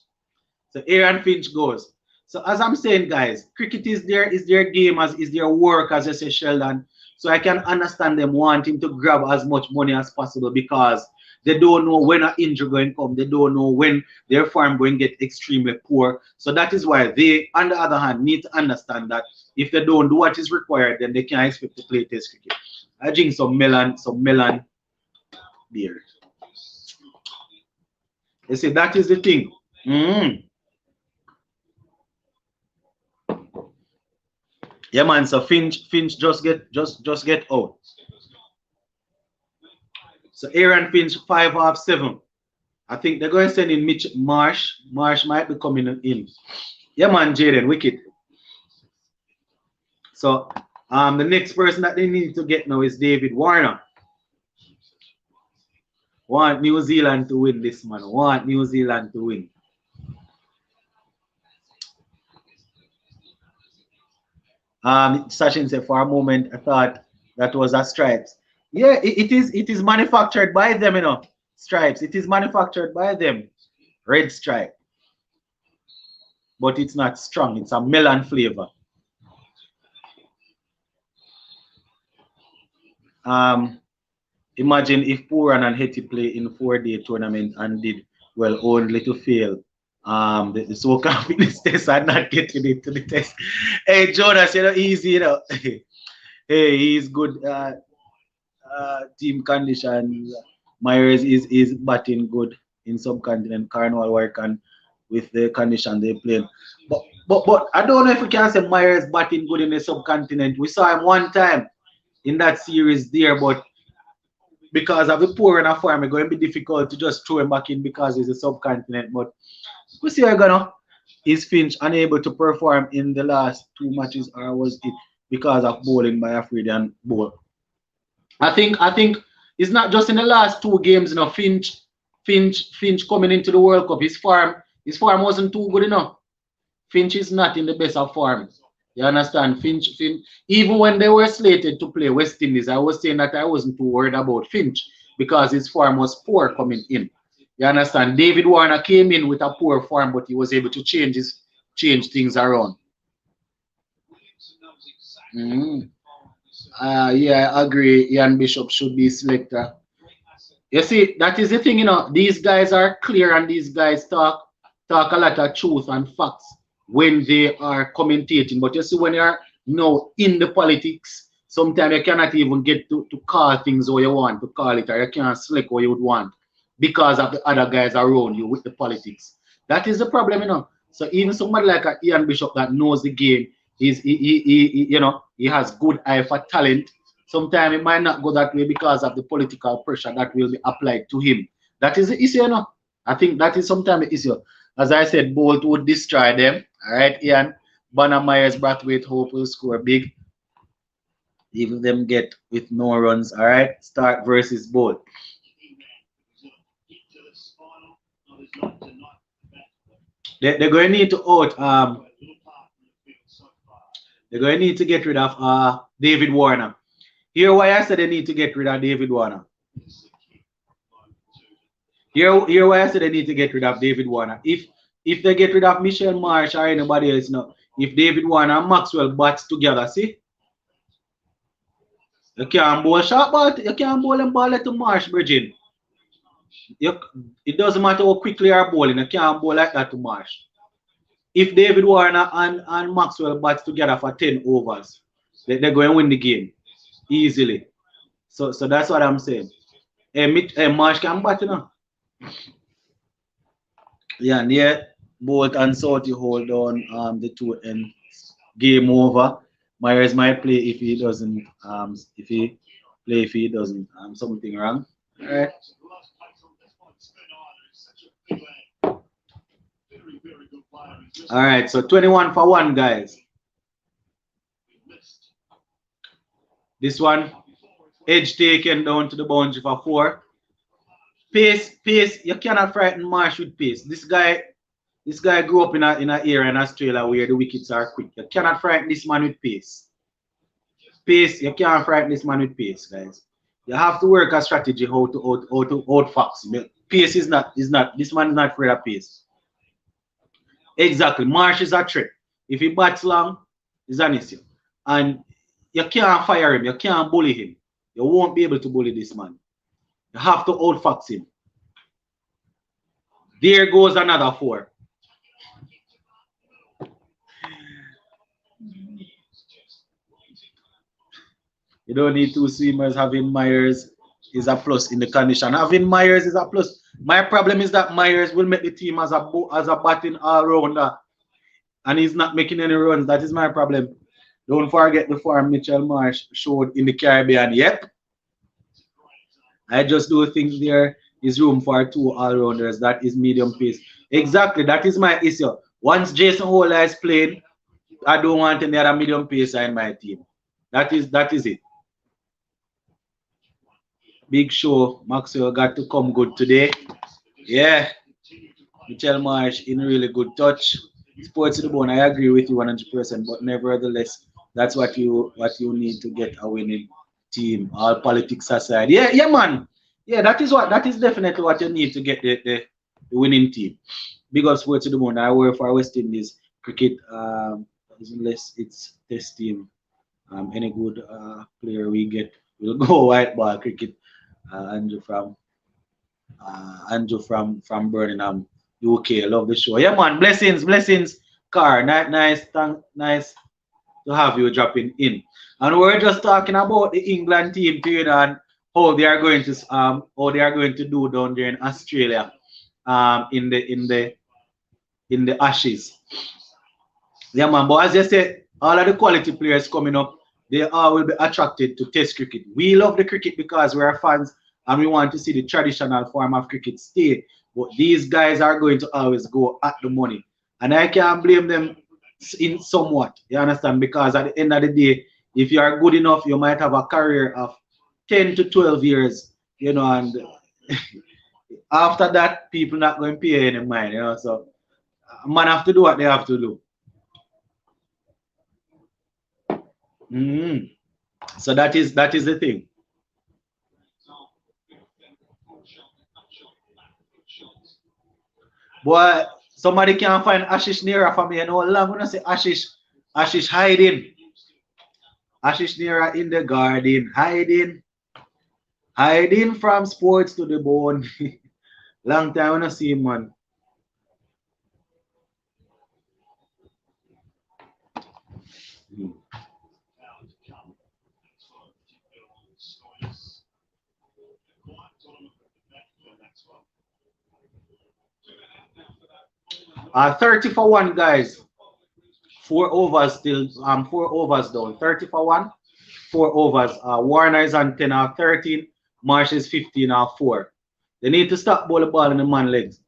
So Aaron Finch goes. So as I'm saying, guys, cricket is their game, as is their work, as I say, Sheldon. So I can understand them wanting to grab as much money as possible because they don't know when an injury going to come. They don't know when their farm going to get extremely poor. So that is why they, on the other hand, need to understand that if they don't do what is required, then they can't expect to play test cricket. I drink some melon beer. You see, that is the thing. Yeah, man. So Finch just get out. So Aaron Finch 5 off 7. I think they're going to send in Mitch Marsh. Marsh might be coming in. Yeah, man, Jaden, wicked. So the next person that they need to get now is David Warner. Want New Zealand to win this, man. Want New Zealand to win. Sachin said for a moment I thought that was a Stripes. Yeah, it is manufactured by them, you know. Stripes. It is manufactured by them. Red stripe. But it's not strong. It's a melon flavor. Imagine if Puran and Hetty play in 4-day tournament and did well only to fail the so-called fitness test and not getting into the test. Hey Jonas, you know, easy, you know. Hey, he's good team condition. Myers is batting good in subcontinent. Carnival work and with the condition they play. But I don't know if we can say Myers batting good in the subcontinent. We saw him one time in that series there, but because of the poor in a farm, it's going to be difficult to just throw him back in because he's a subcontinent. But we see how gonna is Finch unable to perform in the last 2 matches, or was it because of bowling by a Freudian ball? I think it's not just in the last 2 games, you know. Finch coming into the World Cup. His farm wasn't too good enough. Finch is not in the best of form. You understand? Finch, even when they were slated to play West Indies, I was saying that I wasn't too worried about Finch because his form was poor coming in. You understand? David Warner came in with a poor form, but he was able to change things around. Yeah, I agree. Ian Bishop should be selector. You see, that is the thing, you know. These guys are clear and these guys talk a lot of truth and facts when they are commentating. But you see, when you're in the politics, sometimes you cannot even get to call things how you want to call it, or you can't select what you would want because of the other guys around you with the politics. That is the problem, you know. So even somebody like Ian Bishop that knows the game, he has good eye for talent. Sometimes it might not go that way because of the political pressure that will be applied to him. That is the issue, you know. I think that is sometimes the issue. As I said, Bolt would destroy them. All right, Ian. Banner Myers, Brathwaite, Hope will score big. Even them get with no runs. All right, Stark versus Bolt. They're going to need to out they're going to need to get rid of David Warner. Here why I said they need to get rid of David Warner. Here why I said they need to get rid of David Warner. If they get rid of Michelle Marsh or anybody else, no. If David Warner and Maxwell bats together, see, you can't bowl short ball. You can't bowl and ball to Marsh, Bridging. You, it doesn't matter how quickly you're bowling. You can't bowl like that to Marsh. If David Warner and Maxwell bats together for 10 overs, they're going to win the game easily. So that's what I'm saying. Marsh can bat, you know. Yeah, and yet Bolt and Southey hold on the two and game over. Myers might play if he doesn't if he doesn't something wrong. Alright. Alright, so 21 for 1 guys. This one, edge taken down to the boundary for 4. Pace, you cannot frighten Marsh with pace. This guy grew up in a area in Australia where the wickets are quick. You cannot frighten this man with pace. Pace, you can't frighten this man with pace, guys. You have to work a strategy how to outfox him. Pace is not this man is not afraid of pace. Exactly. Marsh is a threat. If he bats long, it's an issue. And you can't fire him, you can't bully him. You won't be able to bully this man. You have to outfox him. There goes another 4. You don't need 2 swimmers. Having Myers is a plus in the condition. Having Myers is a plus. My problem is that Myers will make the team as a batting all-rounder, and he's not making any runs. That is my problem. Don't forget the form Mitchell Marsh showed in the Caribbean. Yep. I just do think there is room for 2 all-rounders. That is medium pace. Exactly. That is my issue. Once Jason Holder is playing, I don't want any other medium pacer in my team. That is it. Big show. Maxwell got to come good today. Yeah. Michelle Marsh in really good touch. Sports to the bone. I agree with you 100%. But nevertheless, that's what you need to get a winning team. All politics aside. Yeah, man. Yeah, that is definitely what you need to get the winning team. Big up Sports to the bone. I work for West Indies cricket. Unless it's test team. Any good player we get will go white ball cricket. Andrew from Birmingham, UK. Love the show. Yeah, man. Blessings. Car, nice to have you dropping in. And we're just talking about the England team period and how they are going to do down there in Australia, in the Ashes. Yeah, man. But as you said, all of the quality players coming up, they all will be attracted to Test cricket. We love the cricket because we are fans and we want to see the traditional form of cricket stay. But these guys are going to always go at the money. And I can't blame them in somewhat, you understand? Because at the end of the day, if you are good enough, you might have a career of 10 to 12 years, you know, and after that, people not going to pay any mind, you know. So, man have to do what they have to do. So that is the thing. Boy, somebody can't find Ashish Nera for me. You know how long when I say Ashish hiding. Ashish Nera in the garden, hiding from sports to the bone. Long time when I see him, man. 30 for 1, guys. 4 overs still. 4 overs down. 30 for 1. 4 overs. Warner is on 10 or 13. Marsh is 15 or 4. They need to stop ball the ball in the man legs.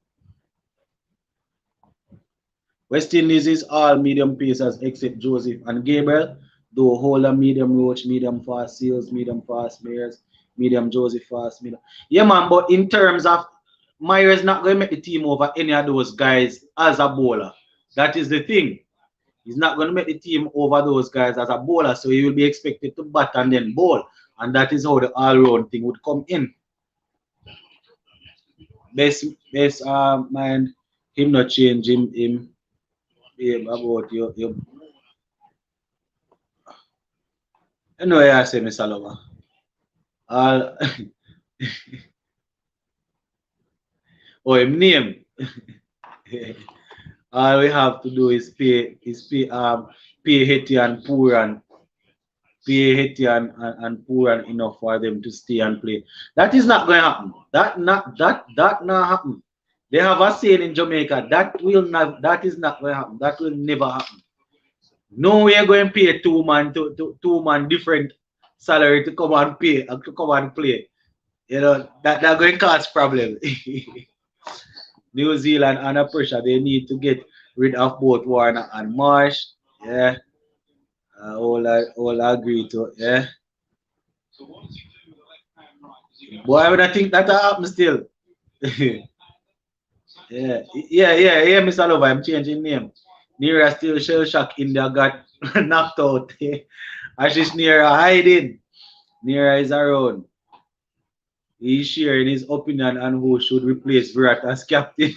West Indies is all medium pacers except Joseph and Gabriel. Though Holder, medium Roach, medium fast Seals, medium fast Mayers, medium Joseph fast, medium. Yeah, man, but in terms of Myers not going to make the team over any of those guys as a bowler. That is the thing. He's not going to make the team over those guys as a bowler, so he will be expected to bat and then bowl. And that is how the all-round thing would come in. Best mind him not change him about you. I know I say Mr. Lover. All oh him name. All we have to do is pay Hetty and Puran enough for them to stay and play. That is not going to happen. That not happen. They have a saying in Jamaica that is not going to happen. That will never happen. No way going to pay two man different salary to come and play. You know that going to cause problem. New Zealand under pressure. They need to get rid of both Warner and Marsh. Yeah. All agree to yeah. Boy, I would think that happen still. yeah, Mr. Lover, I'm changing name. Nira still shell shock. India got knocked out. Ashish Nira hiding. Nira is around. He's sharing his opinion on who should replace Virat as captain.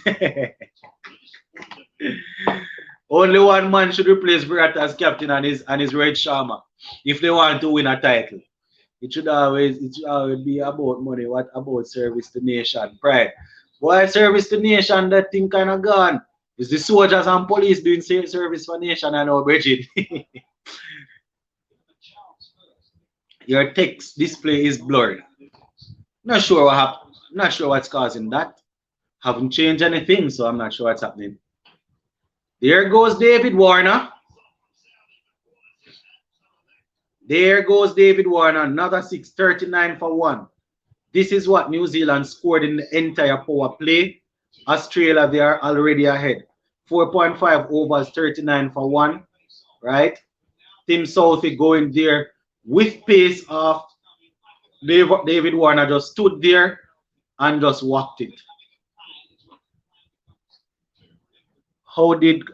Only one man should replace Virat as captain and his Rohit Sharma if they want to win a title. It should always be about money. What about service to nation? Pride. Why service to nation? That thing kind of gone. Is the soldiers and police doing service for nation and now Bridget? Your text display is blurred. Not sure what happened. Not sure what's causing that. Haven't changed anything, so I'm not sure what's happening. There goes David Warner. There goes David Warner, another 639 for 1. This is what New Zealand scored in the entire power play. Australia, they are already ahead. 4.5 overs, 39 for 1. Right? Tim Southey going there with pace of David Warner just stood there and just walked it. How did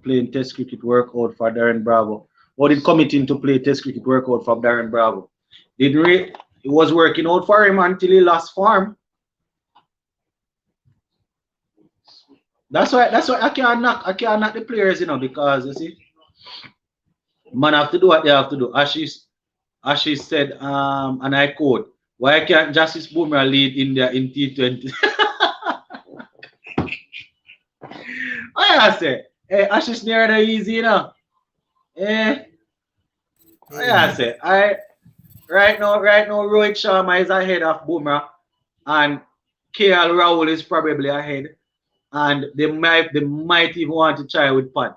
playing Test cricket work out for Darren Bravo? How did committing to play Test cricket work out for Darren Bravo? It was working out for him until he lost form. That's why I can't knock the players, you know, because you see, man have to do what they have to do. Ashish said, and I quote, why can't Justice Boomer lead India in T20? I say, hey, Ashish near the easy, you know. I say, right now, Rohit Sharma is ahead of Boomer, and KL Rahul is probably ahead, and they might even want to try with Pat.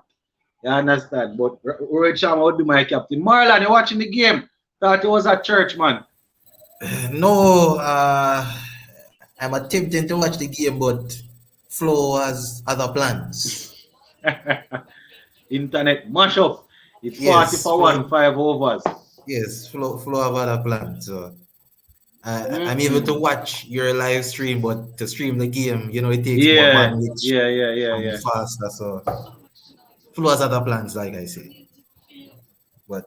You understand? But Rohit Sharma would be my captain. Marlon, you watching the game? Thought it was at church, man. No, I'm attempting to watch the game, but Flo has other plans. Internet mash up. It's 40 for 1, 5 overs. Yes, Flo have other plans. So I'm able to watch your live stream, but to stream the game, you know, it takes more bandwidth. Yeah. Faster. So Flo has other plans, like I said. But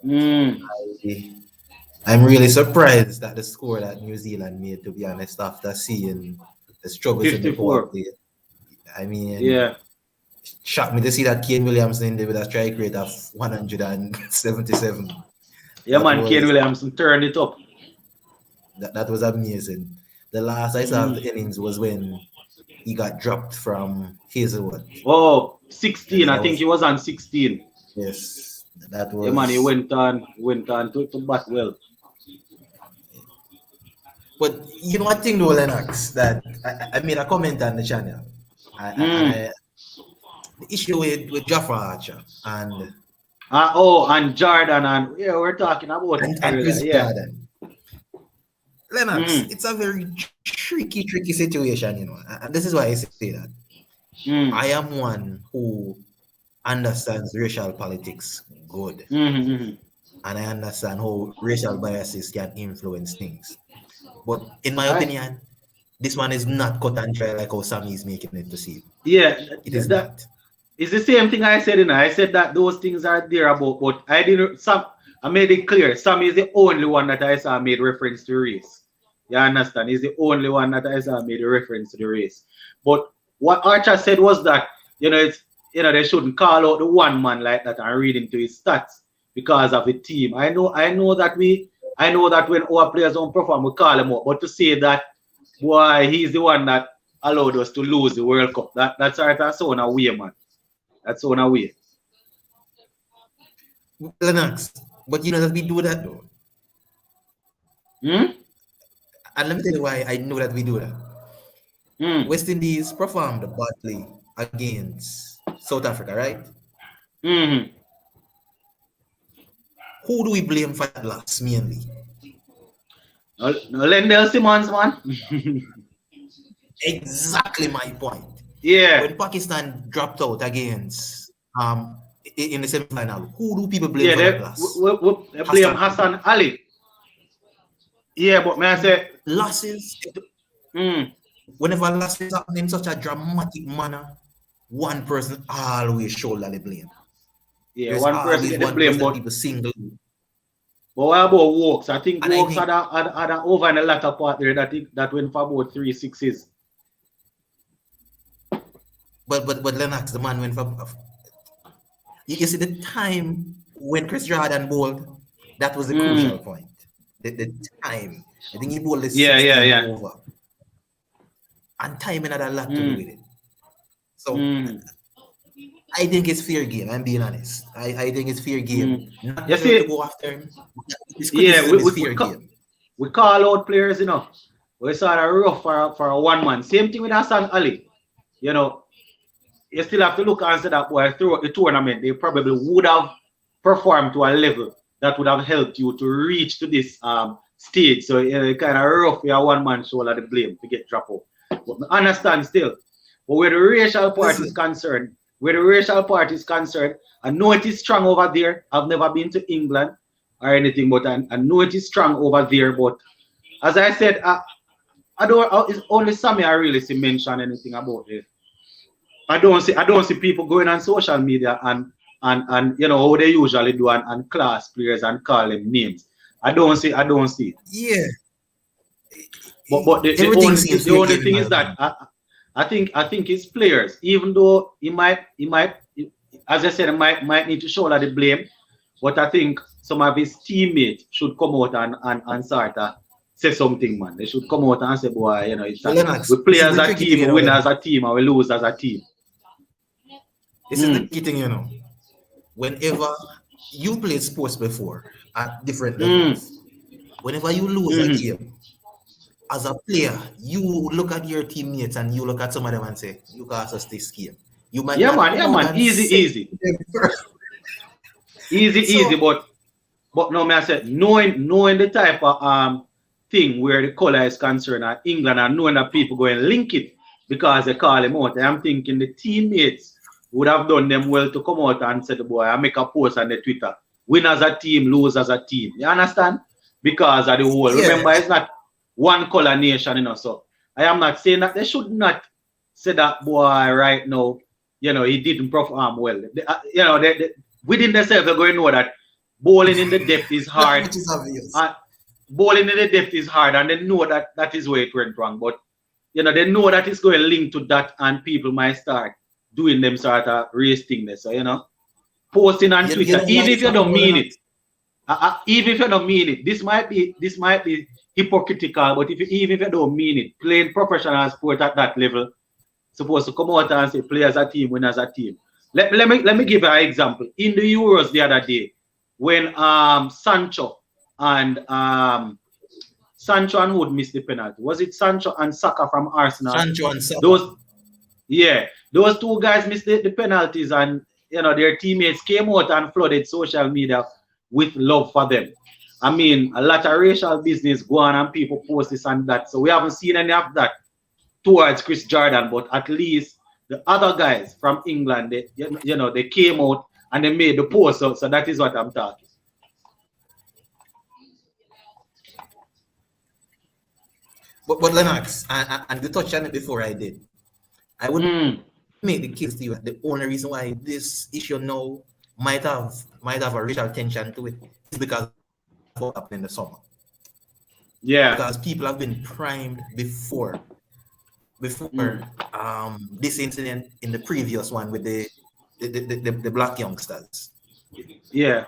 I'm really surprised at the score that New Zealand made, to be honest, after seeing the struggles 54. In the power play. I mean, shocked me to see that Kane Williamson with a strike rate of 177. Yeah, man, Kane Williamson turned it up. That was amazing. The last I saw of the innings was when he got dropped from Hazelwood. Oh, 16. I think he was on 16. Yes, that was. Yeah, man, he went on to bat well. But you know what thing though, Lennox, that I made a comment on the channel. The issue with Jaffa Archer and and Jordan and we're talking about and Chris Jordan. Lennox, it's a very tricky situation, you know, and this is why I say that. I am one who understands racial politics good, and I understand how racial biases can influence things. But in my opinion, this one is not cut and dry like how Sammy is making it to seem. Yeah, It is that not. it's the same thing I said. I said that those things are there about, but I didn't. I made it clear. Sam is the only one that I saw made reference to race. You understand? He's the only one that I saw made a reference to the race. But what Archer said was that it's they shouldn't call out the one man like that and read into his stats because of the team. I know that when our players don't perform, we call him out. But to say that boy, he's the one that allowed us to lose the World Cup. That's so on a way, man. That's on a way. Lennox, but you know that we do that though. And let me tell you why I know that we do that. West Indies performed badly against South Africa, right? Who do we blame for that loss mainly? No, Lendell Simmons, man. Exactly my point. Yeah. When Pakistan dropped out against in the semi-final, who do people blame for that loss? We blame Hassan Ali. Yeah, but may I say losses? Whenever losses happen in such a dramatic manner, one person always shoulder the blame. Yeah, there's one person get the blame, but people single. But what about Wokes? I think Wokes had an over in the latter part there that went for about 3 6s. But Lennox, the man went for. You see the time when Chris Jordan bowled, that was the crucial point. The time. I think he bowled the 16 over. And timing had a lot to do with it. So I think it's fair game. I'm being honest. I think it's fair game. Not to go after him. We call out players, We saw a rough for a one man. Same thing with Hassan Ali. You still have to look and say that boy throughout the tournament, they probably would have performed to a level that would have helped you to reach to this stage. So kind of rough your one man shoulder the blame to get dropped off. But I understand still. But where the racial part is concerned, I know it is strong over there. I've never been to England or anything, but I know it is strong over there. But as I said, I don't. It's only Sammy I really see mention anything about it. I don't see people going on social media and how they usually do and class players and call them names. I don't see it. Yeah. But the only thing is that I think it's players. Even though he might as I said, might need to shoulder the blame, but I think some of his teammates should come out and sort of say something, man. They should come out and say, boy, we play as a team, we win as a team, and we lose as a team. This is the key thing, Whenever you played sports before at different levels, whenever you lose a game, as a player, you look at your teammates and you look at some of them and say, you cost us this game. You might man. Easy. Easy, but no, man, I said, knowing the type of thing where the color is concerned at England and knowing that people go and link it because they call him out, I'm thinking the teammates would have done them well to come out and say, the boy, I make a post on the Twitter. Win as a team, lose as a team. You understand? Because of the whole. Yeah. Remember, it's not one color nation, so I am not saying that they should not say that boy right now, he didn't perform well. Within themselves, they're going to know that bowling in the depth is hard. Which is obvious. Bowling in the depth is hard, and they know that is where it went wrong. But, they know that it's going to link to that, and people might start doing them sort of race thing there. So, posting on Twitter, even if you don't mean it, this might be hypocritical, but even if you don't mean it, playing professional sport at that level, supposed to come out and say play as a team, win as a team. Let me give you an example. In the Euros the other day, when Sancho and Wood missed the penalty. Was it Sancho and Saka from Arsenal? Sancho and Saka. Those two guys missed the penalties, and their teammates came out and flooded social media with love for them. I mean, a lot of racial business go on and people post this and that. So we haven't seen any of that towards Chris Jordan, but at least the other guys from England, they came out and they made the post. So that is what I'm talking. But Lennox, and you touched on it before I did. I would make the case to you that the only reason why this issue now might have a racial tension to it is because of what happened in the summer. Yeah. Because people have been primed before this incident in the previous one with the black youngsters. Yeah.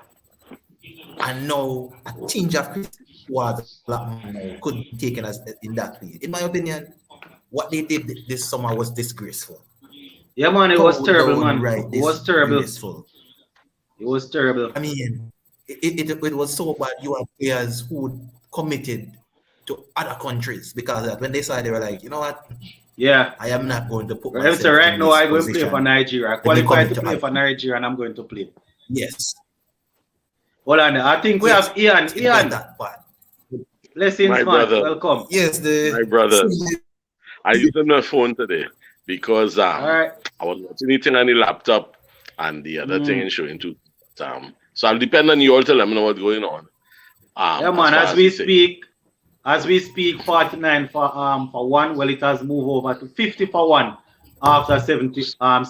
And now a tinge of criticism towards a black man now could be taken as in that way. In my opinion, what they did this summer was disgraceful. Yeah, man, it was terrible, man. Right, It was terrible. Disgraceful. It was terrible. I mean, it was so bad. You had players who committed to other countries because of that. When they saw it, they were like, you know what? Yeah. I am not going to put Right, myself so right in now, this I'm going to play position. for Nigeria. I qualified to play for Nigeria, and I'm going to play. Yes. Hold on. I think we have Ian. Ian. That bad. Blessings, My man. brother. Welcome. Yes, My brother. I used my phone today because All right. I was watching anything on the laptop and the other thing is showing too. So I'll depend on you all to let me know what's going on. Yeah, man. As we speak, 49 for one. Well, it has moved over to 50 for one after 7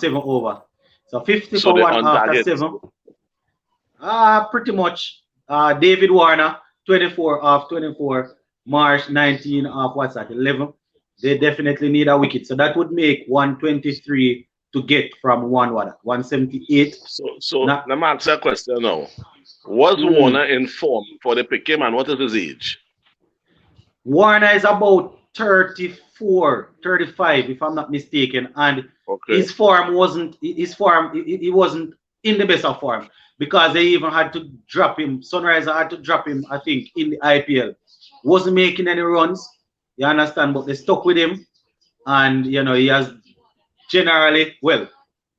over. So 50 So for one after 7. Pretty much. David Warner, 24 off 24. Marsh, 19 off what's that? 11. They definitely need a wicket. So that would make 123 to get from 178. So let me ask you a question now. Was Warner in form for the pick him and what is his age? Warner is about 34, 35, if I'm not mistaken. And his form wasn't he wasn't in the best of form because they even had to drop him. Sunrisers had to drop him, I think, in the IPL. Wasn't making any runs. You understand? But they stuck with him. And you know, he has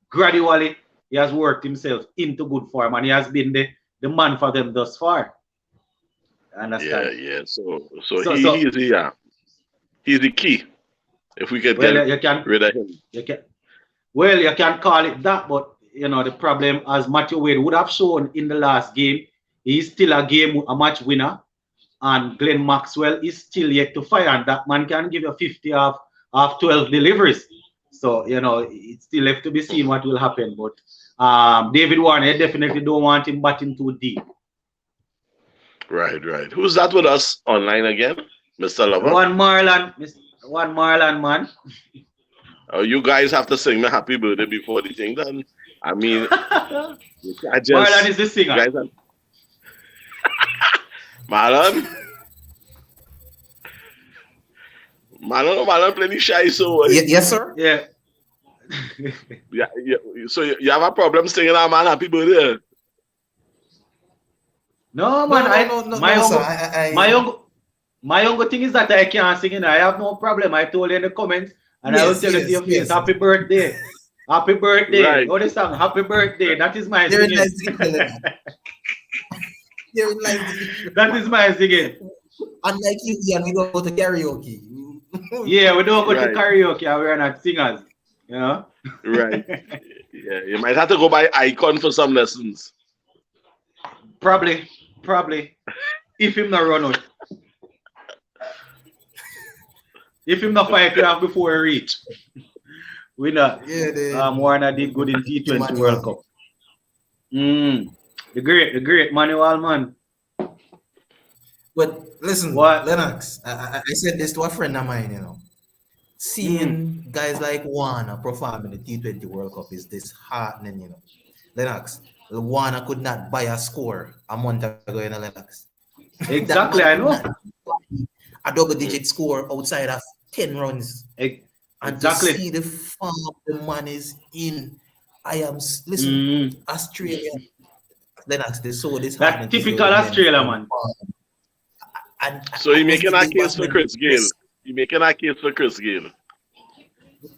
gradually, he has worked himself into good form and he has been the man for them thus far. Understand? Yeah. So he's the key. If we get rid of him. You can call it that, but you know the problem, as Matthew Wade would have shown in the last game, he's still a match winner, and Glenn Maxwell is still yet to fire, and that man can give you 50 off 12 deliveries. So you know it's still left to be seen what will happen. But David Warner, definitely don't want him batting too deep. Right. Who's that with us online again, Mr. Lover? One Marlon, man. You guys have to sing me happy birthday before the thing done. I mean, Marlon is the singer. Marlon plenty shy, so yes, sir. Yeah. yeah. So you have a problem singing a man happy birthday? No, man. My younger thing is that I can't sing it. I have no problem. I told you in the comments, and I will tell you to your face, happy birthday. Happy birthday. Right. Know the song, happy birthday. That is my singing. That is my singing. Unlike you, Ian, we don't go to karaoke. Yeah, we don't go to karaoke. We are not singers. You know? Right. Yeah, you might have to go by Icon for some lessons. Probably. If him not run out. If him not fight you before he reach. We not. Yeah, Warner did good in T20 World Cup. The great Manuel, man. But listen, Lennox, I said this to a friend of mine, you know. Seeing guys like Warner perform in the T20 World Cup is disheartening, you know. Lennox, Warner could not buy a score a month ago in Lennox. Exactly, I know. A double-digit score outside of 10 runs. And to see the form the man is in, Australia. Lennox, they saw this. That typical Australia, man. So you're making a case for Chris Gayle. You're making a case for Chris Gayle.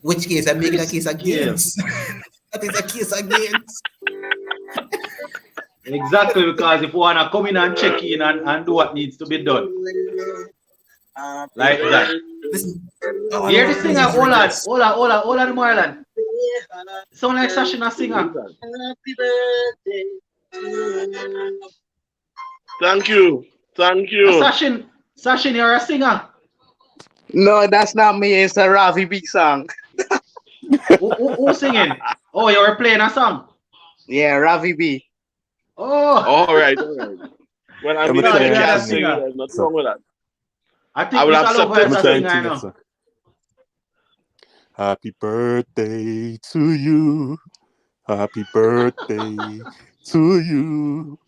Which case? I'm making a case against. That is a case against. Exactly, because if we want to come in and check in and do what needs to be done. Like that. Listen, hear the singer, hold on, Marlon. Sound like Sashin a singer. Happy birthday. Thank you. Sashin, you're a singer. No, that's not me. It's a Ravi B song. Who singing? Oh, you were playing a song. Yeah, Ravi B. Oh, All right, all right. Well, I I'm mean, if thought you you trying had to a can't sing it. sing it, singer. there's nothing So wrong with that. I I think will Mr. accept Lover it. is I'm a trying singer, to I sing it, know. sir. Happy birthday to you. Happy birthday to you.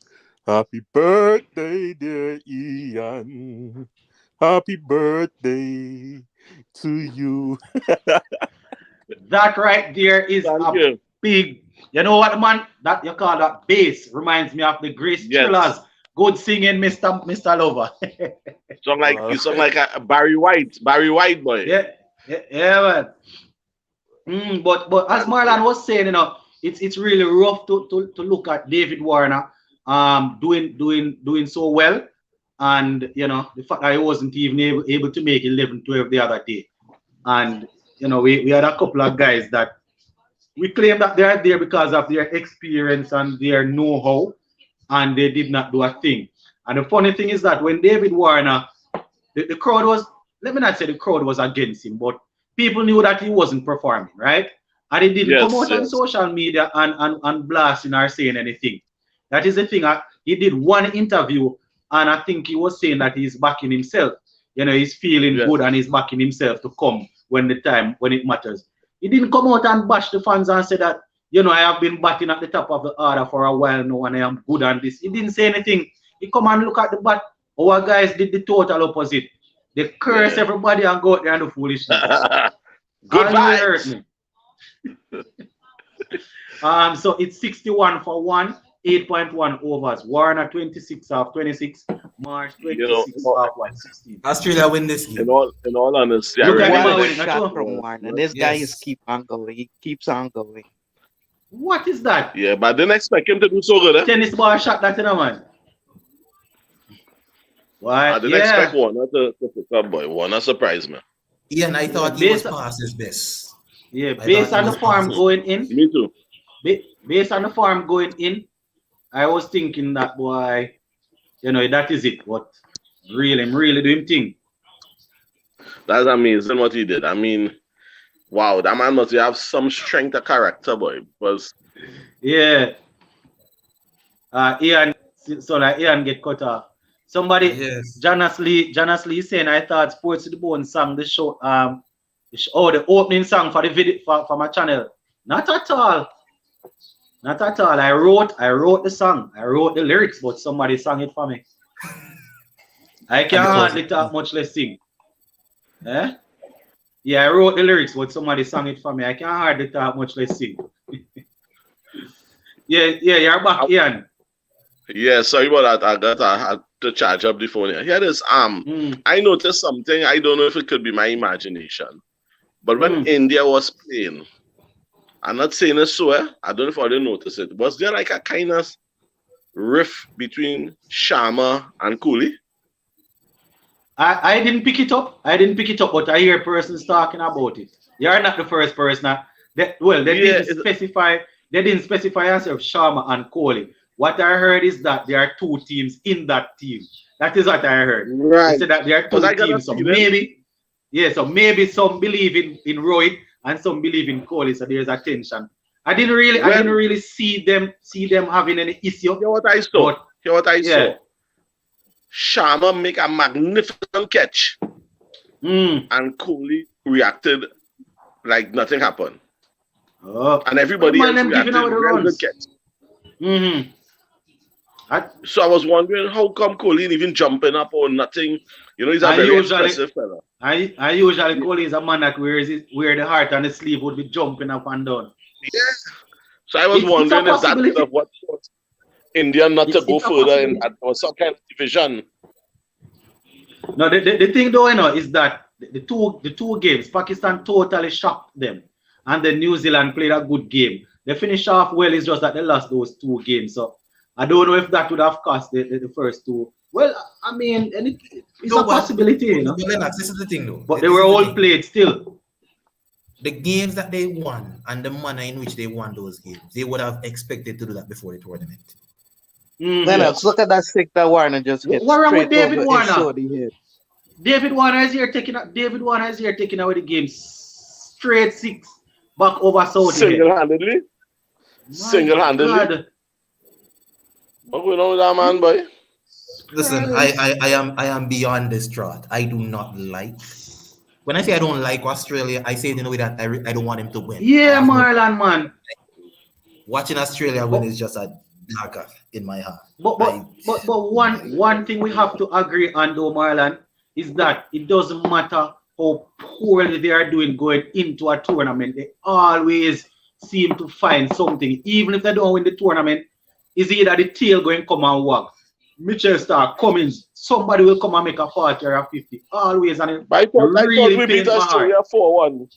Happy birthday, dear Ian. Happy birthday to you. That right there is Thank a you. big, you know what, man? That you call that bass reminds me of the Grace Yes. Thrillers. Good singing, Mr. Lover. You sound like a Barry White. Barry White boy. Yeah, yeah, man. But as Thank you. Marlon was saying, it's really rough to look at David Warner doing so well, and the fact that he wasn't even able to make 11-12 the other day, and we had a couple of guys that we claim that they are there because of their experience and their know-how, and they did not do a thing. And the funny thing is that when David Warner, the crowd was, let me not say the crowd was against him, but people knew that he wasn't performing, right? And he didn't come Yes, out on yes. social media and blasting or saying anything. That is the thing. He did one interview, and I think he was saying that he's backing himself. He's feeling Yes. good and he's backing himself to come when it matters. He didn't come out and bash the fans and say that, I have been batting at the top of the order for a while now and I am good on this. He didn't say anything. He come and look at the bat. Our guys did the total opposite. They curse Yeah. everybody and go out there and do foolishness. Good And you hurt vibes. me. So it's 61 for 1, 8.1 overs. Warner 26 off 26, March You know, 26 off 116. Australia win this game. in all honesty, I Look at really him What a winning, wish. not shot sure. from Warner. This guy is Yes. keep on going. He keeps on going. What is that? Yeah, but I didn't expect him to do so good. Eh? Tennis ball shot that, man. I Why? didn't expect Yeah. Warner to pick up, boy. Warner surprised me. Ian, I Yeah, thought he was past his best. I based thought he on the was past farm his going in, Me too. based on the farm going in, I was thinking that boy, that is it. But really, I'm really doing thing. That's amazing what he did. I mean, wow, that man must have some strength of character, boy. Because Yeah. Ian, so like Ian get cut off. Somebody, Yes. Jonas Lee saying I thought Sports to the Bone sang the show, the opening song for the video for my channel. Not at all. Not at all. I wrote the song. I wrote the lyrics, but somebody sang it for me. I And can't it was hardly talk much less sing. Eh? Yeah, I wrote the lyrics, but somebody sang it for me. I can't hardly talk much less sing. yeah, you're back, Ian. yeah, sorry about that. I had to charge up the phone here. Here it is. I noticed something. I don't know if it could be my imagination. But when India was playing, I'm not saying it so, I don't know if I didn't notice it. Was there like a kind of riff between Sharma and Kohli? I didn't pick it up. But I hear persons talking about it. You're not the first person. They didn't specify. They didn't specify yourself, Sharma and Kohli. What I heard is that there are two teams in that team. That is what I heard. Right. They said that there are two teams. So maybe some believe in Rohit and some believe in Kohli. So there's a tension. I didn't really see them having any issue. Hear what I saw. Sharma make a magnificent catch, and Kohli reacted like nothing happened. And everybody else reacted very good catch. So I was wondering how come Kohli ain't even jumping up or nothing. He's a very expressive fella. I usually Kohli is a man that where the heart and the sleeve would be jumping up and down. Yeah. So I was wondering if that could have what caused India not to go further in some kind of division. No, the thing though, is that the two games, Pakistan totally shocked them. And then New Zealand played a good game. They finished off well, it's just that they lost those two games. So I don't know if that would have cost the first two. Well, I mean, it's a possibility, But Lennox, this is the thing though. But they were all played still. The games that they won and the manner in which they won those games, they would have expected to do that before the tournament. Lennox, look at that stick that Warner just hit. What wrong with straight David over Warner? his shoulder head. David Warner is here taking away the game. Straight 6 back over Saudi. Single-handedly. Single-handedly. What's going on with that man, boy? Listen, I am beyond distraught. I do not like. When I say I don't like Australia, I say it in a way that I don't want him to win. Yeah, Marlon, man. Watching Australia win is just a dagger in my heart. But one thing we have to agree on, though, Marlon, is that it doesn't matter how poorly they are doing going into a tournament. They always seem to find something, even if they don't win the tournament. Is either the tail going to come and wag. Mitchell Stark, Cummins, somebody will come and make a 40 or a 50. Always. And I thought really we beat Australia 4-1.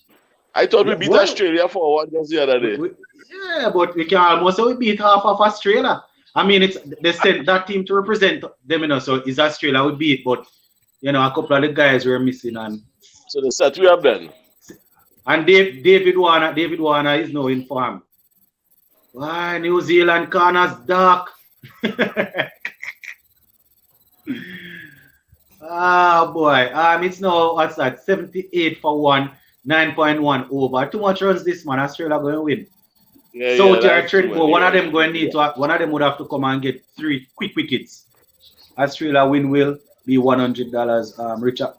I thought we beat Australia 4-1 just the other day. Yeah, but we can almost say we beat half of Australia. I mean, they sent that team to represent them, you know, so it's Australia we beat, but, you know, a couple of the guys were missing. And so they set we up then. And David Warner is now in form. Why New Zealand corners dark? Boy. It's now what's that? 78 for 1, 9.1 over. Too much runs this man. Australia going to win. Yeah, so one of them going need to. One of them would have to come and get 3 quick wickets. Australia win will be $100. Richard.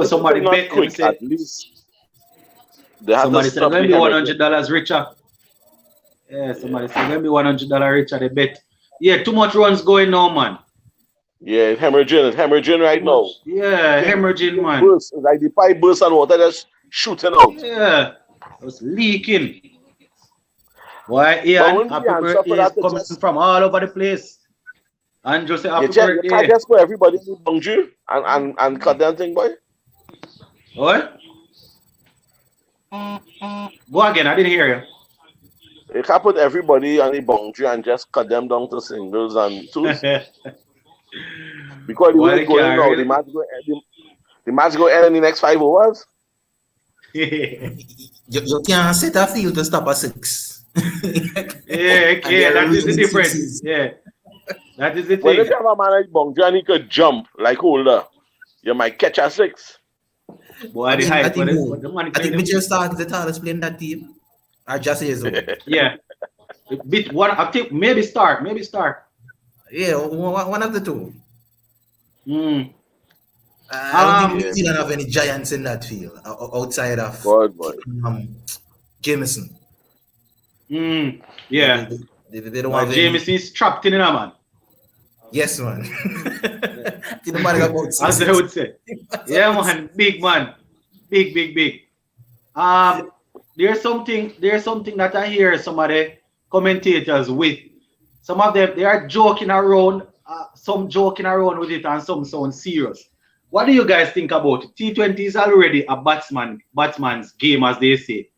Somebody bet quick at least. Somebody said going to be $100 Richard. Yeah, somebody said going to be $100 Richard. They bet. Yeah, too much runs going now, man. Yeah, it's hemorrhaging right now. Yeah, hemorrhaging, man. Burst, like the pipe burst and water just shooting out. Yeah, it was leaking. Why, Ian, happy birthday is coming from all over the place. And just say happy birthday. You can't just put everybody in boundary and cut that thing, boy. What? Go again, I didn't hear you. You can't put everybody on the boundary and just cut them down to singles and twos. Because the way it's going now, the match go end in the next 5 overs. You can't set a field to stop a 6. yeah, that is the difference. Yeah, that is the thing. When you have a man like boundary and he could jump like holder, you might catch a 6. Boy, I think Mitchell Stark is the tallest player in that team. Or just is. Yeah. I think maybe Stark. Yeah, one of the two. I don't think New Zealand have any giants in that field outside of Jameson. Yeah. They don't have Jameson is trapped in a man. Yes, man. As I would say. Yeah, man. Big man. Big. There's something that I hear some of the commentators with. Some of them, they are joking around, some joking around with it and some sound serious. What do you guys think about it? T20 is already a batsman's game, as they say.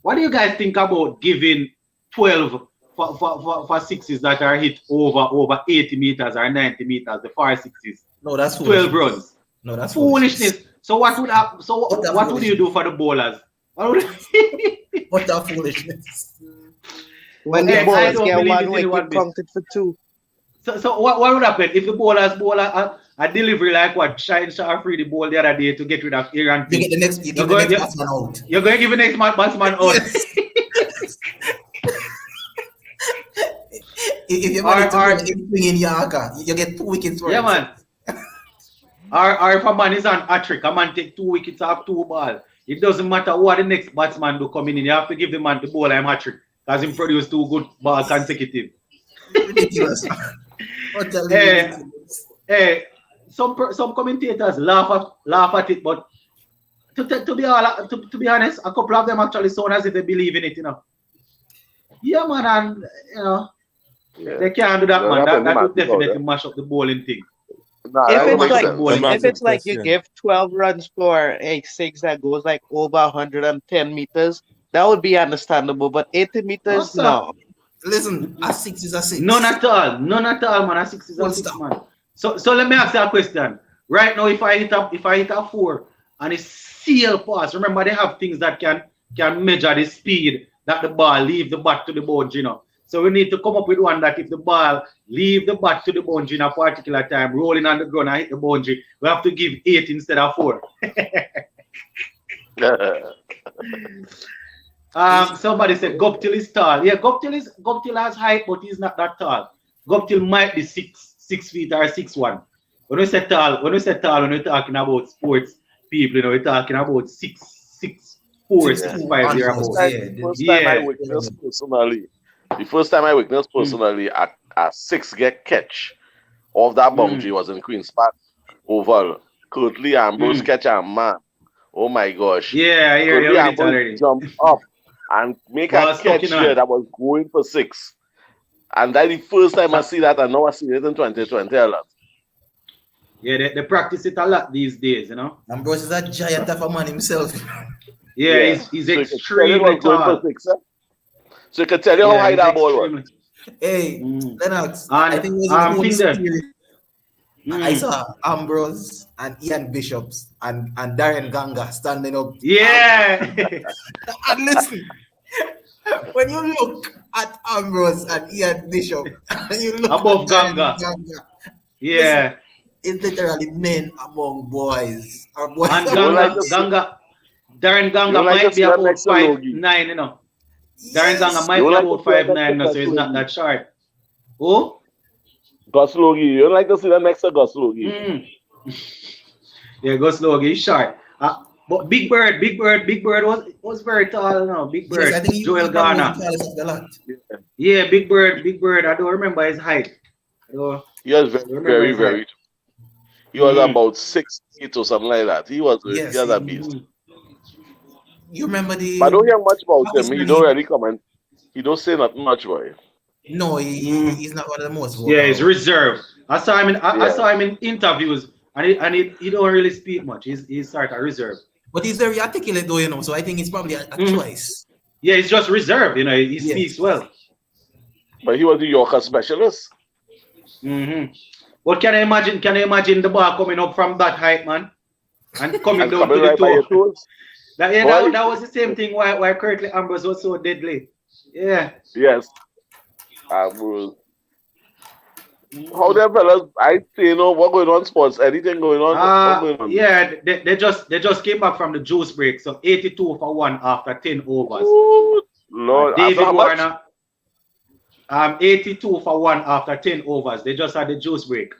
What do you guys think about giving 12 for sixes that are hit over 80 meters or 90 meters, the far sixes? No, that's 12 runs. No, that's foolishness. So what would you do for the bowlers? What the foolishness? When the bowlers get 1 wicket counted for 2. So what would happen if the bowlers bowl a delivery like what Shine Shah free the ball the other day to get rid of Aaron? You get the next batsman out. You're going to give the next batsman out. Yes. If you're going to swing in Yaga, you get 2 wickets. Yeah, man. Or if a man is on hat-trick, a man take 2 wickets off 2 balls. It doesn't matter what the next batsman do coming in. You have to give the man the ball. I'm hat-trick because he produced 2 good balls consecutive. Ridiculous. Some commentators laugh at it, but to be honest, a couple of them actually sound as if they believe in it, you know. Yeah, man, and you know, they can't do that, man. That would definitely mash up the bowling thing. If it's like you give 12 runs for a 6 that goes like over 110 meters, that would be understandable. But 80 meters, no. Listen, a 6 is a 6. None at all, man. A 6 is a 6, man. So let me ask you a question. Right now, if I hit a 4 and it's seal pass, remember they have things that can measure the speed that the ball leave the bat to the boundary, you know. So we need to come up with one that if the ball leave the bat to the boundary in a particular time, rolling on the ground and hit the boundary, we have to give 8 instead of 4. Somebody said Guptill is tall. Yeah, Guptill has height, but he's not that tall. Guptill might be 6 feet or 6'1". When we say tall, when we're talking about sports people, we're talking about 6'4", 6'5" The first time I witnessed personally a 6 get catch off that boundary was in Queen's Park Oval. Curtly Ambrose catch a man. Oh my gosh. Yeah, Curtly Ambrose jump up and make a catch here that was going for 6. And that's the first time I see that, and now I see it in 2020 a lot. Yeah, they practice it a lot these days, Ambrose is a giant of a man himself. Yeah, he's extremely tall. So you can tell you how high that ball was. Hey, Lennox, I think it was I saw Ambrose and Ian Bishops and Darren Ganga standing up. Yeah. And listen, when you look at Ambrose and Ian Bishop, and you look above at Ganga. Yeah. Listen, it's literally men among boys. Or boys and Darren Ganga might be about 5'9", Darren Ganga might be about 5'9", so he's not that short. Who? Gus Logie. You don't like to see the next to Gus Logie. Yeah, Gus Logie is short. But Big Bird was very tall, Big Bird. Yes, I think Joel Garner. Yeah, Big Bird. I don't remember his height. He was very, very. He was about 6 feet or something like that. He was a beast. You remember the? But I don't hear much about him. He don't really comment. He don't say not much about him. No, he's not one of the most vocal. Yeah, he's reserved. I saw him in interviews, and he don't really speak much. He's sort of reserved. But he's very articulate though, so I think it's probably a choice. Yeah, he's just reserved, he speaks well. But he was the Yorker specialist. But can you imagine the ball coming up from that height, man? And coming down to the toe. That was the same thing why Curtly Ambrose was so deadly. Yeah. Yes. Ambrose. How them fellas? I say what going on sports? Anything going on? Yeah, they just came back from the juice break. So 82 for 1 after 10 overs. Ooh, Lord, David Warner. 82 for 1 after 10 overs. They just had the juice break.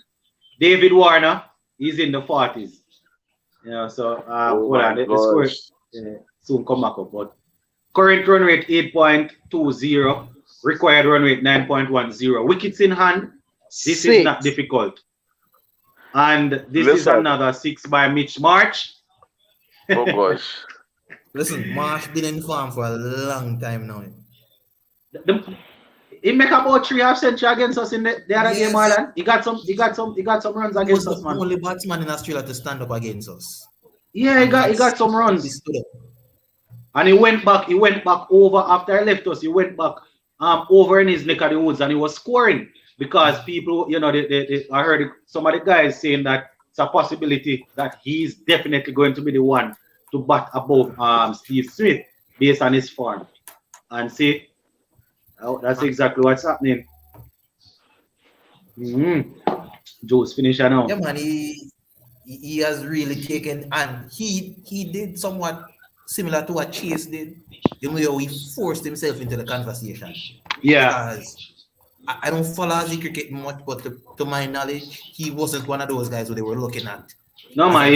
David Warner, he's in the 40s. So hold on, the score soon come back up. But current run rate 8.20, required run rate 9.10. Wickets in hand. This is not difficult. And this is another 6 by Mitch Marsh. Oh gosh. Listen, Marsh been in farm for a long time now. He make about 3.5 century against us in the other game, Marlon. He got some runs against us, man. The only batsman in Australia to stand up against us. Yeah, he got some runs. And he went back over after he left us. He went back over in his neck of the woods and he was scoring because people, I heard some of the guys saying that it's a possibility that he's definitely going to be the one to bat above Steve Smith based on his form. And see, that's exactly what's happening. Joe's finisher now. Yeah, man, he has really taken, and he did somewhat similar to what Chase did. He forced himself into the conversation. Yeah. Because I don't follow Aussie cricket much, but to my knowledge, he wasn't one of those guys who they were looking at. No, man.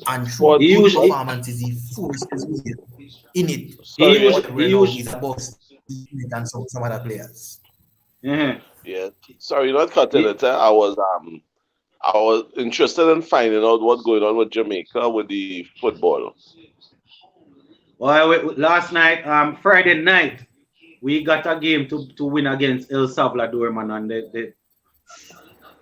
And for good performances, he forced his way in it. He's above than some other players. Yeah. Sorry, not cutting it. I was interested in finding out what's going on with Jamaica with the football. Well, last night, Friday night, we got a game to win against El Salvador, man, and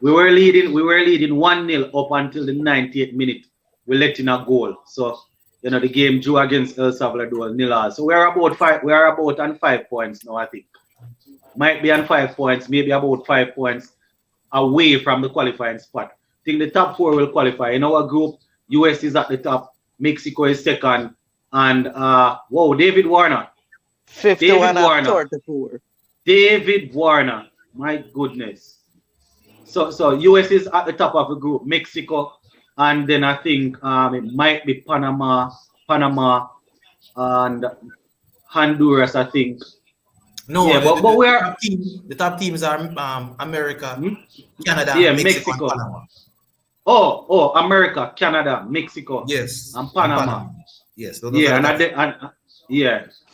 we were leading 1-0 up until the 90th minute. We let in a goal, so the game drew against El Salvador 0-0. So we are about on 5 points now, I think. Might be on 5 points, maybe about 5 points away from the qualifying spot. I think the top 4 will qualify. In our group, US is at the top, Mexico is second, and David Warner, 51 and 34. David Warner. My goodness. So US is at the top of the group. Mexico, and then I think it might be Panama, and Honduras. I think. No, yeah, but we're the top teams are America, Canada, Mexico. and Panama. Oh, America, Canada, Mexico, yes, and Panama. Yes,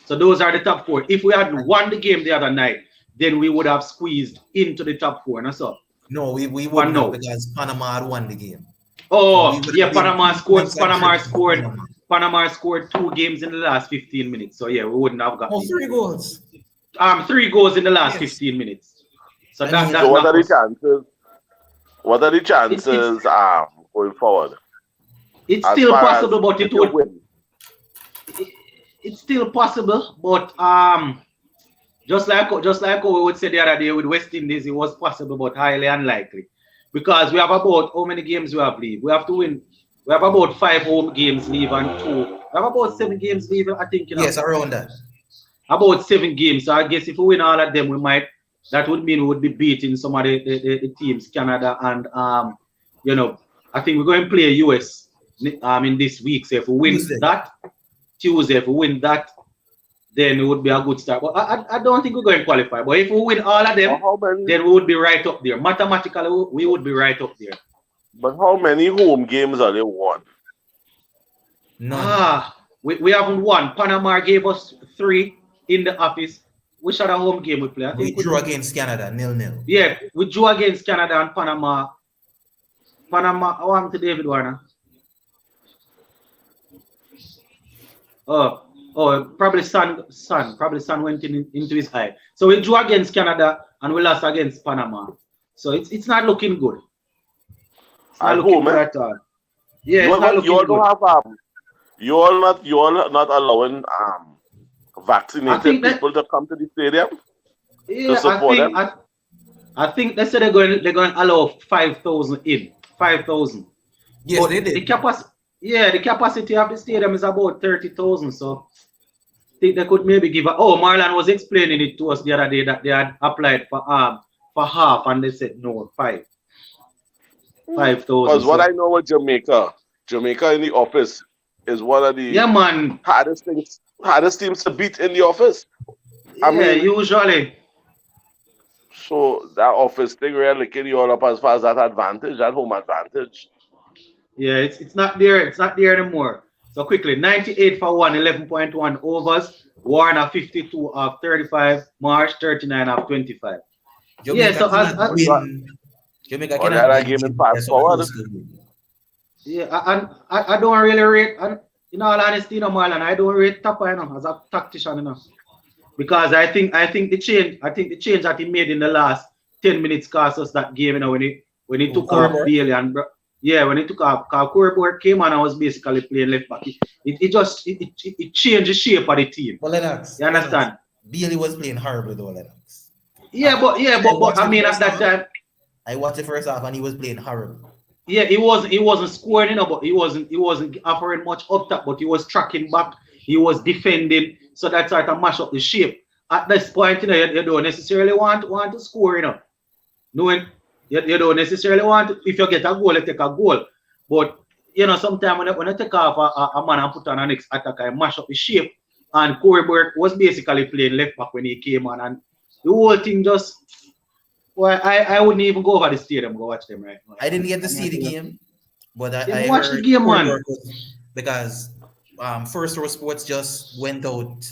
So those are the top 4. If we had won the game the other night, then we would have squeezed into the top 4. And so no, we wouldn't know because Panama had won the game. Oh, so yeah, Panama scored 2 games in the last 15 minutes. So yeah, we wouldn't have got 3 goals. 3 goals in the last 15 minutes. So so what are the chances? What are the chances going forward? It's still possible, but it would win. It's still possible, but just like we would say the other day with West Indies, it was possible but highly unlikely. Because we have about how many games we have leave? We have to win. We have about 5 home games leave and 2. We have about 7 games leave, I think. Yes, around that. About 7 games. So I guess if we win all of them, we might. That would mean we would be beating some of the teams, Canada and I think we're going to play US in this week. So if we win that Tuesday, if we win that, then it would be a good start. But I don't think we're going to qualify. But if we win all of them, then we would be right up there. Mathematically, we would be right up there. But how many home games are they won? None. We haven't won. Panama gave us 3 in the office. Which other home game we play? We drew against Canada, 0-0. Yeah, we drew against Canada and Panama. How am to David Warner? Probably sun went into his eye. So we drew against Canada and we lost against Panama. So it's not looking good. It's not looking good at all. Yeah, it's not looking good. You're not allowing vaccinated people to come to the stadium to support them. I think they said they're going to allow 5,000 in. 5,000. Yes, they did. The capacity of the stadium is about 30,000. So I think they could maybe give Marlon was explaining it to us the other day that they had applied for half and they said no, 5,000. Because what I know with Jamaica in the office is one of the hardest teams to beat in the office. I mean, usually. So that office thing really licking you all up as far as that home advantage. Yeah, it's not there. It's not there anymore. So quickly, 98 for 1, 11.1 overs. Warner 52 of 35. Marsh 39 of 25. Jamaica cannot game in fast forward. Yeah, and I don't really rate. In all honesty, Marlon, I don't rate Tapa as a tactician, because I think the change that he made in the last 10 minutes cost us that game, when he took off Bailey and when he took off, Corey came on and was basically playing left back. It changed the shape of the team. But Lennox, you understand? Bailey was playing horrible though, Lennox. But I mean at that time, I watched the first half and he was playing horrible. Yeah, he wasn't scoring, but he wasn't offering much up top, but he was tracking back, he was defending, so that sort of mash up the shape. At this point, you don't necessarily want to score, Knowing you don't necessarily want if you get a goal, you take a goal. But sometimes when you take off a man and put on an next attacker and mash up the shape, and Corey Burke was basically playing left back when he came on, and the whole thing just. Well, I wouldn't even go over the stadium go watch them right now. I didn't get to see the game, but I watched the game, man. Because First Row Sports just went out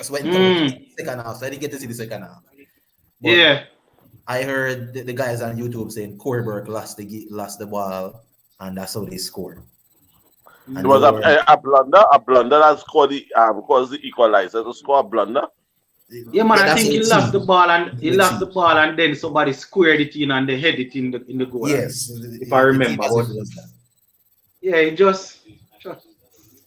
second half, so I didn't get to see the second half. But I heard the guys on YouTube saying Corey Burke lost the ball, and that's how they scored. It was a blunder that scored caused the equalizer to score a blunder. Yeah, man, I think he lost the ball and then somebody squared it in and they head it in the goal. Yes, if I remember. Yeah, it just.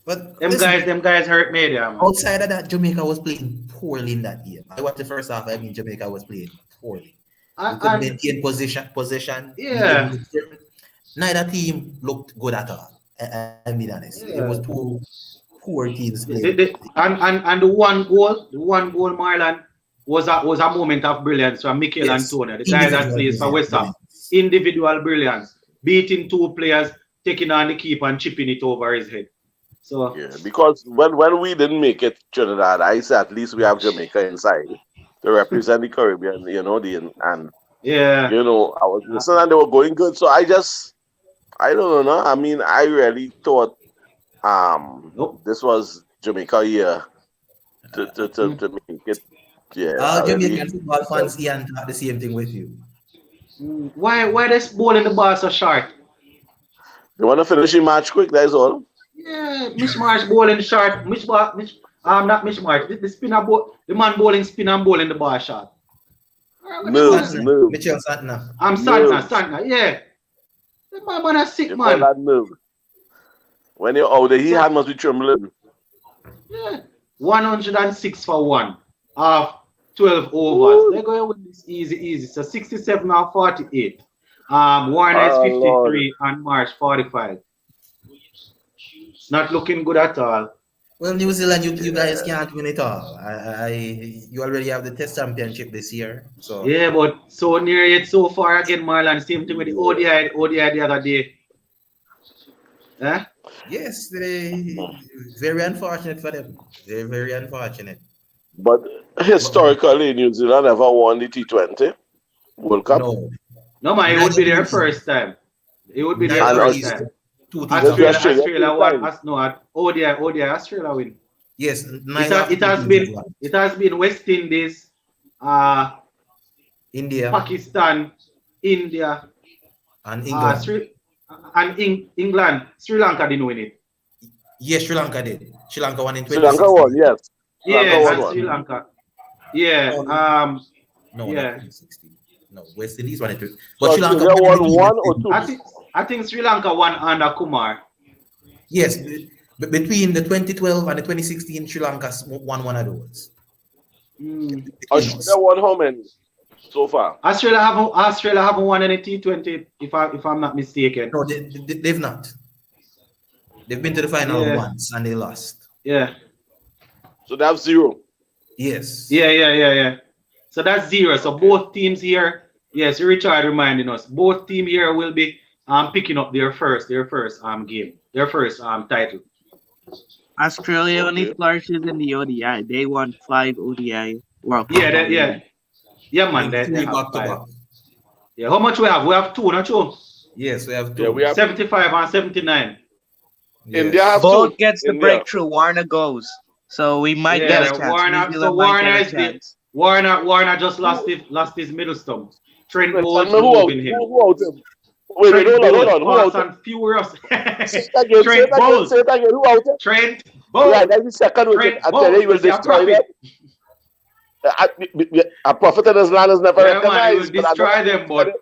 But them guys hurt me there, man. Outside of that, Jamaica was playing poorly in that game. I watched the first half. I mean, Jamaica was playing poorly. We could maintain possession. Yeah. Neither team looked good at all. I'll be honest. It was too poor teams played. And the one goal, Marlon, was a moment of brilliance from Mikel Antonio, the guy that plays for West Ham. Individual brilliance, beating two players, taking on the keeper and chipping it over his head. So yeah, because when we didn't make it Trinidad, I said at least we have Jamaica inside to represent the Caribbean, you know, yeah, you know, I was listening and they were going good. So I don't know. I mean, I really thought this was Jamaica year to make it. Yeah. All Jamaican football fans Ian thought the same thing with you. Why this ball in the bar so short? They want to finish the match quick, that's all. Yeah, Mishmarsh bowling short. Not Mishmarsh. The spinner ball, the man bowling spin and ball in the bar short. Nerves. Mitchell Santner. I'm Santner, yeah. The man a sick man. That nerve. When you're out there, his hand must be trembling. Yeah. 106 for 1 of 12 overs. Ooh. They're going to win this easy. So 67 and 48. Warner is 53 Lord. And March 45. It's not looking good at all. Well, New Zealand, you guys can't win it all. You already have the Test Championship this year. So yeah, but so near it so far again, Marlon. Same thing with the ODI the other day. Huh? Yes, very unfortunate for them. They're very unfortunate. But historically, New Zealand never won the T20 World Cup. No, man, it would be their first time. It would be their first time. Australia won. ODI Australia win. Yes, it has been West Indies, India, Pakistan, India, and England. England. Sri Lanka didn't win it. Yes, Sri Lanka did. Sri Lanka won in 2016. Sri Lanka won, yes. Yeah, Sri Lanka. Yeah. No, yeah. 2016. No, West Indies won it. But Sri Lanka won 1 or 2. I think Sri Lanka won under Kumar. Yes, but between the 2012 and the 2016, Sri Lanka won one of those. Australia won how many so far? Australia haven't won any T20 if I'm not mistaken. No, they've not. They've been to the final once and they lost. Yeah. So they have 0. Yes. Yeah. So that's 0. So both teams here, yes, Richard reminding us, both teams here will be picking up their first game, their first title. Australia only flourishes in the ODI. They won 5 ODI World Cup. Yeah, man. They have 5. Yeah, how much we have? We have 2, not 2? Yes, we have 2. Yeah, we have 75 and 79. Yes. India have Both 2. gets the breakthrough. Warner goes. So we might get a chance. Warner just lost his middle stump. Trent Bolt moving him. Wait, hold on. Who out him? Furious. Trent Bolt. Say it again. Who out him? Trent Bolt. Right, that's the second wicket. I tell you, he will destroy them. A prophet in his land is never recognized. He will destroy them, but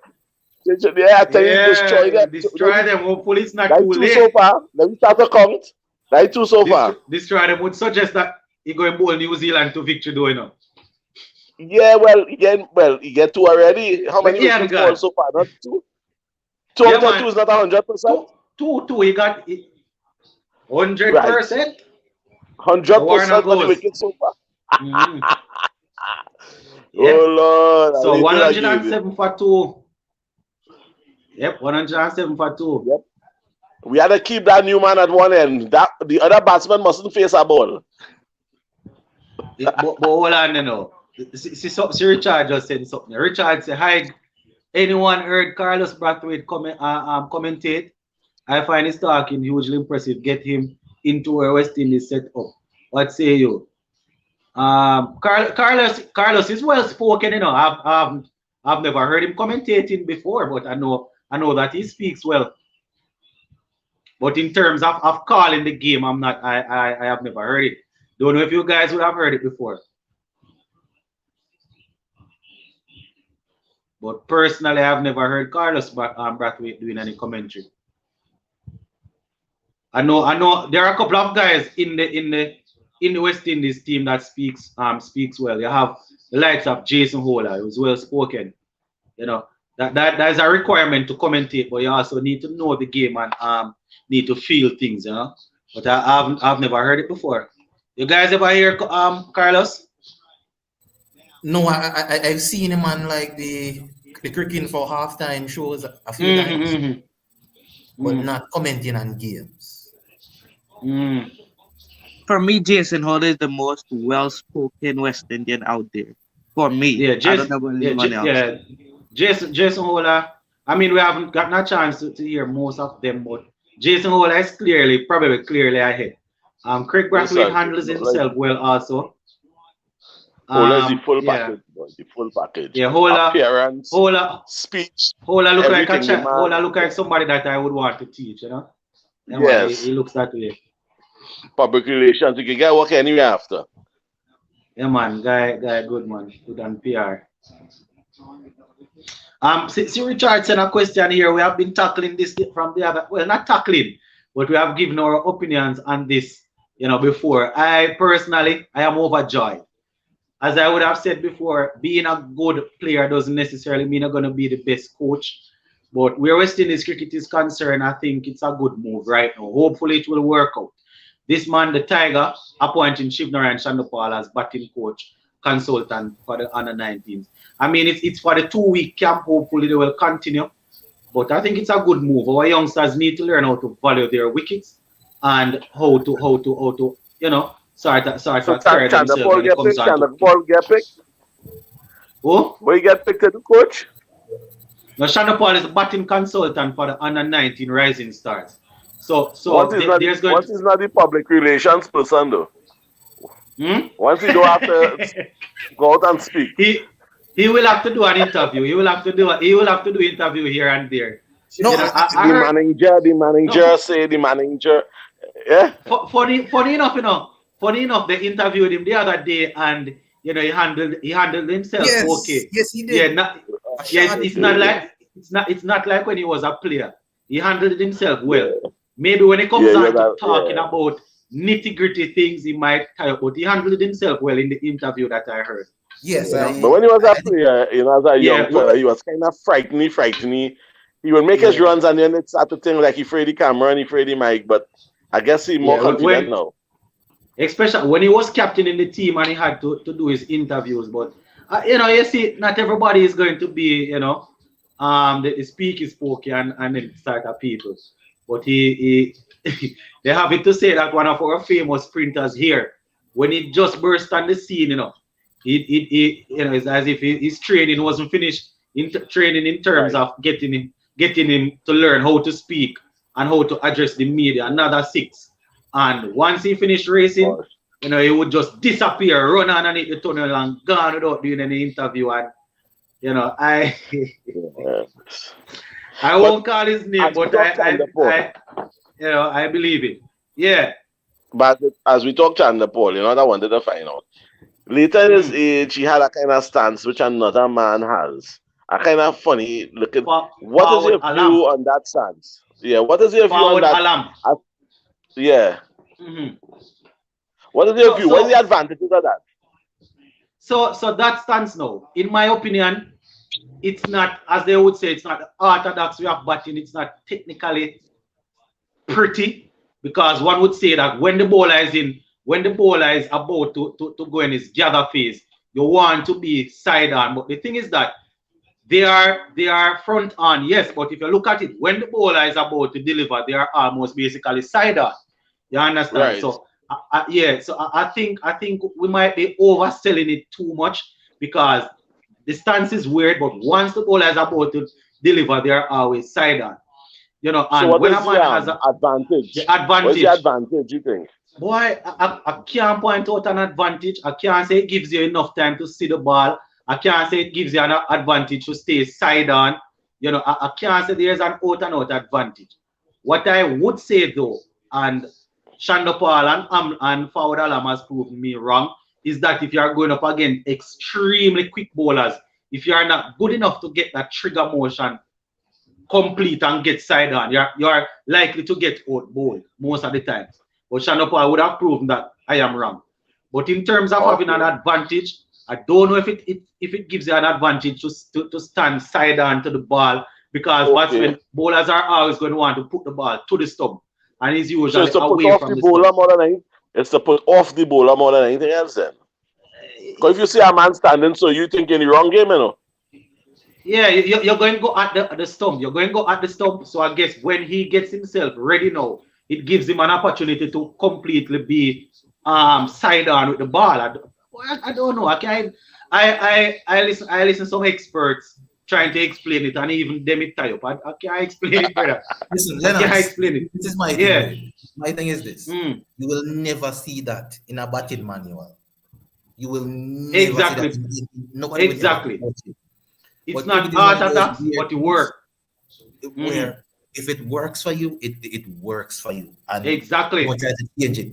yeah, I tell you, destroy them. Destroy them. Hopefully, it's not too late. So far. Let me start to count. 2 so far. Destroy them would suggest that he going bowl New Zealand to victory, do you know? Yeah, he get 2 already. How many wickets so far? Not 2. 2 out of 2 is not 100%. 2. He got 100%. 100% for the wickets so far. Yeah. Oh Lord! So 107 for 2. Yep, 107 for 2. Yep. We had to keep that new man at one end. That the other batsman mustn't face a ball. But hold on, you know. See, Richard just said something. Richard said, "Hi, anyone heard Carlos Brathwaite commentate? I find his talking hugely impressive. Get him into a West Indies set up. What say you?" Carlos is well spoken, you know. I've never heard him commentating before, but I know that he speaks well. But in terms of calling the game, I have never heard it. Don't know if you guys would have heard it before. But personally, I've never heard Carlos Brathwaite doing any commentary. I know there are a couple of guys in the West Indies team that speaks well. You have the likes of Jason Holder, who's well spoken. You know, that is a requirement to commentate, but you also need to know the game and need to feel things, you know. but I've never heard it before. You guys ever hear Carlos? No, I've seen him on like the cricket for halftime shows a few Mm-hmm, times, mm-hmm, but mm-hmm. not commenting on games. Mm. For me, Jason Hall is the most well-spoken West Indian out there. For me, Yeah, I don't Jason. know about Yeah, anyone else. yeah. Jason Hola. I mean, we haven't gotten a chance to hear most of them, but Jason Hola is probably clearly ahead. Craig Brathwaite Listen, handles like himself well also. Hola is the full Yeah, package, boy. The full package. yeah. Hola, Appearance, Hola, speech, Hola look like everything. The man. Hola look like somebody that I would want to teach. You know, yeah, man. He Yes. looks that way. Public relations. You can get work anywhere after. Yeah, man. Guy, good man. Good on PR. See Richard sent a question here. We have been tackling this from the other, well, not tackling, but we have given our opinions on this, before. I personally, I am overjoyed. As I would have said before, being a good player doesn't necessarily mean you're going to be the best coach. But where West Indies cricket is concerned, I think it's a good move right now. Hopefully it will work out. This man, the Tiger, appointing Shivnarayan Chandapal as batting coach, consultant for the under 19s. I mean, it's for the 2-week camp. Hopefully they will continue. But I think it's a good move. Our youngsters need to learn how to value their wickets and how to sort So of carry Chanda themselves Paul when it get comes picked. on to Chanda Paul get picked. oh. Where you get picked as the coach? Now Shanda Paul is a batting consultant for the under 19 Rising Stars. So there's going Once to he's not the public relations person though. Once he don't have to go out and speak. He will have to do an interview. He will have to do interview here and there. No, I heard, The manager say the manager. Yeah. funny enough, they interviewed him the other day, and he handled himself okay. Yes, he Yeah, did. it's not like when he was a player. He handled himself well. Maybe when it comes on to talking about nitty-gritty things, he might tie up, but he handled himself well in the interview that I heard. Yes, but when he was a player, as a young fella, he was kind of frightening. He would make his runs, and then it's at the thing like he afraid the camera and he afraid the mic. But I guess he's more confident now. Especially when he was captain in the team and he had to do his interviews. But you see, not everybody is going to be, the speak is pokey and then start at people. But he they have it to say that one of our famous sprinters here, when he just burst on the scene, it's as if his training wasn't finished. Training in terms of getting him to learn how to speak and how to address the media. Another 6, and once he finished racing, he would just disappear, run underneath the tunnel and gone without doing any interview. And I won't call his name, but I believe it. Yeah. But as we talked to Chanda Paul, I wanted to find out. Later in his age, he had a kind of stance which another man has. A kind of funny looking. What is your view on that stance? Yeah, what is your view on that? Yeah. What is your view? What is the advantages of that? So that stance now, in my opinion, it's not, as they would say, it's not orthodox way of batting. It's not technically pretty, because one would say that when the bowler is about to go in his gather phase, you want to be side on. But the thing is that they are front on, yes, but if you look at it, when the bowler is about to deliver, they are almost basically side on. You understand? Right. So I think we might be overselling it too much, because the stance is weird, but once the bowler is about to deliver, they are always side on. And so when a man has an advantage, what's the advantage you think? Boy, I can't point out an advantage. I can't say it gives you enough time to see the ball. I can't say it gives you an advantage to stay side on. I can't say there's an out-and-out advantage. What I would say though, and Shanda Paul and Fawad Alam has proven me wrong, is that if you are going up against extremely quick bowlers, if you are not good enough to get that trigger motion complete and get side on, you are likely to get out bowled most of the time. But Shanda Paul would have proven that I am wrong. But in terms of having an advantage, I don't know if it gives you an advantage to stand side on to the ball, because batsmen, bowlers are always going to want to put the ball to the stump. and he's So usually it's to put away off from the the bowler stump. more than anything. It's to put off the bowler more than anything else. Then, because if you see a man standing, so you think in the wrong game, you know. Yeah, you're going to go at the stump. You're going to go at the stump. So I guess when he gets himself ready now, it gives him an opportunity to completely be side on with the ball. I don't know. I listen to some experts trying to explain it, and even them it tie up. I can't explain it, brother. Listen, I can't Lennox, explain it. this is my Yeah. thing. My thing is this: you will never see that in a batting manual. You will never Exactly. see that. Nobody Exactly. will ever watch it. It's But not if it is one art of those attacks, weird but it things works. where if it works for you, it works for you, and Exactly. don't try to change it.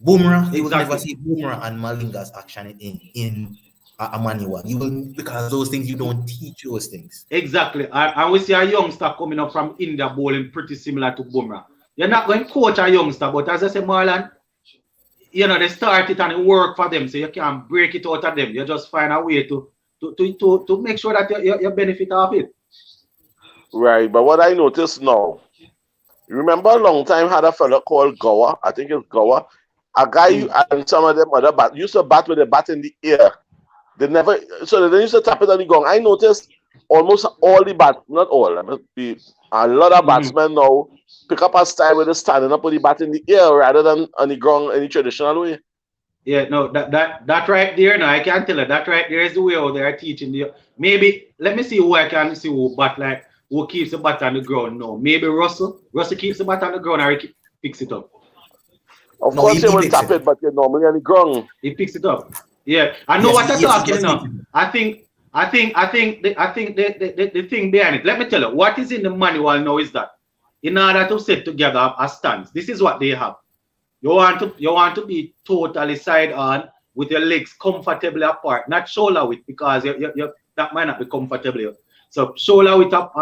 Boomerang, you will never Exactly. see Boomerang and Malinga's action in a manual. You will, because those things you don't teach those things. Exactly. And we see a youngster coming up from India bowling pretty similar to Bumrah. You're not going to coach a youngster, but as I say, Marlon, you know, they start it and it work for them, so you can't break it out of them. You just find a way to make sure that you benefit off it. Right, but what I noticed now, remember a long time had a fella called Gower, I think it's Gower, a guy and some of them other bat used to bat with a bat in the air. They never, so they used to tap it on the gong. I noticed almost all the bat, not all, it must be a lot of batsmen now pick up a style where they're standing up with the bat in the air rather than on the ground any traditional way. Yeah, no, that right there, no, I can't tell you. That right there is the way how they are teaching you. Maybe let me see who I can see who bat like who keeps the bat on the ground. No, maybe Russell. Russell keeps the bat on the ground and he picks it up. Of course, he will tap it, but you're normally on the ground. He picks it up. Yeah, I know what you're talking about. I think the thing behind it. Let me tell you, what is in the manual now is that in order to set together a stance, this is what they have. You want to be totally side on with your legs comfortably apart, not shoulder width, because that might not be comfortable. So shoulder width up,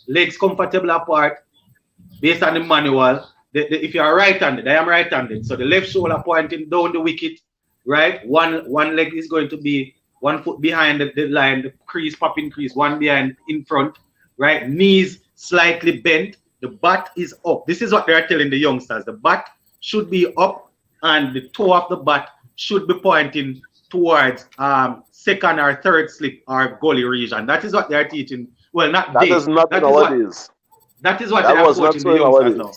legs comfortably apart, based on the manual. If you are right-handed, I am right-handed. So the left shoulder pointing down the wicket, right? One leg is going to be 1 foot behind the line, the crease, popping crease, one behind in front, right? Knees slightly bent. The bat is up. This is what they're telling the youngsters. The bat should be up and the toe of the bat should be pointing towards second or third slip or gully region. That is what they're teaching. Well, not that they. Is not that nowadays. That is what they are coaching the youngsters now.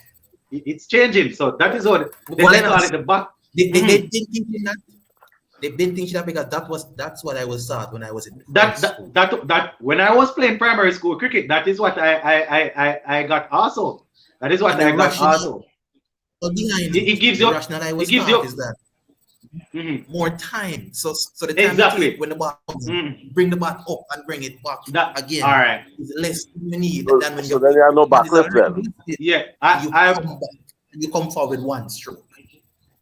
It's changing. So that is what they call it the bat. They've been teaching that. They've been teaching that because that's what I was taught when I was in school. That when I was playing primary school cricket, that is what I got also. That is what I got also. So behind it gives you rationale I was taught is that more time. So the time exactly when the bat comes in, bring the bat up and bring it back again. All right. Is less you need than when so then you have no backlist then. Yeah, you come forward one stroke.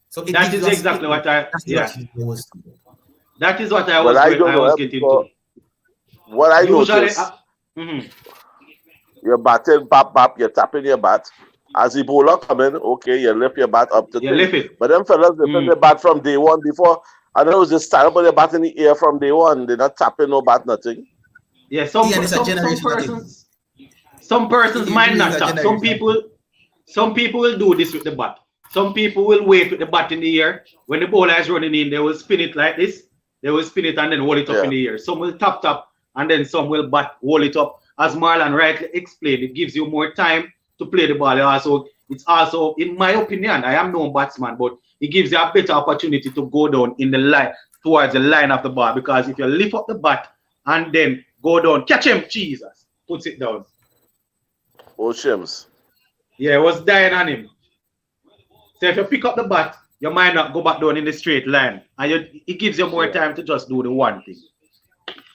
So that is exactly what I was. That is what I was getting to. What I noticed, you're batting, bap, you're tapping your bat. As the bowler come in, okay, you lift your bat up to lift it. But them fellas, they lift the bat from day one before. And it was just stand up with the bat in the air from day one. They're not tapping no bat, nothing. Yeah, some persons might not tap. Some people will do this with the bat. Some people will wait with the bat in the air. When the bowler is running in, they will spin it like this. They will spin it and then hold it up in the air. Some will tap, and then some will hold it up. As Marlon rightly explained, it gives you more time to play the ball. It's also, in my opinion, I am no batsman, but it gives you a better opportunity to go down in the line, towards the line of the ball. Because if you lift up the bat and then go down, catch him, Jesus, puts it down. Oh, Shims. Yeah, it was dying on him. So if you pick up the bat, you might not go back down in the straight line. And it gives you more time to just do the one thing.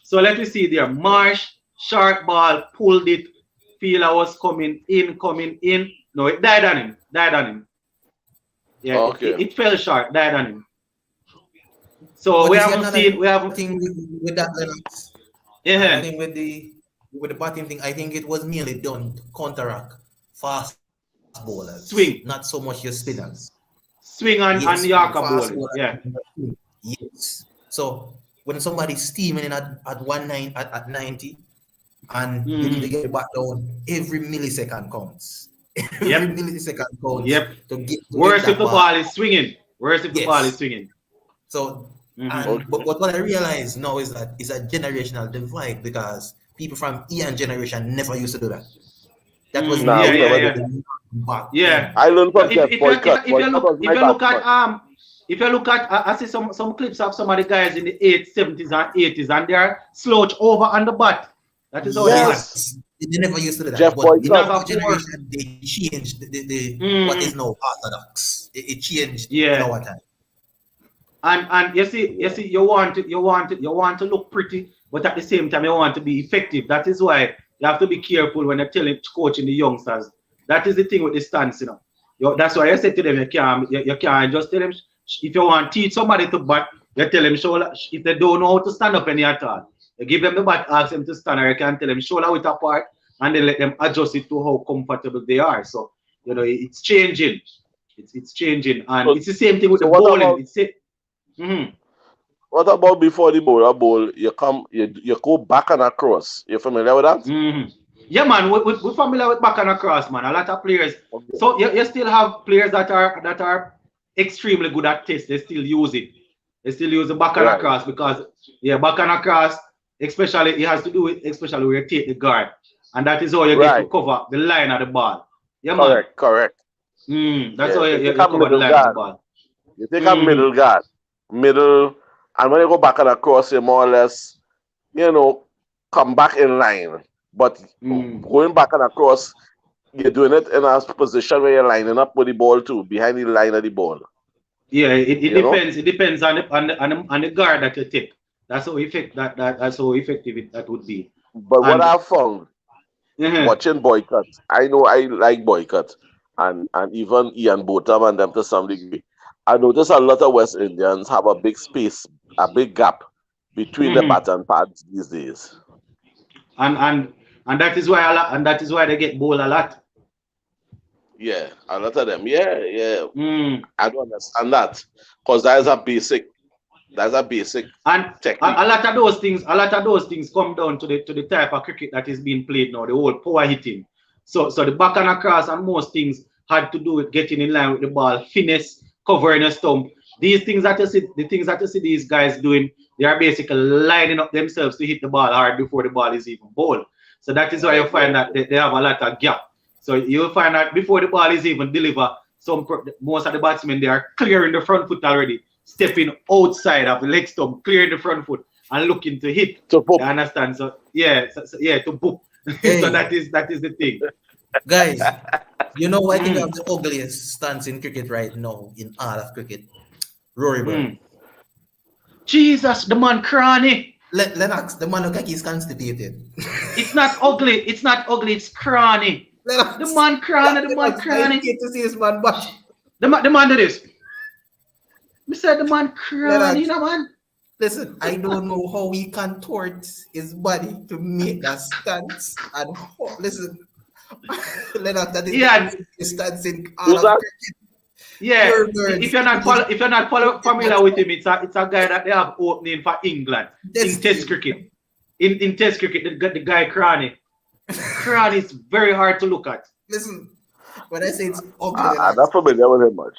So let me see there. Marsh, short ball, pulled it. Fielder was coming in. No, it died on him. Yeah, okay. It fell short, died on him. So we haven't seen. We have thing with that. Yeah. I think with the batting thing, I think it was merely done to counteract fast bowlers. Swing. Not so much your spinners. Swing and Yorker bowling. Yeah. Yes. So when somebody's steaming in at 90 and you need to get the bat down, every millisecond counts. Every millisecond counts. Yep. To get Worse that if the ball is swinging. Worse if the ball is Yes. swinging. So, but what I realize now is that it's a generational divide because people from Ian generation never used to do that. That was Nah, we never yeah. did. back Yeah. then. I learned from If Jeff you Boycott. if you Boycott was my look batsman. at if you look at I see some clips of some of the guys in the 80s, 70s and 80s and they are slouch over on the bat. That is how they bat. Yes. They never used to do that. Jeff But in Boycott. our generation, they changed the what is now orthodox. It changed in our time. And you see, you want to look pretty, but at the same time you want to be effective. That is why you have to be careful when you're coaching the youngsters. That is the thing with the stance, you know. That's why I said to them, you can't just tell them if you want to teach somebody to bat, you tell them shoulder. If they don't know how to stand up any at all, you give them the bat, ask them to stand, or you can tell them shoulder width apart, and then let them adjust it to how comfortable they are. So it's changing. It's changing, and it's the same thing with the bowling. What about before the bowl? You go back and across. You familiar with that? Yeah, man. We're familiar with back and across, man. A lot of players. Okay. So you still have players that are extremely good at test. They still use it. They still use the back and across because back and across, especially it has to do with especially where you take the guard, and that is how you get to cover the line of the ball. Yeah, man. Correct. That's how you cover the line of the ball. You take a middle guard. And when you go back and across, you more or less, come back in line. But going back and across, you're doing it in a position where you're lining up with the ball too, behind the line of the ball. Yeah, it depends. It depends on the guard that you take. That's how effective that would be. But what I found watching Boycott, I know I like Boycott and even Ian Botham and them to some degree. I notice a lot of West Indians have a big space, a big gap between the bat and pads these days. And that is why they get bowled a lot. Yeah, a lot of them. Yeah. I don't understand that because that is a basic. That's a basic technique. A lot of those things come down to the type of cricket that is being played now. The whole power hitting. So the back and across and most things had to do with getting in line with the ball, finesse, covering a stump. These things that you see these guys doing, they are basically lining up themselves to hit the ball hard before the ball is even bowled. So that is why you find that they have a lot of gap. So you'll find that before the ball is even delivered, most of the batsmen they are clearing the front foot already, stepping outside of the leg stump, clearing the front foot and looking to hit. To boop. You understand? So to boop. Hey. So that is the thing. Guys, you know what I think of the ugliest stance in cricket right now, in all of cricket? Rory Burns. Jesus, the man cranny. Lennox, the man look like he's constipated. It's not ugly, it's cranny. Lennox, the man cranny. I get to see this man back. The man did this. We said the man cranny, man. Listen, I don't know how he contorts his body to make that stance. And listen, Lennox, that is the stance in all of cricket. Yeah, if you're not familiar with him, it's a guy that they have opening for England in Test cricket. In Test cricket, the guy Cranny. Cranny is very hard to look at. Listen, when I say it's ugly, I'm not familiar with him much.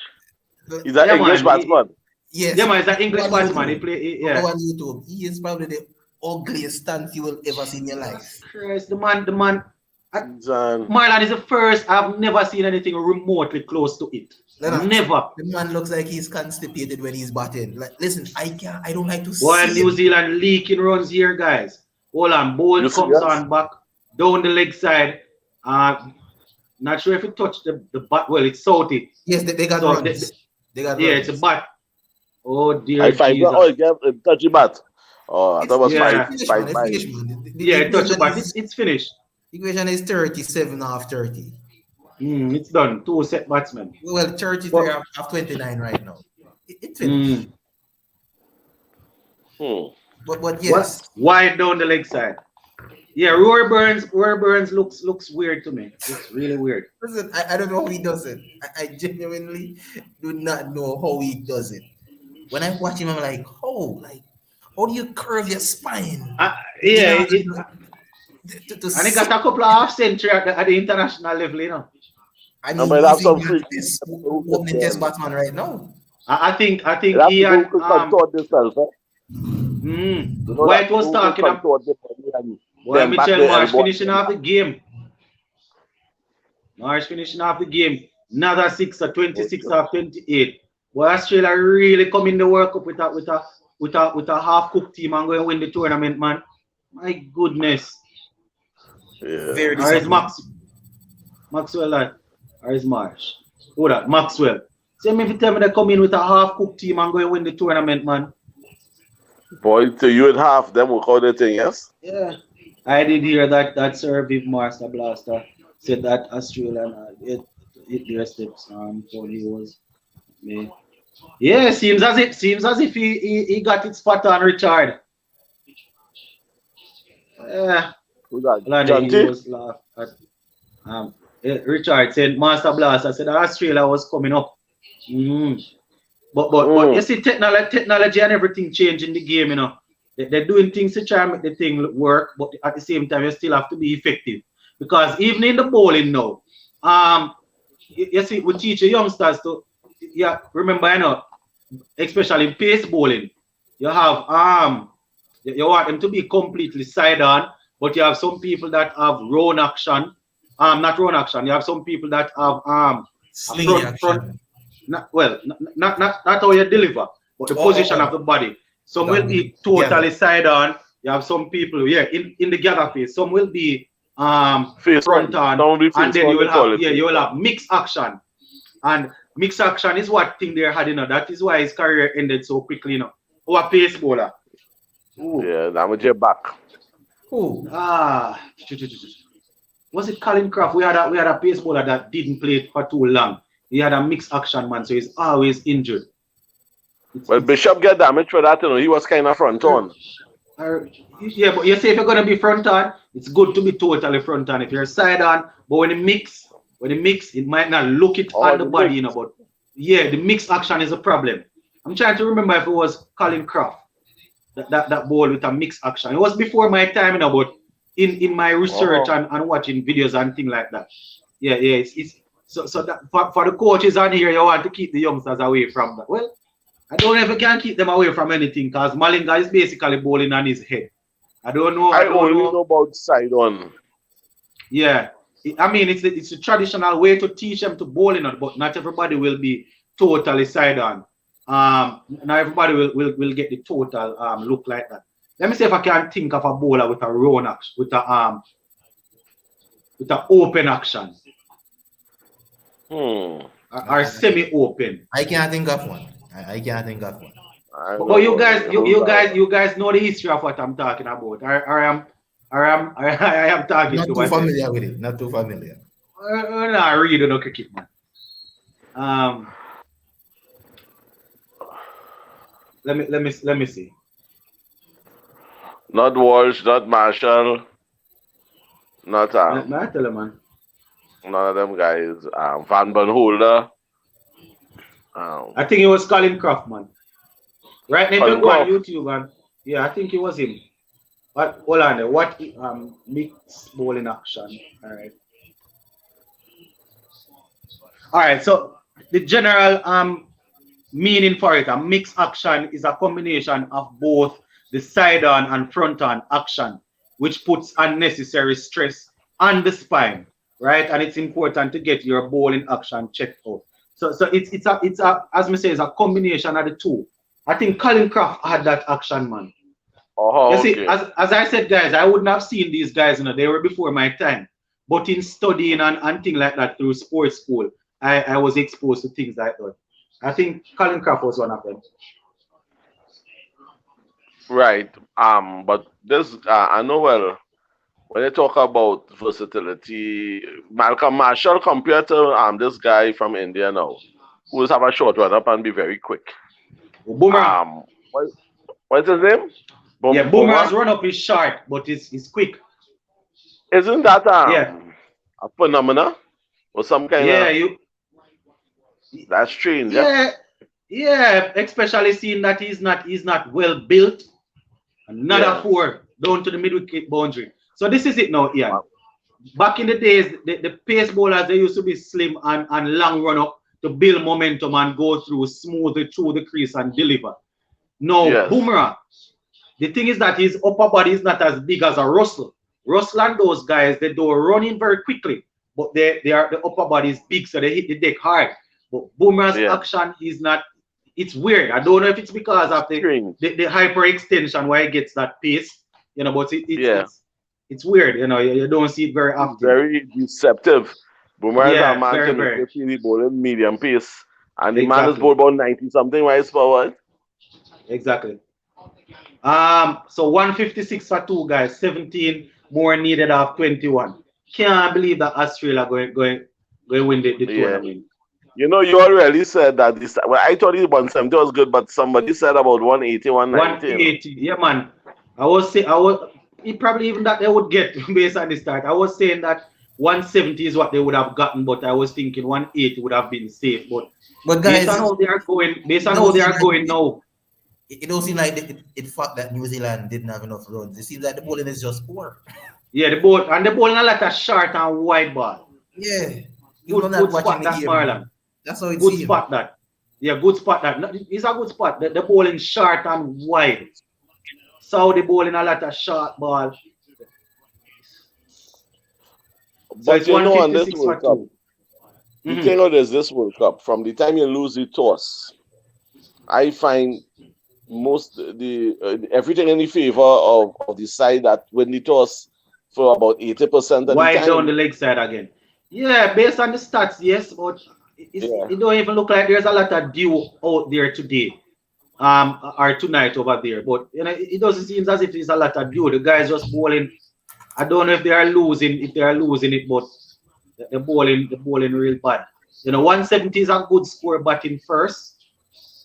He's an English batsman. Yes. Yeah, man, he's an English batsman. He play. On YouTube, he is probably the ugliest stance you will ever see in your life. Christ, the man. Marlon is the first. I've never seen anything remotely close to it. Never. The man looks like he's constipated when he's batting. Like, listen, I don't like to see. Well, New Zealand leaking runs here, guys. Hold on, ball comes on back down the leg side. Not sure if it touched the bat. Well, it's salty. Yes, they got runs. They got runs. It's a bat. Oh dear. Jesus. Touch the bat. Oh, I thought it was five. Yeah, touch the bat. It's finished. Equation is 37 off 30. It's done. 2 set batsmen. Well, 33 off 29 right now. It's finished. But yes. Wide down the leg side. Yeah, Rory Burns looks weird to me. It's really weird. Listen, I don't know how he does it. I genuinely do not know how he does it. When I watch him, I'm like, how do you curve your spine? And he got a couple of half century at the international level, you know. I I mean, might have if he some got free this who opening test batsman right now. I think it have Ian people who could contort themselves, eh? You know that White was who could talking about contort their body and why then back Mitchell their Marsh elbow and finishing then off the back. game. Marsh finishing off the game. Another sixer, 26 Okay. of 28. Well, Australia really come in the World Cup with a half cooked team and going to win the tournament, man. My goodness. Yeah. Very Or is disappointing. Maxwell that? Or is Marsh? Who that? Maxwell. Same if you tell me they come in with a half cooked team and going to win the tournament, man. Boy, to you and half them will call the thing, yes? Yeah. I did hear that Sir Viv Master Blaster said that Australian hit their steps for he was me. Yeah, seems as if he got it spot on, Richard. Yeah. Who's that? He Chanty? was laugh at Richard said Master Blaster said that Australia was coming up. But you see technology and everything changing the game, you know. They're doing things to try and make the thing work, but at the same time you still have to be effective. Because even in the bowling now, you see, we teach the youngsters to remember, you know, especially in pace bowling, you have you want them to be completely side on, but you have some people that have run action. Not run action, you have some people that have Slingy action. not how you deliver, but the position of the body. Some will be totally side on. You have some people, in the gather phase. Some will be Face front on, and then you will have mixed action. And mixed action is what thing they had, you know. That is why his career ended so quickly, you know. Our pace bowler. Yeah, that was your back. Who? Was it Colin Craft? We had a pace bowler that didn't play for too long. He had a mixed action man, so he's always injured. Well, Bishop get damaged for that, you know. He was kind of front on. Yeah, but you say if you're gonna be front on, it's good to be totally front on. If you're side on, but when you mix, it might not look it on the body, you know. But yeah, the mixed action is a problem. I'm trying to remember if it was Colin Craft that ball with a mixed action. It was before my time, you know, but in my research and watching videos and things like that. Yeah, it's so that for the coaches on here, you want to keep the youngsters away from that. Well, I don't know if you can keep them away from anything because Malinga is basically bowling on his head. I don't know. I only know about side on. Yeah, I mean it's a traditional way to teach them to bowl in it, but not everybody will be totally side on. Not everybody will get the total look like that. Let me see if I can think of a bowler with a run action, with a open action. Or semi-open. I can't think of one. I can't think of one. But you guys know the history of what I'm talking about. I am talking Not to too myself. familiar with it. Not too familiar. I really don't cricket, man. Let me see. Not Walsh, not Marshall, not I tell you, man. none of them guys. Van Holder. I think it was Colin Craft, man. Right now, if you go on YouTube, man. Yeah, I think it was him. But hold on there. What mixed bowling action? All right. So the general meaning for it, a mixed action is a combination of both the side on and front on action, which puts unnecessary stress on the spine, right? And it's important to get your bowling action checked out. So it's a as me say, it's a combination of the two. I think Colin Craft had that action, man. You see, as I said, guys, I wouldn't have seen these guys, you know, they were before my time. But in studying and things like that through sports school, I was exposed to things like that. I think Colin Craft was one of them. Right. But this I know well when they talk about versatility, Malcolm Marshall compared to this guy from India now, who will have a short run up and be very quick. Boomerang. What's his name? Boomerang's run up is short, but it's quick. Isn't that a phenomena or some kind of? That's strange. Yeah, especially seeing that he's not well built. Another 4 down to the mid wicket boundary. So this is it now, Ian. back in the days, the pace bowlers, they used to be slim and long run up to build momentum and go through smoothly through the crease and deliver. Now, Yes. Boomerang, the thing is that his upper body is not as big as a Russell. Russell and those guys, they do running very quickly, but the upper body is big, so they hit the deck hard. But Boomerang's action is not. It's weird. I don't know if it's because of the hyperextension why he gets that pace, you know. But it's weird, you know. You don't see it very often. Very deceptive. Boomerang a man can really bowl in medium pace, and the man is bowled about 90 something miles per hour. Exactly. So 156 for two guys, 17 more needed of 21. Can't believe that Australia going win the tournament. You know, you already said that this. Well, I thought 170 was good, but somebody said about 180, 190. 180, yeah, man. He probably even that they would get based on the start. I was saying that 170 is what they would have gotten, but I was thinking 180 would have been safe. But guys, based on how they are going now. It don't seem like it fact that New Zealand didn't have enough runs. It seems like the bowling is just poor. Yeah, the bowling a lot of short and wide ball. Yeah. Good spot that, Marlon. That's how it's good spot that. Yeah, good spot that. It's a good spot. The bowling short and wide. Saudi bowling a lot of short ball. But you know, on this World Cup, the thing is this World Cup, from the time you lose the toss, I find everything in the favor of the side that win the toss for about 80% of the time. Wide down the leg side again. Yeah, based on the stats, yes, but it don't even look like there's a lot of dew out there today, or tonight over there. But you know, it doesn't seem as if there's a lot of dew. The guys just bowling. I don't know if they are losing it, but the bowling real bad. You know, 170 is a good score batting first.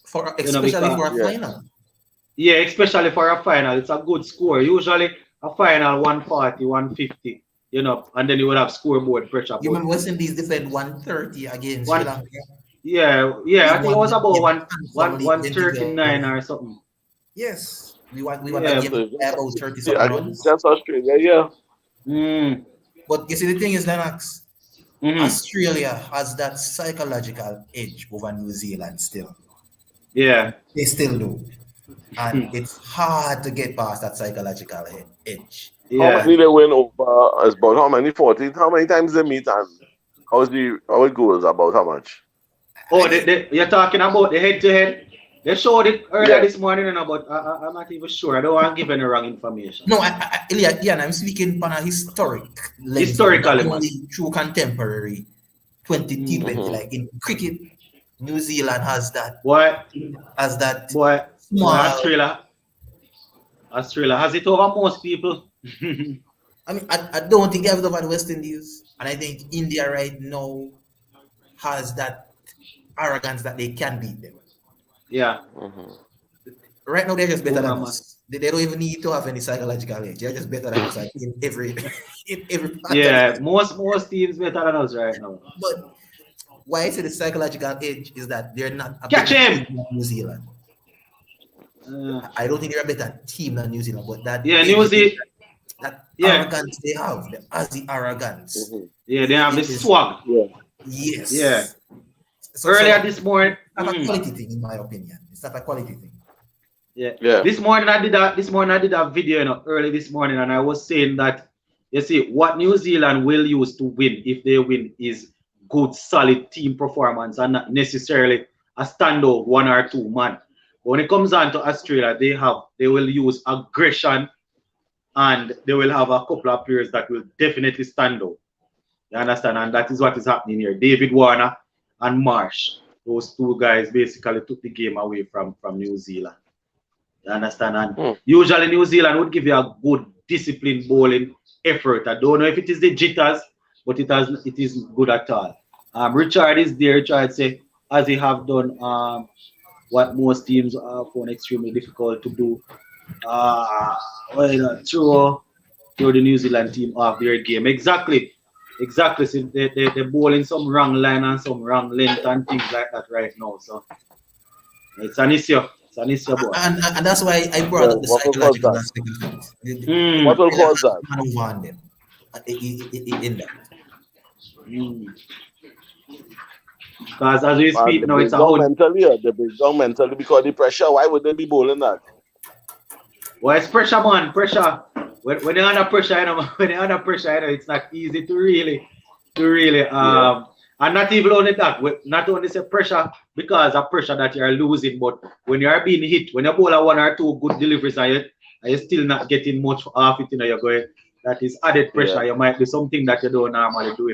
Especially for a final. Yeah, especially for a final. It's a good score. Usually a final 140, 150, you know, and then you would have scoreboard pressure. You remember West Indies defend 130 against Sri Lanka? Yeah, I think it was about 139 or something. Yes. We want to give about 30 something runs. That's Australia, But you see, the thing is, Lennox, Australia has that psychological edge over New Zealand still. Yeah. They still do. And it's hard to get past that psychological edge. Yeah. How many they win over? Is about how many? 14? How many times they meet? And how it goes? About how much? Oh, you're talking about the head-to-head? They showed it earlier this morning, but I'm not even sure. I don't want to give any wrong information. No, I'm speaking on a historically, only true contemporary 2020. Like in cricket, New Zealand has that. Australia has it over most people. I mean, I don't think they have it over the West Indies, and I think India right now has that arrogance that they can beat them. Yeah. Right now, they're just better than us. They don't even need to have any psychological edge. They're just better than us in every. Yeah, most teams better than us right now. But why I say the psychological edge is that they're not a catch him New Zealand. I don't think they're a better team than New Zealand, but that New Zealand. That arrogance they have, the Aussie arrogance. Yeah, they have the swag. Yeah. Yes. Yeah. Earlier this morning, it's not a quality thing, in my opinion. It's not a quality thing. Yeah. This morning I did a video, early this morning, and I was saying that you see what New Zealand will use to win, if they win, is good, solid team performance and not necessarily a standout one or two man. But when it comes down to Australia, they will use aggression, and they will have a couple of players that will definitely stand out. You understand? And that is what is happening here. David Warner and Marsh, those two guys basically took the game away from New Zealand. You understand? And usually New Zealand would give you a good disciplined bowling effort. I don't know if it is the jitters, but it is good at all. Richard is there. Richard say, as he have done what most teams found extremely difficult to do. Throw the New Zealand team off their game. Exactly. So they're bowling some wrong line and some wrong length and things like that right now. So it's an issue. Boy. And that's why I brought up the psychological aspect of it. What will cause that? in that. Because as we speak now, it's a whole mentally, they break down mentally because the pressure. Why would they be bowling that? Well, it's pressure, man. Pressure. When you're under pressure, when you're under pressure, it's not easy to really, and not even only that. Not only say pressure because of pressure that you're losing, but when you're being hit, when you bowl a 1 or 2 good deliveries and you're still not getting much off it, you're going. That is added pressure. Yeah. You might do something that you don't normally do,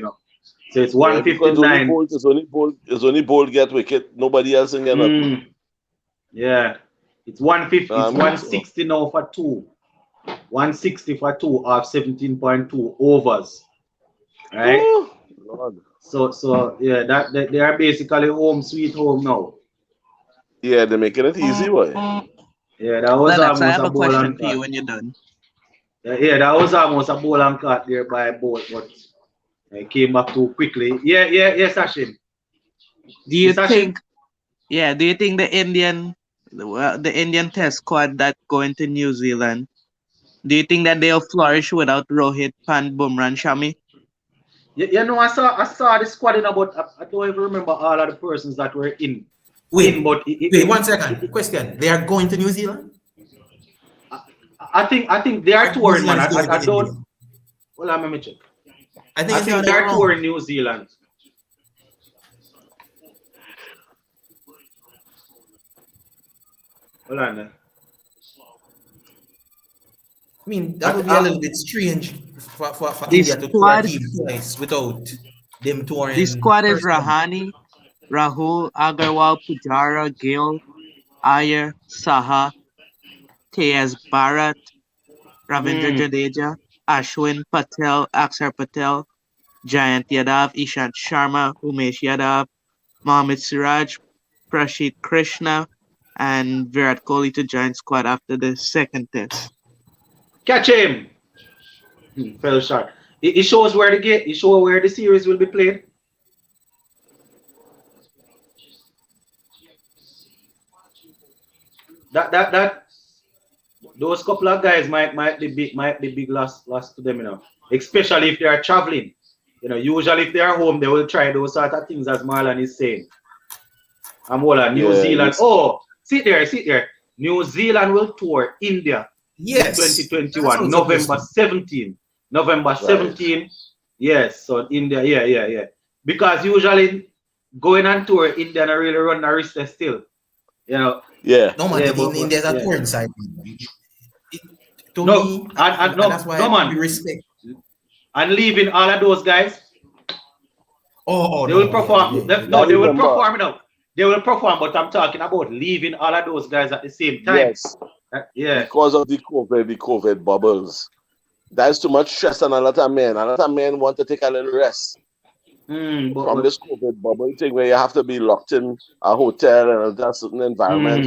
So it's 159. It's only bold get wicket. Nobody else can get nothing. Yeah. It's 150. It's 160 now for 2. 160 for 2 of 17.2 overs. Right? Oh, Lord. So yeah, that they are basically home sweet home now. Yeah, they're making it easy, boy. Yeah, that was Lennox, almost I have a a ball question and for you when you're done. Yeah, that was almost a ball and cut there by Bolt, but it came back too quickly. Yeah, Sachin. Do you think? Yeah, do you think the Indian Test squad that going to New Zealand? Do you think that they'll flourish without Rohit, Pant, Bumrah, and Shami? I saw the squad but I don't even remember all of the persons that were in. Wait, 1 second. Question: they are going to New Zealand? I think they are touring, man. I don't. Well, let me check. I think they are touring New Zealand. Hold on. I mean, that would be a little bit strange for India to tour a team twice without them touring. The squad is Rahane, Rahul, Agarwal, Pujara, Gill, Iyer, Saha, T.S. Bharat, Ravindra Jadeja, Ashwin Patel, Akshar Patel, Jayant Yadav, Ishant Sharma, Umesh Yadav, Mohammad Siraj, Prashit Krishna, and Virat Kohli to join squad after the second test. Catch him! Fell short. It shows where the series will be played. Those couple of guys might be big loss to them, especially if they are traveling. Usually if they are home, they will try those sort of things as Marlon is saying. New Zealand. Oh, sit there. New Zealand will tour India. Yes. 2021, November 17. November 17. Yes. So India, yeah. Because usually going on tour, India don't really run a risk still. Yeah. No man, India's a touring side. That's why we respect. And leaving all of those guys. They will perform. They will perform now. They will perform, but I'm talking about leaving all of those guys at the same time. Yes. Because of the COVID bubbles. That's too much stress on a lot of men. A lot of men want to take a little rest. From this COVID bubble thing where you have to be locked in a hotel and a certain environment,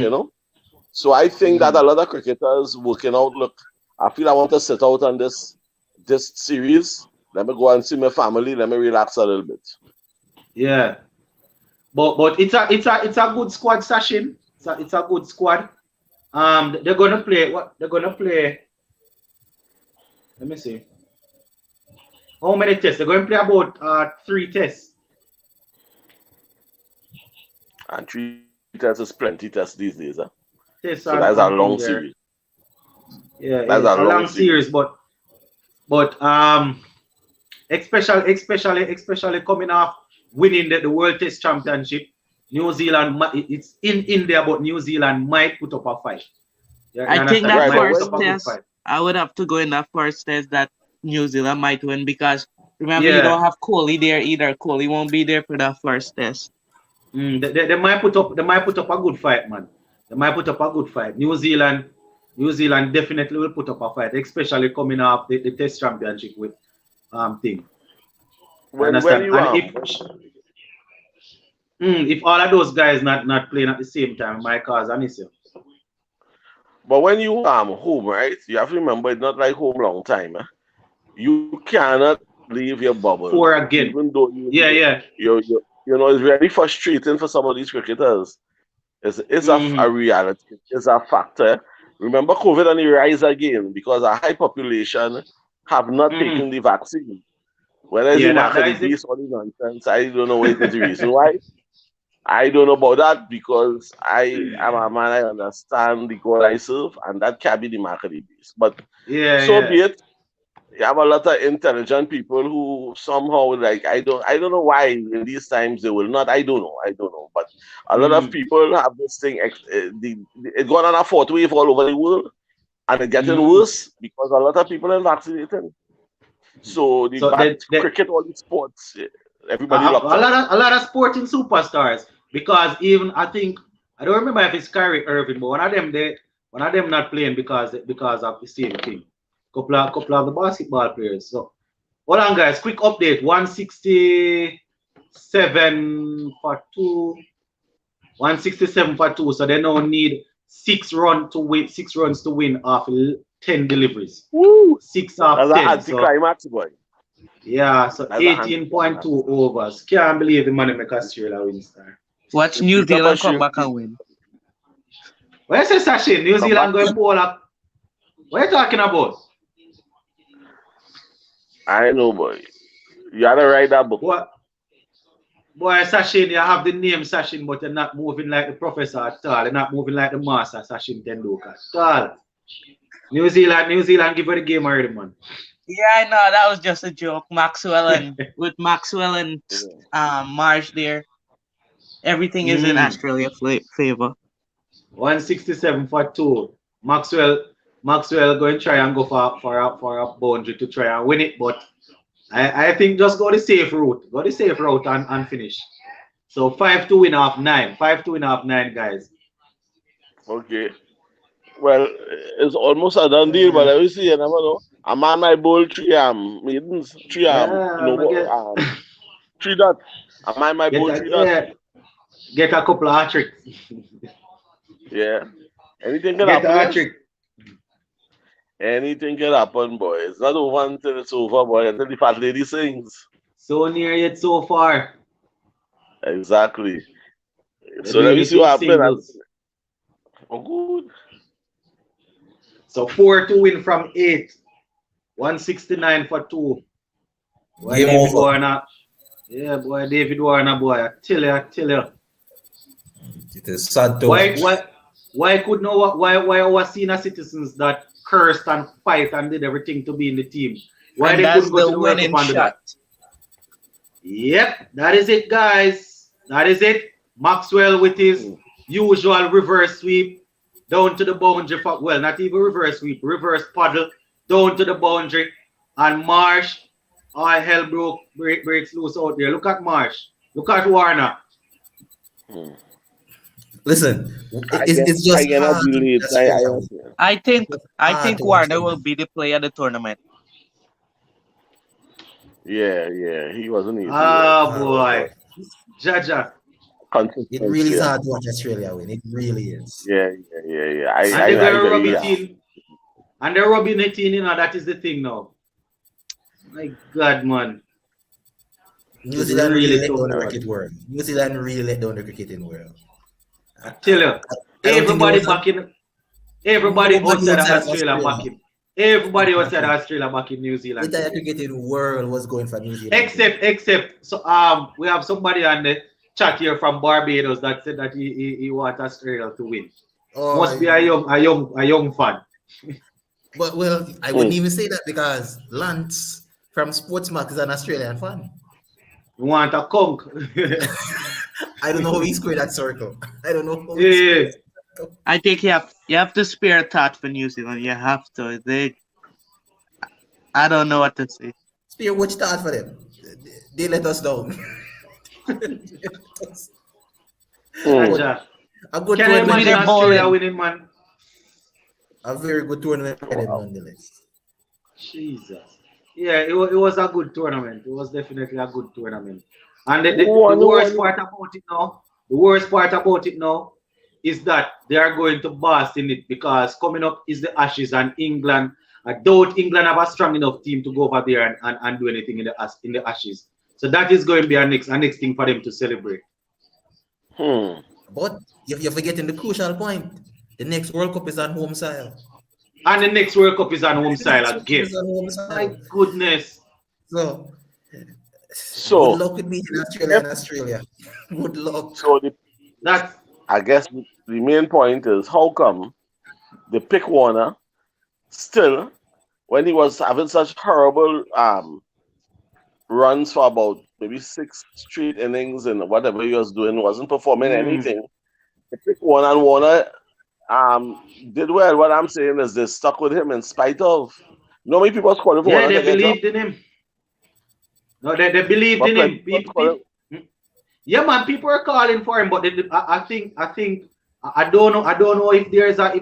So I think that a lot of cricketers working out, look, I feel I want to sit out on this series. Let me go and see my family. Let me relax a little bit. Yeah. But it's a good squad session. It's a good squad. They're gonna play what? They're gonna play. Let me see. How many tests? They're going to play about 3 tests. And 3 tests is plenty tests these days, huh? So that's a long series. Yeah, that's a long series, but especially coming off winning the World Test Championship, New Zealand, it's in India, but New Zealand might put up a fight. I think that first test, I would have to go in that first test that New Zealand might win because remember you don't have Kohli there either. Kohli won't be there for that first test. They might put up a good fight, man. They might put up a good fight. New Zealand definitely will put up a fight, especially coming off the Test Championship with thing. If all of those guys not playing at the same time, might cause an issue. But when you home, right? You have to remember it's not like home long time. You cannot leave your bubble. For again. Even though it's very frustrating for some of these cricketers. It's a reality. It's a factor. Remember COVID on the rise again because a high population have not taken the vaccine. Whether it's the market base or the nonsense, I don't know what is the reason why. I don't know about that because I am a man, I understand the God I serve, and that can be the market base. But be it. You have a lot of intelligent people who somehow like I don't know why in these times they will not. I don't know. But a lot of people have this thing. It's gone on a fourth wave all over the world, and it's getting worse because a lot of people are vaccinated. So cricket, all the sports, everybody locked up. A lot of sporting superstars. Because even I think I don't remember if it's Kyrie Irving, but one of them not playing because of the same thing. Couple of the basketball players. So hold on, guys. Quick update. 167 for 2. 167 for 2. So they now need 6 runs to win after 10 deliveries. Woo! 6 off That's 10. That's an anticlimax, boy. Yeah, so 18.2 overs. Can't believe the money make Australia win star. Watch New Zealand come back and win. Where's the Sachin? New Zealand going pull up. What are you talking about? I know, boy. You gotta write that book. Boy, Sachin, you have the name Sachin, but you're not moving like the professor at all. You're not moving like the master, Sachin Tendulkar at all. New Zealand give her the game already, man. Yeah, I know. That was just a joke. Maxwell and Marsh there. Everything is in Australia favor. 167 for 2. Maxwell going to try and go for a boundary to try and win it, but I think just go the safe route. Go the safe route and finish. So 5-2 win half 9. 5-2 win half 9, guys. Okay. Well, it's almost a done deal, but I will see. You never know. I'm on my bowl 3 maidens 3 3 dot. I'm on my bowl 3 dot. Get a couple of hat-tricks. Yeah. Anything can happen. Anything can happen, boy. It's not over until it's over, boy. Until the fat lady sings. So near yet so far. Exactly. So let me see what happens. Oh, good. So 4-2 win from 8. 169 for 2. Boy, David Warner. Yeah, boy, David Warner, boy. I tell you. It is sad to why could our senior citizens that cursed and fight and did everything to be in the team? Why and they couldn't go to the winning World Cup shot? Yep, that is it, guys. That is it. Maxwell with his usual reverse sweep down to the boundary. Well, not even reverse sweep, reverse paddle down to the boundary. And Marsh, all hell breaks loose out there. Look at Marsh. Look at Warner. Listen, it's just. I think Warner will be the player of the tournament. Yeah, he wasn't easy. Boy, Jaja. It really is hard to watch Australia win. It really is. Yeah. And they're rubbing it in, that is the thing now. My God, man. New Zealand really let down the cricket world. New Zealand really let down the cricketing world. I tell you, everybody outside of Australia backing. Everybody outside of Australia backing New Zealand. The entire cricketing world was going for New Zealand. Except so we have somebody on the chat here from Barbados that said that he wants Australia to win. Must be a young fan. But I wouldn't even say that because Lance from Sportsmark is an Australian fan. You want a conk? I don't know how he squared that circle. I don't know. I think you have to spare a thought for New Zealand. You have to. I don't know what to say. Spare which thought for them? They let us down. A good Can I imagine Australia winning, man? A very good tournament nonetheless. Jesus. Yeah, it was a good tournament. It was definitely a good tournament. And the worst part about it now is that they are going to burst in it because coming up is the Ashes and England. I doubt England have a strong enough team to go over there and do anything in the Ashes. So that is going to be a next thing for them to celebrate. But you're forgetting the crucial point. The next World Cup is on home soil. And the next World Cup is on home soil again. My goodness. So, So good luck with me in Australia. Good luck. So That's I guess the main point is how come they pick Warner still when he was having such horrible runs for about maybe 6 straight innings and whatever he was doing wasn't performing anything. They pick Warner and Warner did well. What I'm saying is they stuck with him in spite of many people was calling for Warner they to get believed in him. No, they believed in him. Yeah, man, people are calling for him, but I think I don't know if there's a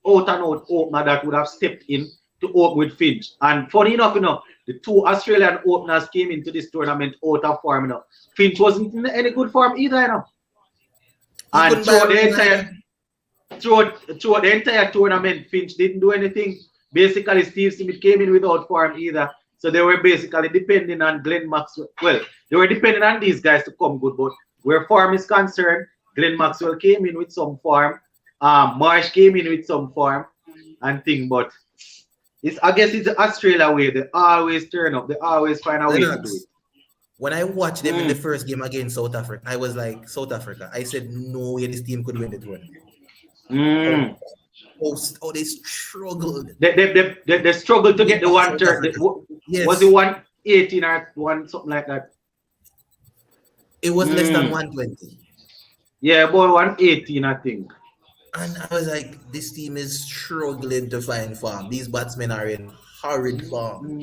out and out opener that would have stepped in to open with Finch. And funny enough, the two Australian openers came into this tournament out of form. Finch wasn't in any good form either, And throughout the entire tournament, Finch didn't do anything. Basically, Steve Smith came in without form either. So they were basically depending on Glenn Maxwell. Well, they were depending on these guys to come good, but where form is concerned, Glenn Maxwell came in with some form. Marsh came in with some form and thing, but I guess it's the Australia way. They always turn up. They always find a way to do it. When I watched them in the first game against South Africa, I was like, South Africa. I said, no way this team could win the tournament. Oh, they struggled. They struggled to get the 130. Yes. Was it 118 or one something like that? It was less than 120. Yeah, about 118, I think. And I was like, this team is struggling to find form. These batsmen are in horrid form.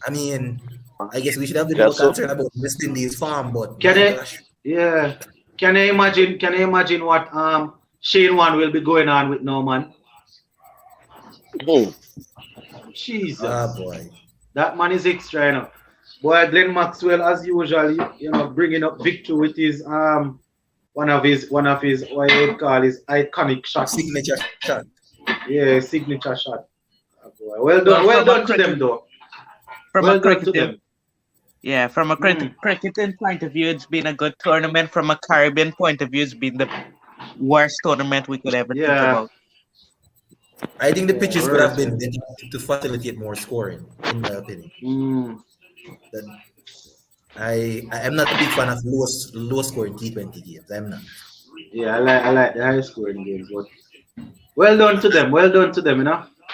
I mean, I guess we should have been more concerned about West Indies farm, but Can you imagine what Shane Warne will be going on with Norman? Jesus. Boy. That man is extra, Boy, Glenn Maxwell, as usual, bringing up victory with his one of his what you would call his iconic shot. Signature shot. Yeah, signature shot. Boy. Well done to them though. From a cricketing point of view, it's been a good tournament. From a Caribbean point of view, it's been the worst tournament we could ever think about. I think the pitches could have been to facilitate more scoring, in my opinion. I am not a big fan of low scoring T20 games. I'm not. Yeah, I like the high scoring games, but well done to them.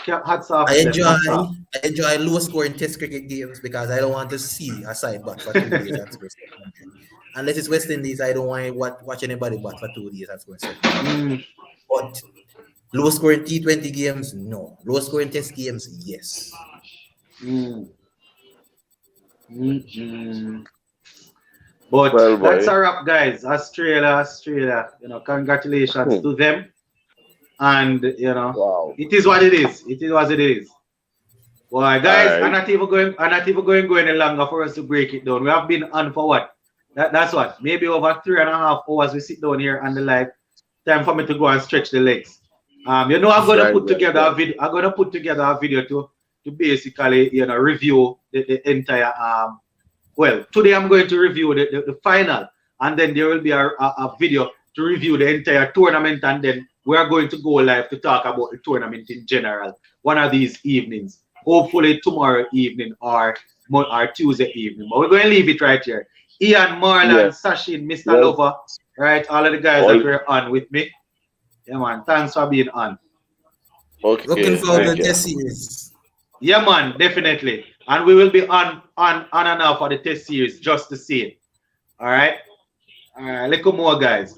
Hats off. I enjoy low scoring test cricket games because I don't want to see a side bat for 2 days and score 700. Unless it's West Indies, I don't want to watch anybody bat for 2 days and score 700. But low scoring T20 games, no. Low scoring test games, yes. But that's a wrap, guys. Australia. Congratulations to them. And it is what it is. Boy, guys, I'm not even going any longer for us to break it down. We have been on for what? That's what? Maybe over 3.5 hours we sit down here and the like. Time for me to go and stretch the legs. I'm gonna put together a video. I'm gonna put together a video to basically review the entire well, today I'm going to review the final, and then there will be a video to review the entire tournament, and then we are going to go live to talk about the tournament in general one of these evenings, hopefully tomorrow evening or Tuesday evening. But we're going to leave it right here. Ian, Marlon, Sachin, Mr. Lover, right? All of the guys that were on with me. Yeah, man. Thanks for being on. Okay. Looking forward to the test series. Yeah, man, definitely. And we will be on and off for the test series just to see it. All right? All right, little more, guys.